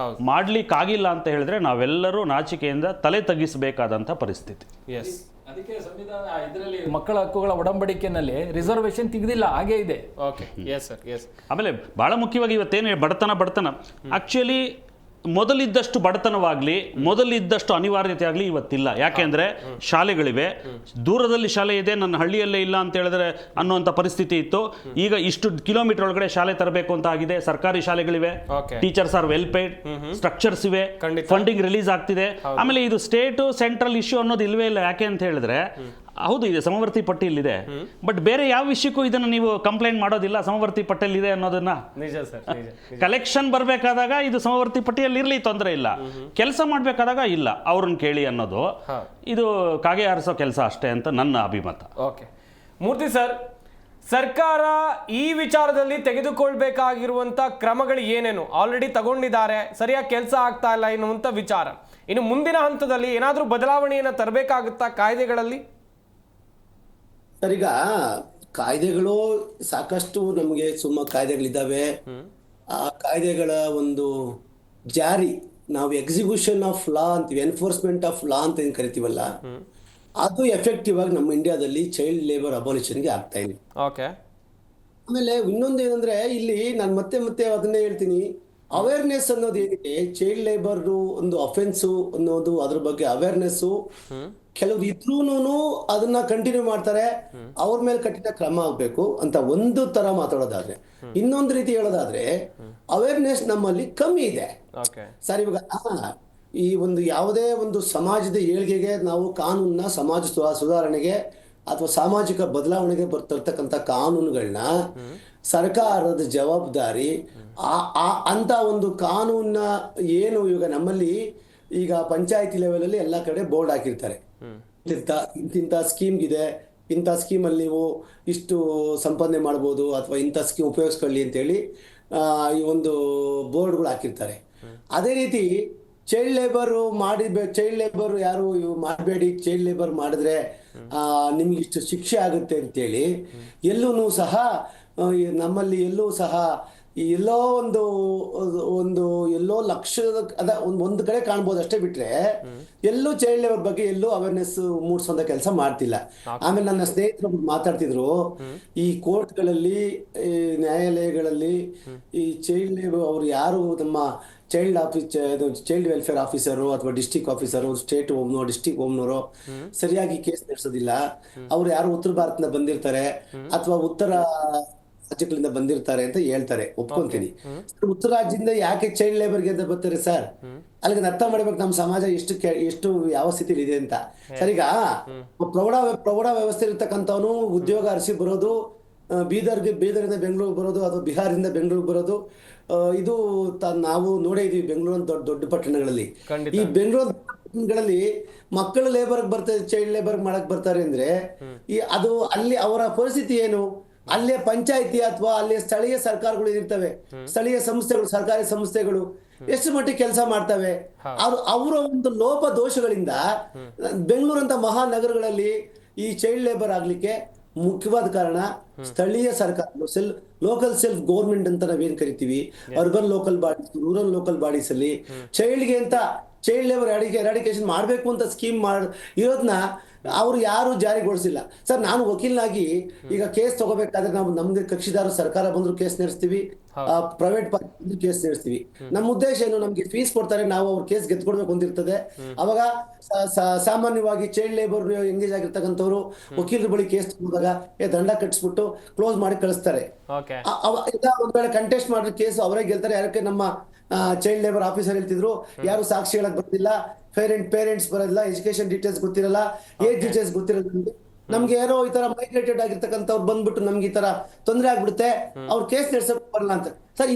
ಮಾಡ್ಲಿಕ್ಕಾಗಿಲ್ಲ ಅಂತ ಹೇಳಿದ್ರೆ ನಾವೆಲ್ಲರೂ ನಾಚಿಕೆಯಿಂದ ತಲೆ ತಗ್ಗಿಸಬೇಕಾದಂಥ ಪರಿಸ್ಥಿತಿ. ಎಸ್, ಅದಕ್ಕೆ ಸಂವಿಧಾನ ಇದರಲ್ಲಿ ಮಕ್ಕಳ ಹಕ್ಕುಗಳ ಒಡಂಬಡಿಕೆಯಲ್ಲಿ ರಿಸರ್ವೇಶನ್ ತೆಗೆದಿಲ್ಲ, ಹಾಗೇ ಇದೆ. Okay, yes sir, yes. ಆಮೇಲೆ ಭಾಳ ಮುಖ್ಯವಾಗಿ ಇವತ್ತೇನು ಬಡತನ ಆಕ್ಚುಲಿ ಮೊದಲಿದ್ದಷ್ಟು ಬಡತನವಾಗಲಿ ಮೊದಲಿದ್ದಷ್ಟು ಅನಿವಾರ್ಯತೆ ಆಗಲಿ ಇವತ್ತಿಲ್ಲ. ಯಾಕೆಂದರೆ ಶಾಲೆಗಳಿವೆ, ದೂರದಲ್ಲಿ ಶಾಲೆ ಇದೆ, ನನ್ನ ಹಳ್ಳಿಯಲ್ಲೇ ಇಲ್ಲ ಅಂತ ಹೇಳಿದ್ರೆ ಅನ್ನುವಂಥ ಪರಿಸ್ಥಿತಿ ಇತ್ತು. ಈಗ ಇಷ್ಟು ಕಿಲೋಮೀಟರ್ ಒಳಗಡೆ ಶಾಲೆ ತರಬೇಕು ಅಂತ ಆಗಿದೆ. ಸರ್ಕಾರಿ ಶಾಲೆಗಳಿವೆ, teachers are well paid, structures ಇವೆ, ಫಂಡಿಂಗ್ ರಿಲೀಸ್ ಆಗ್ತಿದೆ. ಆಮೇಲೆ ಇದು ಸ್ಟೇಟು ಸೆಂಟ್ರಲ್ ಇಶ್ಯೂ ಅನ್ನೋದು ಇಲ್ವೇ ಇಲ್ಲ. ಯಾಕೆ ಅಂತ ಹೇಳಿದ್ರೆ ಹೌದು ಇದೆ ಸಮವರ್ತಿ ಪಟ್ಟಿಯಲ್ಲಿದೆ, ಬಟ್ ಬೇರೆ ಯಾವ ವಿಷಯಕ್ಕೂ ಇದನ್ನು ನೀವು ಕಂಪ್ಲೇಂಟ್ ಮಾಡೋದಿಲ್ಲ ಸಮವರ್ತಿ ಪಟ್ಟಿಯಲ್ಲಿದೆ ಅನ್ನೋದನ್ನ. ನಿಜ ಸರ್, ಕಲೆಕ್ಷನ್ ಬರಬೇಕಾದಾಗ ಇದು ಸಮವರ್ತಿ ಪಟ್ಟಿಯಲ್ಲಿ ಇರಲಿ, ತೊಂದರೆ ಇಲ್ಲ. ಕೆಲಸ ಮಾಡಬೇಕಾದಾಗ ಇಲ್ಲ, ಅವ್ರನ್ನ ಕೇಳಿ ಅನ್ನೋದು ಇದು ಕಾಗೆ ಹಾರಿಸೋ ಕೆಲಸ ಅಷ್ಟೇ ಅಂತ ನನ್ನ ಅಭಿಮತ. ಓಕೆ ಮೂರ್ತಿ ಸರ್, ಸರ್ಕಾರ ಈ ವಿಚಾರದಲ್ಲಿ ತೆಗೆದುಕೊಳ್ಬೇಕಾಗಿರುವಂತ ಕ್ರಮಗಳು ಏನೇನು ಆಲ್ರೆಡಿ ತಗೊಂಡಿದ್ದಾರೆ, ಸರಿಯಾಗಿ ಕೆಲಸ ಆಗ್ತಾ ಇಲ್ಲ ಎನ್ನುವಂತ ವಿಚಾರ. ಇನ್ನು ಮುಂದಿನ ಹಂತದಲ್ಲಿ ಏನಾದರೂ ಬದಲಾವಣೆಯನ್ನು ತರಬೇಕಾಗುತ್ತಾ ಕಾಯ್ದೆಗಳಲ್ಲಿ? ಸರ್, ಈಗ ಕಾಯ್ದೆಗಳು ಸಾಕಷ್ಟು ನಮಗೆ ಕಾಯ್ದೆಗಳಿದ್ದಾವೆ. ಆ ಕಾಯ್ದೆಗಳ ಒಂದು ಜಾರಿ, ನಾವು ಎಕ್ಸಿಕ್ಯೂಷನ್ ಆಫ್ ಲಾ ಅಂತೀವಿ, ಎನ್ಫೋರ್ಸ್ಮೆಂಟ್ ಆಫ್ ಲಾ ಅಂತ ಏನು ಕರಿತೀವಲ್ಲ, ಅದು ಎಫೆಕ್ಟಿವ್ ಆಗಿ ನಮ್ಮ ಇಂಡಿಯಾದಲ್ಲಿ ಚೈಲ್ಡ್ ಲೇಬರ್ ಅಬಾಲಿಷನ್ಗೆ ಆಗ್ತಾ ಇಲ್ಲ. ಓಕೆ. ಆಮೇಲೆ ಇನ್ನೊಂದು ಏನಂದ್ರೆ, ಇಲ್ಲಿ ನಾನು ಮತ್ತೆ ಮತ್ತೆ ಅದನ್ನೇ ಹೇಳ್ತೀನಿ, ಅವೇರ್ನೆಸ್ ಅನ್ನೋದು ಏನಿದೆ, ಚೈಲ್ಡ್ ಲೇಬರ್ ಒಂದು ಅಫೆನ್ಸು ಅನ್ನೋದು ಅದ್ರ ಬಗ್ಗೆ ಅವೇರ್ನೆಸ್ಸು ಕೆಲವ್ರು ಇದ್ರೂನು ಅದನ್ನ ಕಂಟಿನ್ಯೂ ಮಾಡ್ತಾರೆ. ಅವ್ರ ಮೇಲೆ ಕಠಿಣ ಕ್ರಮ ಆಗ್ಬೇಕು ಅಂತ ಒಂದು ತರ ಮಾತಾಡೋದಾದ್ರೆ, ಇನ್ನೊಂದು ರೀತಿ ಹೇಳೋದಾದ್ರೆ ಅವೇರ್ನೆಸ್ ನಮ್ಮಲ್ಲಿ ಕಮ್ಮಿ ಇದೆ ಸರ್. ಇವಾಗ ಈ ಒಂದು ಯಾವುದೇ ಒಂದು ಸಮಾಜದ ಏಳ್ಗೆಗೆ ನಾವು ಕಾನೂನನ್ನ ಸಮಾಜ ಸುಧಾರಣೆಗೆ ಅಥವಾ ಸಾಮಾಜಿಕ ಬದಲಾವಣೆಗೆ ಬರ್ತಿರ್ತಕ್ಕಂಥ ಕಾನೂನುಗಳನ್ನ ಸರ್ಕಾರದ ಜವಾಬ್ದಾರಿ ಅಂತ ಒಂದು ಕಾನೂನ ಏನು ಈಗ ನಮ್ಮಲ್ಲಿ ಈಗ ಪಂಚಾಯತಿ ಲೆವೆಲಲ್ಲಿ ಎಲ್ಲ ಕಡೆ ಬೋರ್ಡ್ ಹಾಕಿರ್ತಾರೆ, ಇಂಥ ಸ್ಕೀಮ್ಗಿದೆ, ಇಂಥ ಸ್ಕೀಮಲ್ಲಿ ನೀವು ಇಷ್ಟು ಸಂಪಾದನೆ ಮಾಡ್ಬೋದು ಅಥವಾ ಇಂಥ ಸ್ಕೀಮ್ ಉಪಯೋಗಿಸ್ಕೊಳ್ಳಿ ಅಂತೇಳಿ ಈ ಒಂದು ಬೋರ್ಡ್ಗಳು ಹಾಕಿರ್ತಾರೆ. ಅದೇ ರೀತಿ ಚೈಲ್ಡ್ ಲೇಬರ್ ಯಾರು ಮಾಡಬೇಡಿ, ಚೈಲ್ಡ್ ಲೇಬರ್ ಮಾಡಿದ್ರೆ ನಿಮ್ಗೆ ಇಷ್ಟು ಶಿಕ್ಷೆ ಆಗುತ್ತೆ ಅಂತೇಳಿ ಎಲ್ಲೂ ಸಹ ನಮ್ಮಲ್ಲಿ ಎಲ್ಲೂ ಸಹ ಎಲ್ಲೋ ಎಲ್ಲೋ ಲಕ್ಷದ ಒಂದು ಕಡೆ ಕಾಣ್ಬೋದು ಅಷ್ಟೇ, ಬಿಟ್ರೆ ಎಲ್ಲೂ ಚೈಲ್ಡ್ ಲೇಬರ್ ಬಗ್ಗೆ ಎಲ್ಲೂ ಅವೇರ್ನೆಸ್ ಮೂಡಿಸುವಂತ ಕೆಲಸ ಮಾಡ್ತಿಲ್ಲ. ಆಮೇಲೆ ನನ್ನ ಸ್ನೇಹಿತರು ಮಾತಾಡ್ತಿದ್ರು, ಈ ಕೋರ್ಟ್ಗಳಲ್ಲಿ, ಈ ನ್ಯಾಯಾಲಯಗಳಲ್ಲಿ ಈ ಚೈಲ್ಡ್ ಲೇಬರ್ ಅವ್ರು ಯಾರು ನಮ್ಮ ಚೈಲ್ಡ್ ವೆಲ್ಫೇರ್ ಆಫೀಸರು ಅಥವಾ ಡಿಸ್ಟ್ರಿಕ್ಟ್ ಆಫೀಸರು, ಸ್ಟೇಟ್ ಹೋಮ್ನೋ ಡಿಸ್ಟ್ರಿಕ್ಟ್ ಹೋಮ್ನವರು ಸರಿಯಾಗಿ ಕೇಸ್ ನಡೆಸೋದಿಲ್ಲ. ಅವ್ರು ಯಾರು ಉತ್ತರ ಭಾರತದಿಂದ ಬಂದಿರ್ತಾರೆ ಅಥವಾ ಉತ್ತರ ರಾಜ್ಯಗಳಿಂದ ಬಂದಿರ್ತಾರೆ ಅಂತ ಹೇಳ್ತಾರೆ, ಒಪ್ಕೊಂತೀನಿ. ಉತ್ತರ ರಾಜ್ಯದಿಂದ ಯಾಕೆ ಚೈಲ್ಡ್ ಲೇಬರ್ಗೆ ಅಂತ ಬರ್ತಾರೆ ಸರ್? ಅಲ್ಲಿಗೆ ಅರ್ಥ ಮಾಡ್ಬೇಕು ನಮ್ಮ ಸಮಾಜ ಎಷ್ಟು ಯಾವ ಸ್ಥಿತಿಲಿ ಇದೆ ಅಂತ. ಸರ್, ಈಗ ಪ್ರೌಢ ವ್ಯವಸ್ಥೆ ಇರ್ತಕ್ಕಂಥವನು ಉದ್ಯೋಗ ಅರಸಿ ಬರೋದು, ಬೀದರಿಂದ ಬೆಂಗಳೂರಿಗೆ ಬರೋದು ಅಥವಾ ಬಿಹಾರದಿಂದ ಬೆಂಗಳೂರಿಗೆ ಬರೋದು, ಇದು ನಾವು ನೋಡೇ ಇದೀವಿ ಬೆಂಗಳೂರು ದೊಡ್ಡ ಪಟ್ಟಣಗಳಲ್ಲಿ. ಈ ಬೆಂಗಳೂರಲ್ಲಿ ಮಕ್ಕಳ ಲೇಬರ್ ಬರ್ತಾರೆ, ಚೈಲ್ಡ್ ಲೇಬರ್ ಮಾಡಕ್ ಬರ್ತಾರೆ ಅಂದ್ರೆ ಅದು ಅಲ್ಲಿ ಅವರ ಪರಿಸ್ಥಿತಿ ಏನು? ಅಲ್ಲೇ ಪಂಚಾಯತಿ ಅಥವಾ ಅಲ್ಲೇ ಸ್ಥಳೀಯ ಸರ್ಕಾರಗಳು ಏನಿರ್ತವೆ, ಸ್ಥಳೀಯ ಸಂಸ್ಥೆಗಳು, ಸರ್ಕಾರಿ ಸಂಸ್ಥೆಗಳು ಎಷ್ಟು ಮಟ್ಟಿಗೆ ಕೆಲಸ ಮಾಡ್ತವೆ? ಅವರ ಒಂದು ಲೋಪ ದೋಷಗಳಿಂದ ಬೆಂಗಳೂರಂತ ಮಹಾನಗರಗಳಲ್ಲಿ ಈ ಚೈಲ್ಡ್ ಲೇಬರ್ ಆಗ್ಲಿಕ್ಕೆ ಮುಖ್ಯವಾದ ಕಾರಣ ಸ್ಥಳೀಯ ಸರ್ಕಾರಗಳು, ಲೋಕಲ್ ಸೆಲ್ಫ್ ಗೌರ್ಮೆಂಟ್ ಅಂತ ನಾವೇನ್ ಕರಿತೀವಿ, urban local bodies, rural local bodies ಅಲ್ಲಿ ಚೈಲ್ಡ್ಗೆ ಅಂತ ಚೈಲ್ಡ್ ಲೇಬರ್ ಎರಾಡಿಕೇಶನ್ ಮಾಡಬೇಕು ಅಂತ ಸ್ಕೀಮ್ ಇರೋದನ್ನ ಅವರು ಯಾರು ಜಾರಿಗೊಳಿಸಿಲ್ಲ. ಸರ್, ನಾನು ವಕೀಲನಾಗಿ ಈಗ ಕೇಸ್ ತಗೋಬೇಕಾದ್ರೆ ನಾವು ನಮ್ಗೆ ಕಕ್ಷಿದಾರರು ಸರ್ಕಾರ ಬಂದ್ರು ಕೇಸ್ ನಡೆಸ್ತೀವಿ, ಪ್ರೈವೇಟ್ ಪಾರ್ಟಿ ಕೇಸ್ ನಡೆಸ್ತೀವಿ. ನಮ್ಮ ಉದ್ದೇಶ ಏನು? ನಮ್ಗೆ ಫೀಸ್ ಕೊಡ್ತಾರೆ, ನಾವು ಅವ್ರ ಕೇಸ್ ಗೆದ್ಕೊಡ್ಬೇಕು ಅಂತಿರ್ತದೆ. ಅವಾಗ ಸಾಮಾನ್ಯವಾಗಿ ಚೈಲ್ಡ್ ಲೇಬರ್ ಎಂಗೇಜ್ ಆಗಿರ್ತಕ್ಕಂಥವ್ರು ವಕೀಲರ ಬಳಿ ಕೇಸ್ ತಗೊಂಡಾಗ ದಂಡ ಕಟ್ಟಿಸ್ಬಿಟ್ಟು ಕ್ಲೋಸ್ ಮಾಡಿ ಕಳಿಸ್ತಾರೆ. ಒಂದ್ ವೇಳೆ ಕಂಟೆಸ್ಟ್ ಮಾಡಿದ ಕೇಸ್ ಅವರೇ ಗೆಲ್ತಾರೆ. ಯಾರಕ್ಕೆ ನಮ್ಮ ಚೈಲ್ಡ್ ಲೇಬರ್ ಆಫೀಸರ್ ಹೇಳ್ತಿದ್ರು, ಯಾರು ಸಾಕ್ಷಿ ಹೇಳಕ್ ಬರ್ತಿಲ್ಲ, ಪೇರೆಂಟ್ಸ್ ಬರೋದಿಲ್ಲ, ಎಜುಕೇಶನ್ ಡೀಟೇಲ್ಸ್ ಗೊತ್ತಿರಲ್ಲ, ಏಜ್ ಡೀಟೇಲ್ಸ್ ಗೊತ್ತಿರೋದ್ರಿಂದ ನಮ್ಗೆ ಯಾರೋ ಈ ತರ ಮೈಗ್ರೇಟೆಡ್ ಆಗಿರ್ತಕ್ಕಂಥವ್ರು ಬಂದ್ಬಿಟ್ಟು ನಮ್ಗೆ ಈ ತರ ತೊಂದರೆ ಆಗ್ಬಿಡುತ್ತೆ, ಅವ್ರ ಕೇಸ್ ನಡೆಸಕ್ ಬರಲ್ಲ ಅಂತ. ಸರ್,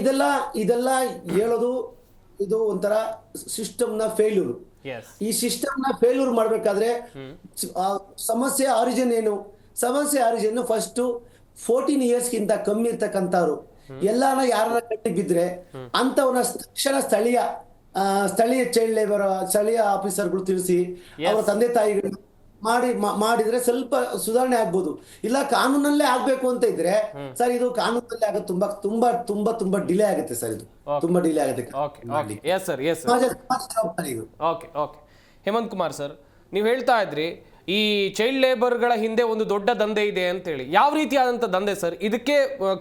ಇದೆಲ್ಲ ಹೇಳೋದು ಇದು ಒಂಥರ ಸಿಸ್ಟಮ್ನ ಫೇಲ್ಯೂರ್. ಎಸ್ ಈ ಸಿಸ್ಟಮ್ ನ ಫೇಲ್ಯೂರ್ ಮಾಡ್ಬೇಕಾದ್ರೆ ಸಮಸ್ಯೆ ಆರಿಜಿನ್ ಏನು? ಸಮಸ್ಯೆ ಆರಿಜಿನ್ ಫಸ್ಟ್ 14 years ಗಿಂತ ಕಮ್ಮಿ ಇರ್ತಕ್ಕಂಥವ್ರು ಎಲ್ಲಾನ ಯಾರನ್ನ ಕಟ್ಟಿ ಬಿದ್ರೆ ಅಂತವನ್ನ ತಕ್ಷಣ ಸ್ಥಳೀಯ ಚೈಲ್ಡ್ ಲೇಬರ್ ಸ್ಥಳೀಯ ಆಫೀಸರ್ಗಳು ತಿಳಿಸಿ ಅವರ ತಂದೆ ತಾಯಿಗಳು ಮಾಡಿದ್ರೆ ಸ್ವಲ್ಪ ಸುಧಾರಣೆ ಆಗ್ಬೋದು. ಇಲ್ಲ ಕಾನೂನಲ್ಲೇ ಆಗ್ಬೇಕು ಅಂತ ಇದ್ರೆ ಸರ್ ಇದು ಕಾನೂನಲ್ಲೇ ಆಗೋದು ತುಂಬಾ ತುಂಬಾ ತುಂಬಾ ತುಂಬಾ ಡಿಲೇ ಆಗುತ್ತೆ ಸರ್. ಇದು ತುಂಬಾ ಡಿಲೇ ಆಗುತ್ತೆ. ಜವಾಬ್ದಾರಿ ಇದು. Okay okay Hemant Kumar sir, ನೀವು ಹೇಳ್ತಾ ಇದ್ರಿ ಈ ಚೈಲ್ಡ್ ಲೇಬರ್ಗಳ ಹಿಂದೆ ಒಂದು ದೊಡ್ಡ ದಂಧೆ ಇದೆ ಅಂತೇಳಿ. ಯಾವ ರೀತಿಯಾದಂಥ ದಂಧೆ ಸರ್? ಇದಕ್ಕೆ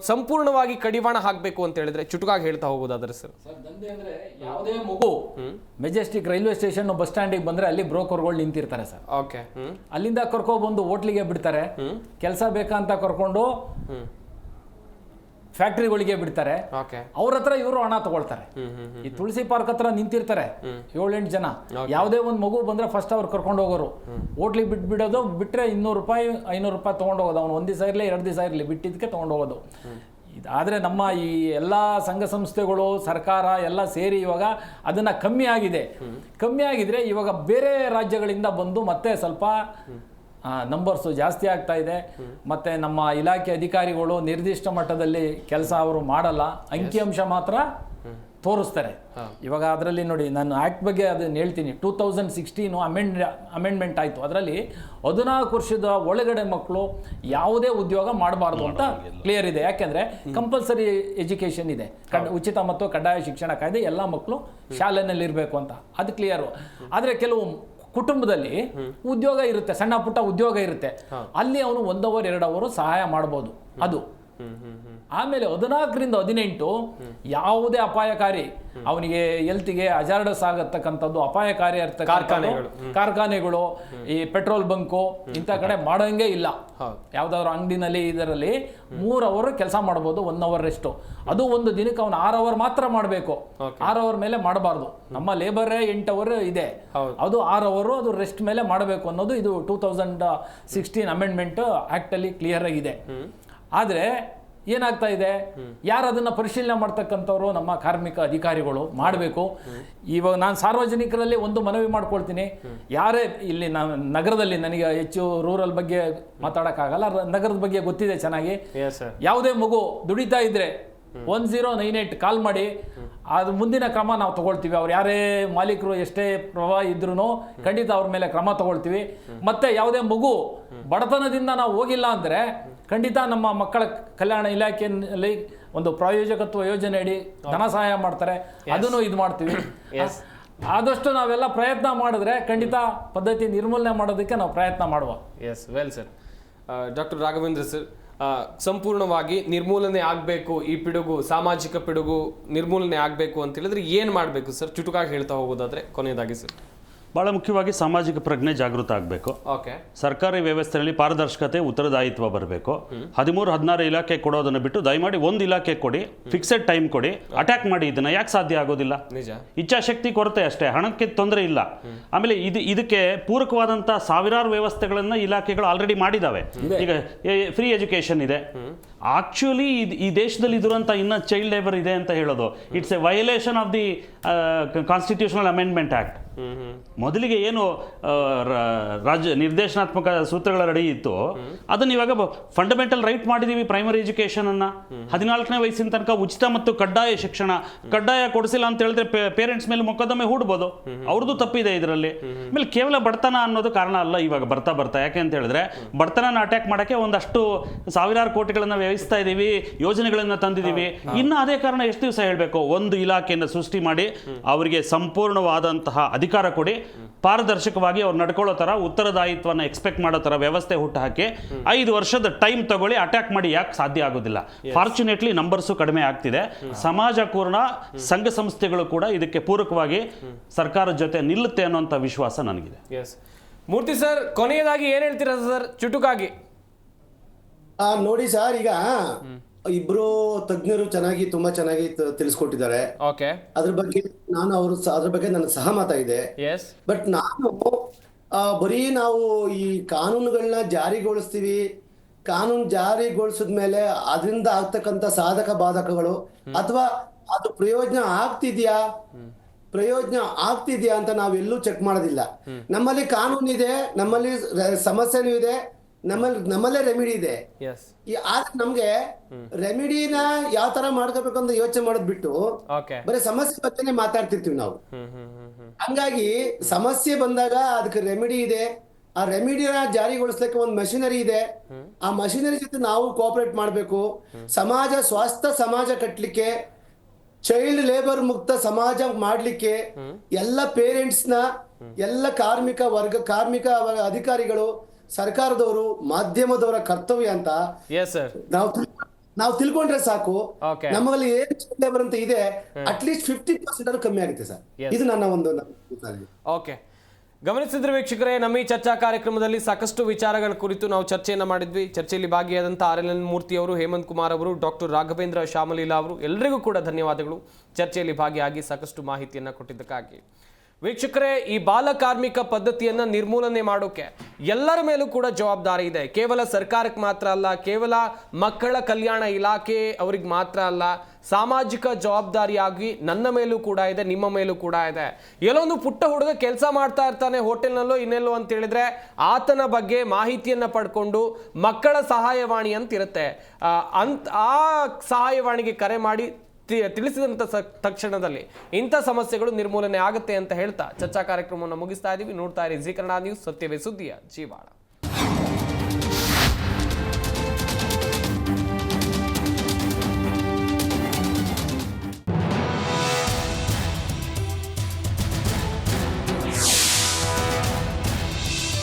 ಸಂಪೂರ್ಣವಾಗಿ ಕಡಿವಾಣ ಹಾಕಬೇಕು ಅಂತ ಹೇಳಿದ್ರೆ ಚುಟುಕಾಗಿ ಹೇಳ್ತಾ ಹೋಗೋದಾದ್ರೆ ಸರ್? ದಂಧೆ ಅಂದ್ರೆ ಯಾವುದೇ ಮಗು ಮೆಜೆಸ್ಟಿಕ್ ರೈಲ್ವೆ ಸ್ಟೇಷನ್ ಬಸ್ ಸ್ಟ್ಯಾಂಡಿಗೆ ಬಂದ್ರೆ ಅಲ್ಲಿ ಬ್ರೋಕರ್ಗಳು ನಿಂತಿರ್ತಾರೆ ಸರ್. ಓಕೆ, ಅಲ್ಲಿಂದ ಕರ್ಕೊಬಂದು ಹೋಟ್ಲಿಗೆ ಬಿಡ್ತಾರೆ. ಕೆಲಸ ಬೇಕಂತ ಕರ್ಕೊಂಡು ಫ್ಯಾಕ್ಟ್ರಿಗಳಿಗೆ ಬಿಡ್ತಾರೆ. ಅವ್ರ ಹತ್ರ ಇವರು ಹಣ ತಗೊಳ್ತಾರೆ. ಈ ತುಳಸಿ ಪಾರ್ಕ್ ಹತ್ರ ನಿಂತಿರ್ತಾರೆ 7-8 ಜನ. ಯಾವುದೇ ಒಂದು ಮಗು ಬಂದ್ರೆ ಫಸ್ಟ್ ಅವ್ರು ಕರ್ಕೊಂಡು ಹೋಗೋರು. ಹೋಟ್ಲಿಗೆ ಬಿಟ್ಬಿಡೋದು, ಬಿಟ್ರೆ 200 ರೂಪಾಯಿ 500 ರೂಪಾಯಿ ತಗೊಂಡು ಹೋಗೋದು. ಅವ್ನು 1 ದಿವಸ ಇರಲಿ 2 ದಿವಸ ಇರಲಿ ಬಿಟ್ಟಿದ್ದಕ್ಕೆ ತಗೊಂಡು ಹೋಗೋದು. ಆದರೆ ನಮ್ಮ ಈ ಎಲ್ಲ ಸಂಘ ಸಂಸ್ಥೆಗಳು ಸರ್ಕಾರ ಎಲ್ಲ ಸೇರಿ ಇವಾಗ ಅದನ್ನ ಕಮ್ಮಿ ಆಗಿದ್ರೆ ಇವಾಗ ಬೇರೆ ರಾಜ್ಯಗಳಿಂದ ಬಂದು ಮತ್ತೆ ಸ್ವಲ್ಪ ನಂಬರ್ಸು ಜಾಸ್ತಿ ಆಗ್ತಾ ಇದೆ. ಮತ್ತು ನಮ್ಮ ಇಲಾಖೆ ಅಧಿಕಾರಿಗಳು ನಿರ್ದಿಷ್ಟ ಮಟ್ಟದಲ್ಲಿ ಕೆಲಸ ಅವರು ಮಾಡಲ್ಲ, ಅಂಕಿಅಂಶ ಮಾತ್ರ ತೋರಿಸ್ತಾರೆ. ಇವಾಗ ಅದರಲ್ಲಿ ನೋಡಿ, ನಾನು ಆ್ಯಕ್ಟ್ ಬಗ್ಗೆ ಅದನ್ನು ಹೇಳ್ತೀನಿ. 2016 ಅಮೆಂಡ್ಮೆಂಟ್ ಆಯಿತು. ಅದರಲ್ಲಿ 14 ವರ್ಷದ ಒಳಗಡೆ ಮಕ್ಕಳು ಯಾವುದೇ ಉದ್ಯೋಗ ಮಾಡಬಾರ್ದು ಅಂತ ಕ್ಲಿಯರ್ ಇದೆ. ಯಾಕೆಂದರೆ ಕಂಪಲ್ಸರಿ ಎಜುಕೇಷನ್ ಇದೆ, ಉಚಿತ ಮತ್ತು ಕಡ್ಡಾಯ ಶಿಕ್ಷಣ ಕಾಯ್ದೆ, ಎಲ್ಲ ಮಕ್ಕಳು ಶಾಲೆಯಲ್ಲಿ ಇರಬೇಕು ಅಂತ, ಅದು ಕ್ಲಿಯರು. ಆದರೆ ಕೆಲವು ಕುಟುಂಬದಲ್ಲಿ ಉದ್ಯೋಗ ಇರುತ್ತೆ, ಸಣ್ಣ ಪುಟ್ಟ ಉದ್ಯೋಗ ಇರುತ್ತೆ, ಅಲ್ಲಿ ಅವನು 1 hour 2 hour ಸಹಾಯ ಮಾಡ್ಬೋದು ಅದು. ಆಮೇಲೆ 14ರಿಂದ 18 ಯಾವುದೇ ಅಪಾಯಕಾರಿ, ಅವನಿಗೆ ಹೆಲ್ತಿಗೆ ಅಜಾರ್ಡಸ್ ಆಗತಕ್ಕಂಥದ್ದು ಅಪಾಯಕಾರಿ ಕಾರ್ಖಾನೆಗಳು, ಈ ಪೆಟ್ರೋಲ್ ಬಂಕು ಇಂಥ ಕಡೆ ಮಾಡೋಂಗೆ ಇಲ್ಲ. ಯಾವ್ದಾದ್ರು ಅಂಗಡಿನಲ್ಲಿ ಇದರಲ್ಲಿ 3 hour ಕೆಲಸ ಮಾಡ್ಬೋದು, 1 hour ರೆಸ್ಟ್. ಅದು ಒಂದು ದಿನಕ್ಕೆ ಅವನು 6 hour ಮಾತ್ರ ಮಾಡಬೇಕು, 6 hour ಮೇಲೆ ಮಾಡಬಾರ್ದು. ನಮ್ಮ ಲೇಬರೇ 8 hour ಇದೆ, ಅದು 6 hour ಅದು ರೆಸ್ಟ್ ಮೇಲೆ ಮಾಡಬೇಕು ಅನ್ನೋದು ಇದು 2016 ಅಮೆಂಡ್ಮೆಂಟ್ ಆಕ್ಟ್ ಅಲ್ಲಿ ಕ್ಲಿಯರ್ ಆಗಿದೆ. ಆದರೆ ಏನಾಗ್ತಾ ಇದೆ, ಯಾರು ಅದನ್ನ ಪರಿಶೀಲನೆ ಮಾಡ್ತಕ್ಕಂಥವ್ರು ನಮ್ಮ ಕಾರ್ಮಿಕ ಅಧಿಕಾರಿಗಳು ಮಾಡಬೇಕು. ಇವಾಗ ನಾನು ಸಾರ್ವಜನಿಕರಲ್ಲಿ ಒಂದು ಮನವಿ ಮಾಡ್ಕೊಳ್ತೀನಿ, ಯಾರೇ ಇಲ್ಲಿ ನಗರದಲ್ಲಿ, ನನಗೆ ಹೆಚ್ಚು ರೂರಲ್ ಬಗ್ಗೆ ಮಾತಾಡೋಕ್ಕಾಗಲ್ಲ, ನಗರದ ಬಗ್ಗೆ ಗೊತ್ತಿದೆ ಚೆನ್ನಾಗಿ. ಯಾವುದೇ ಮಗು ದುಡಿತಾ ಇದ್ರೆ 1098 ಕಾಲ್ ಮಾಡಿ, ಅದು ಮುಂದಿನ ಕ್ರಮ ನಾವು ತಗೊಳ್ತೀವಿ. ಅವ್ರು ಯಾರೇ ಮಾಲೀಕರು ಎಷ್ಟೇ ಪ್ರವಾಹ ಇದ್ರೂ ಖಂಡಿತ ಅವ್ರ ಮೇಲೆ ಕ್ರಮ ತಗೊಳ್ತೀವಿ. ಮತ್ತೆ ಯಾವುದೇ ಮಗು ಬಡತನದಿಂದ ನಾವು ಹೋಗಿಲ್ಲ ಅಂದರೆ ಖಂಡಿತ ನಮ್ಮ ಮಕ್ಕಳ ಕಲ್ಯಾಣ ಇಲಾಖೆಯಲ್ಲಿ ಒಂದು ಪ್ರಾಯೋಜಕತ್ವ ಯೋಜನೆ ಅಡಿ ಧನ ಸಹಾಯ ಮಾಡ್ತಾರೆ, ಅದನ್ನು ಇದು ಮಾಡ್ತೀವಿ. ಆದಷ್ಟು ನಾವೆಲ್ಲ ಪ್ರಯತ್ನ ಮಾಡಿದ್ರೆ ಖಂಡಿತ ಪದ್ಧತಿ ನಿರ್ಮೂಲನೆ ಮಾಡೋದಕ್ಕೆ ನಾವು ಪ್ರಯತ್ನ ಮಾಡುವ. Yes, well sir. Doctor Raghavendra sir, ಸಂಪೂರ್ಣವಾಗಿ ನಿರ್ಮೂಲನೆ ಆಗಬೇಕು, ಈ ಪಿಡುಗು, ಸಾಮಾಜಿಕ ಪಿಡುಗು ನಿರ್ಮೂಲನೆ ಆಗಬೇಕು ಅಂತ ಹೇಳಿದ್ರೆ ಏನು ಮಾಡಬೇಕು ಸರ್? ಚುಟುಕಾಗಿ ಹೇಳ್ತಾ ಹೋಗೋದಾದ್ರೆ ಕೊನೆಯದಾಗಿ ಸರ್. ಭಾಳ ಮುಖ್ಯವಾಗಿ ಸಾಮಾಜಿಕ ಪ್ರಜ್ಞೆ ಜಾಗೃತ ಆಗಬೇಕು. ಸರ್ಕಾರಿ ವ್ಯವಸ್ಥೆಯಲ್ಲಿ ಪಾರದರ್ಶಕತೆ, ಉತ್ತರದಾಯಿತ್ವ ಬರಬೇಕು. 13-16 ಇಲಾಖೆ ಕೊಡೋದನ್ನು ಬಿಟ್ಟು ದಯಮಾಡಿ 1 ಇಲಾಖೆ ಕೊಡಿ, ಫಿಕ್ಸೆಡ್ ಟೈಮ್ ಕೊಡಿ, ಅಟ್ಯಾಕ್ ಮಾಡಿ. ಇದನ್ನ ಯಾಕೆ ಸಾಧ್ಯ ಆಗೋದಿಲ್ಲ? ಇಚ್ಛಾಶಕ್ತಿ ಕೊರತೆ ಅಷ್ಟೇ, ಹಣಕ್ಕೆ ತೊಂದರೆ ಇಲ್ಲ. ಆಮೇಲೆ ಇದಕ್ಕೆ ಪೂರಕವಾದಂಥ ಸಾವಿರಾರು ವ್ಯವಸ್ಥೆಗಳನ್ನು ಇಲಾಖೆಗಳು ಆಲ್ರೆಡಿ ಮಾಡಿದ್ದಾವೆ. ಈಗ ಫ್ರೀ ಎಜುಕೇಶನ್ ಇದೆ. ಆಕ್ಚುಲಿ ಈ ದೇಶದಲ್ಲಿ ಇದುರಂತ ಇನ್ನ ಚೈಲ್ಡ್ ಲೇಬರ್ ಇದೆ ಅಂತ ಹೇಳೋದು it's A violation of the constitutional amendment act. ಮೊದಲಿಗೆ ಏನು ರಾಜ್ಯ ನಿರ್ದೇಶನಾತ್ಮಕ ಸೂತ್ರಗಳ ಅಡಿ ಇತ್ತು, ಅದನ್ನ ಇವಾಗ ಫಂಡಮೆಂಟಲ್ ರೈಟ್ ಮಾಡಿದೀವಿ. ಪ್ರೈಮರಿ ಎಜುಕೇಶನ್ ಅನ್ನ 14ನೇ ವಯಸ್ಸಿನ ತನಕ ಉಚಿತ ಮತ್ತು ಕಡ್ಡಾಯ ಶಿಕ್ಷಣ, ಕಡ್ಡಾಯ ಕೊಡಿಸಿಲ್ಲ ಅಂತ ಹೇಳಿದ್ರೆ ಪೇರೆಂಟ್ಸ್ ಮೇಲೆ ಮೊಕದ್ದಮೆ ಹೂಡ್ಬೋದು, ಅವ್ರದ್ದು ತಪ್ಪಿದೆ ಇದರಲ್ಲಿ. ಆಮೇಲೆ ಕೇವಲ ಬಡತನ ಅನ್ನೋದು ಕಾರಣ ಅಲ್ಲ. ಇವಾಗ ಬರ್ತಾ ಯಾಕೆ ಅಂತ ಹೇಳಿದ್ರೆ ಬಡತನ ಅಟ್ಯಾಕ್ ಮಾಡಕ್ಕೆ ಒಂದಷ್ಟು ಸಾವಿರಾರು ಕೋಟಿಗಳನ್ನ ವ್ಯಯಿಸ್ತಾ ಇದೀವಿ, ಯೋಜನೆಗಳನ್ನ ತಂದಿದೀವಿ. ಇನ್ನು ಅದೇ ಕಾರಣ ಎಷ್ಟು ದಿವಸ ಹೇಳಬೇಕು? ಒಂದು ಇಲಾಖೆಯನ್ನು ಸೃಷ್ಟಿ ಮಾಡಿ ಅವರಿಗೆ ಸಂಪೂರ್ಣವಾದಂತಹ ಅಧಿಕಾರ ಕೊಡಿ, ಪಾರದರ್ಶಕವಾಗಿ ಅವ್ರು ನಡ್ಕೊಳ್ಳೋ ತರ, ಉತ್ತರದಾಯಿತ್ವನ ಎಕ್ಸ್ಪೆಕ್ಟ್ ಮಾಡೋ ತರ ವ್ಯವಸ್ಥೆ ಹುಟ್ಟು ಹಾಕಿ 5 ವರ್ಷದ ಟೈಮ್ ತಗೊಳ್ಳಿ. ಅಟ್ಯಾಕ್ ಮಾಡಿ ಯಾಕೆ ಸಾಧ್ಯ ಆಗೋದಿಲ್ಲ? ಫಾರ್ಚುನೇಟ್ಲಿ ನಂಬರ್ಸು ಕಡಿಮೆ ಆಗ್ತಿದೆ. ಸಮಾಜ ಪೂರ್ಣ ಸಂಘ ಸಂಸ್ಥೆಗಳು ಕೂಡ ಇದಕ್ಕೆ ಪೂರಕವಾಗಿ ಸರ್ಕಾರದ ಜೊತೆ ನಿಲ್ಲುತ್ತೆ ಅನ್ನೋಂಥ ವಿಶ್ವಾಸ ನನಗಿದೆ. ಮೂರ್ತಿ ಸರ್, ಕೊನೆಯದಾಗಿ ಏನ್ ಹೇಳ್ತೀರಾ ಸರ್ ಚುಟುಕಾಗಿ? ನೋಡಿ ಸರ್, ಈಗ ಇಬ್ರು ತಜ್ಞರು ತುಂಬಾ ಚೆನ್ನಾಗಿ ತಿಳಿಸ್ಕೊಟ್ಟಿದ್ದಾರೆ. ಅದ್ರ ಬಗ್ಗೆ ನನಗೆ ಸಹಮತ ಇದೆ. ಬಟ್ ನಾನು ಬರೀ ನಾವು ಈ ಕಾನೂನುಗಳನ್ನ ಜಾರಿಗೊಳಿಸ್ತೀವಿ, ಕಾನೂನು ಜಾರಿಗೊಳಿಸಿದ್ಮೇಲೆ ಅದರಿಂದ ಆಗ್ತಕ್ಕಂಥ ಸಾಧಕ ಬಾಧಕಗಳು ಅಥವಾ ಅದು ಪ್ರಯೋಜನ ಆಗ್ತಿದ್ಯಾ, ಪ್ರಯೋಜನ ಆಗ್ತಿದ್ಯಾ ಅಂತ ನಾವೆಲ್ಲೂ ಚೆಕ್ ಮಾಡೋದಿಲ್ಲ. ನಮ್ಮಲ್ಲಿ ಕಾನೂನು ಇದೆ, ನಮ್ಮಲ್ಲಿ ಸಮಸ್ಯೆನೂ ಇದೆ, ನಮ್ಮಲ್ಲೇ ರೆಮಿಡಿ ಇದೆ. ಆದ್ರೆ ನಮ್ಗೆ ರೆಮಿಡಿನ ಯಾವ ತರ ಮಾಡ್ಕೋಬೇಕು ಅಂತ ಯೋಚನೆ ಮಾಡೋದ್ ಬಿಟ್ಟು ಬರೀ ಸಮಸ್ಯೆ ಬಗ್ಗೆನೇ ಮಾತಾಡ್ತಿರ್ತೀವಿ ನಾವು. ಹಂಗಾಗಿ ಸಮಸ್ಯೆ ಬಂದಾಗ ಅದಕ್ಕೆ ರೆಮಿಡಿ ಇದೆ, ಆ ರೆಮಿಡಿನ ಜಾರಿಗೊಳಿಸ್ಲಿಕ್ಕೆ ಒಂದು ಮಷಿನರಿ ಇದೆ. ಆ ಮಷಿನರಿ ಜೊತೆ ನಾವು ಕೋಆಪರೇಟ್ ಮಾಡಬೇಕು. ಸ್ವಾಸ್ಥ್ಯ ಸಮಾಜ ಕಟ್ಟಲಿಕ್ಕೆ, ಚೈಲ್ಡ್ ಲೇಬರ್ ಮುಕ್ತ ಸಮಾಜ ಮಾಡ್ಲಿಕ್ಕೆ ಎಲ್ಲ ಪೇರೆಂಟ್ಸ್ನ, ಎಲ್ಲ ಕಾರ್ಮಿಕ ಅಧಿಕಾರಿಗಳು, ಸರ್ಕಾರದವರು, ಮಾಧ್ಯಮದವರ ಕರ್ತವ್ಯ ಅಂತ ನಾವು ತಿಳ್ಕೊಂಡ್ರೆ ಸಾಕು. ನಮ್ಮಲ್ಲಿ ಏನ್ ಚೈಲ್ಡ್ ಲೇಬರ್ ಅಂತ ಇದೆ ಅಟ್ಲೀಸ್ಟ್ 50% ಕಮ್ಮಿ ಆಗುತ್ತೆ ಸರ್. ಇದು ನನ್ನ ಒಂದು ಓಕೆ. ಗಮನಿಸಿದ್ರೆ ವೀಕ್ಷಕರೇ, ನಮ್ಮ ಈ ಚರ್ಚಾ ಕಾರ್ಯಕ್ರಮದಲ್ಲಿ ಸಾಕಷ್ಟು ವಿಚಾರಗಳ ಕುರಿತು ನಾವು ಚರ್ಚೆಯನ್ನು ಮಾಡಿದ್ವಿ. ಚರ್ಚೆಯಲ್ಲಿ ಭಾಗಿಯಾದಂಥ RLN ಮೂರ್ತಿ ಅವರು, ಹೇಮಂತ್ ಕುಮಾರ್ ಅವರು, ಡಾಕ್ಟರ್ ರಾಘವೇಂದ್ರ ಶಾಮಲೀಲಾ ಅವರು, ಎಲ್ಲರಿಗೂ ಕೂಡ ಧನ್ಯವಾದಗಳು ಚರ್ಚೆಯಲ್ಲಿ ಭಾಗಿಯಾಗಿ ಸಾಕಷ್ಟು ಮಾಹಿತಿಯನ್ನು ಕೊಟ್ಟಿದ್ದಕ್ಕಾಗಿ. ವೀಕ್ಷಕರೇ, ಈ ಬಾಲ ಕಾರ್ಮಿಕ ಪದ್ಧತಿಯನ್ನ ನಿರ್ಮೂಲನೆ ಮಾಡೋಕೆ ಎಲ್ಲರ ಮೇಲೂ ಕೂಡ ಜವಾಬ್ದಾರಿ ಇದೆ. ಕೇವಲ ಸರ್ಕಾರಕ್ಕೆ ಮಾತ್ರ ಅಲ್ಲ, ಕೇವಲ ಮಕ್ಕಳ ಕಲ್ಯಾಣ ಇಲಾಖೆ ಅವರಿಗೆ ಮಾತ್ರ ಅಲ್ಲ, ಸಾಮಾಜಿಕ ಜವಾಬ್ದಾರಿಯಾಗಿ ನನ್ನ ಮೇಲೂ ಕೂಡ ಇದೆ, ನಿಮ್ಮ ಮೇಲೂ ಕೂಡ ಇದೆ. ಎಲ್ಲೊಂದು ಪುಟ್ಟ ಹುಡುಗ ಕೆಲಸ ಮಾಡ್ತಾ ಇರ್ತಾನೆ ಹೋಟೆಲ್ನಲ್ಲೋ ಇನ್ನೆಲ್ಲೋ ಅಂತ ಹೇಳಿದ್ರೆ ಆತನ ಬಗ್ಗೆ ಮಾಹಿತಿಯನ್ನ ಪಡ್ಕೊಂಡು ಮಕ್ಕಳ ಸಹಾಯವಾಣಿ ಅಂತ ಇರುತ್ತೆ, ಆ ಸಹಾಯವಾಣಿಗೆ ಕರೆ ಮಾಡಿ ತಿಳಿಸಿದಂಥ ತಕ್ಷಣದಲ್ಲಿ ಇಂಥ ಸಮಸ್ಯೆಗಳು ನಿರ್ಮೂಲನೆ ಆಗುತ್ತೆ ಅಂತ ಹೇಳ್ತಾ ಚರ್ಚಾ ಕಾರ್ಯಕ್ರಮವನ್ನು ಮುಗಿಸ್ತಾ ಇದ್ದೀವಿ. ನೋಡ್ತಾ ಇರಿ ಜೀ ಕನ್ನಡ ನ್ಯೂಸ್, ಸತ್ಯವೇ ಸುದ್ದಿಯ ಜೀವಾಳ.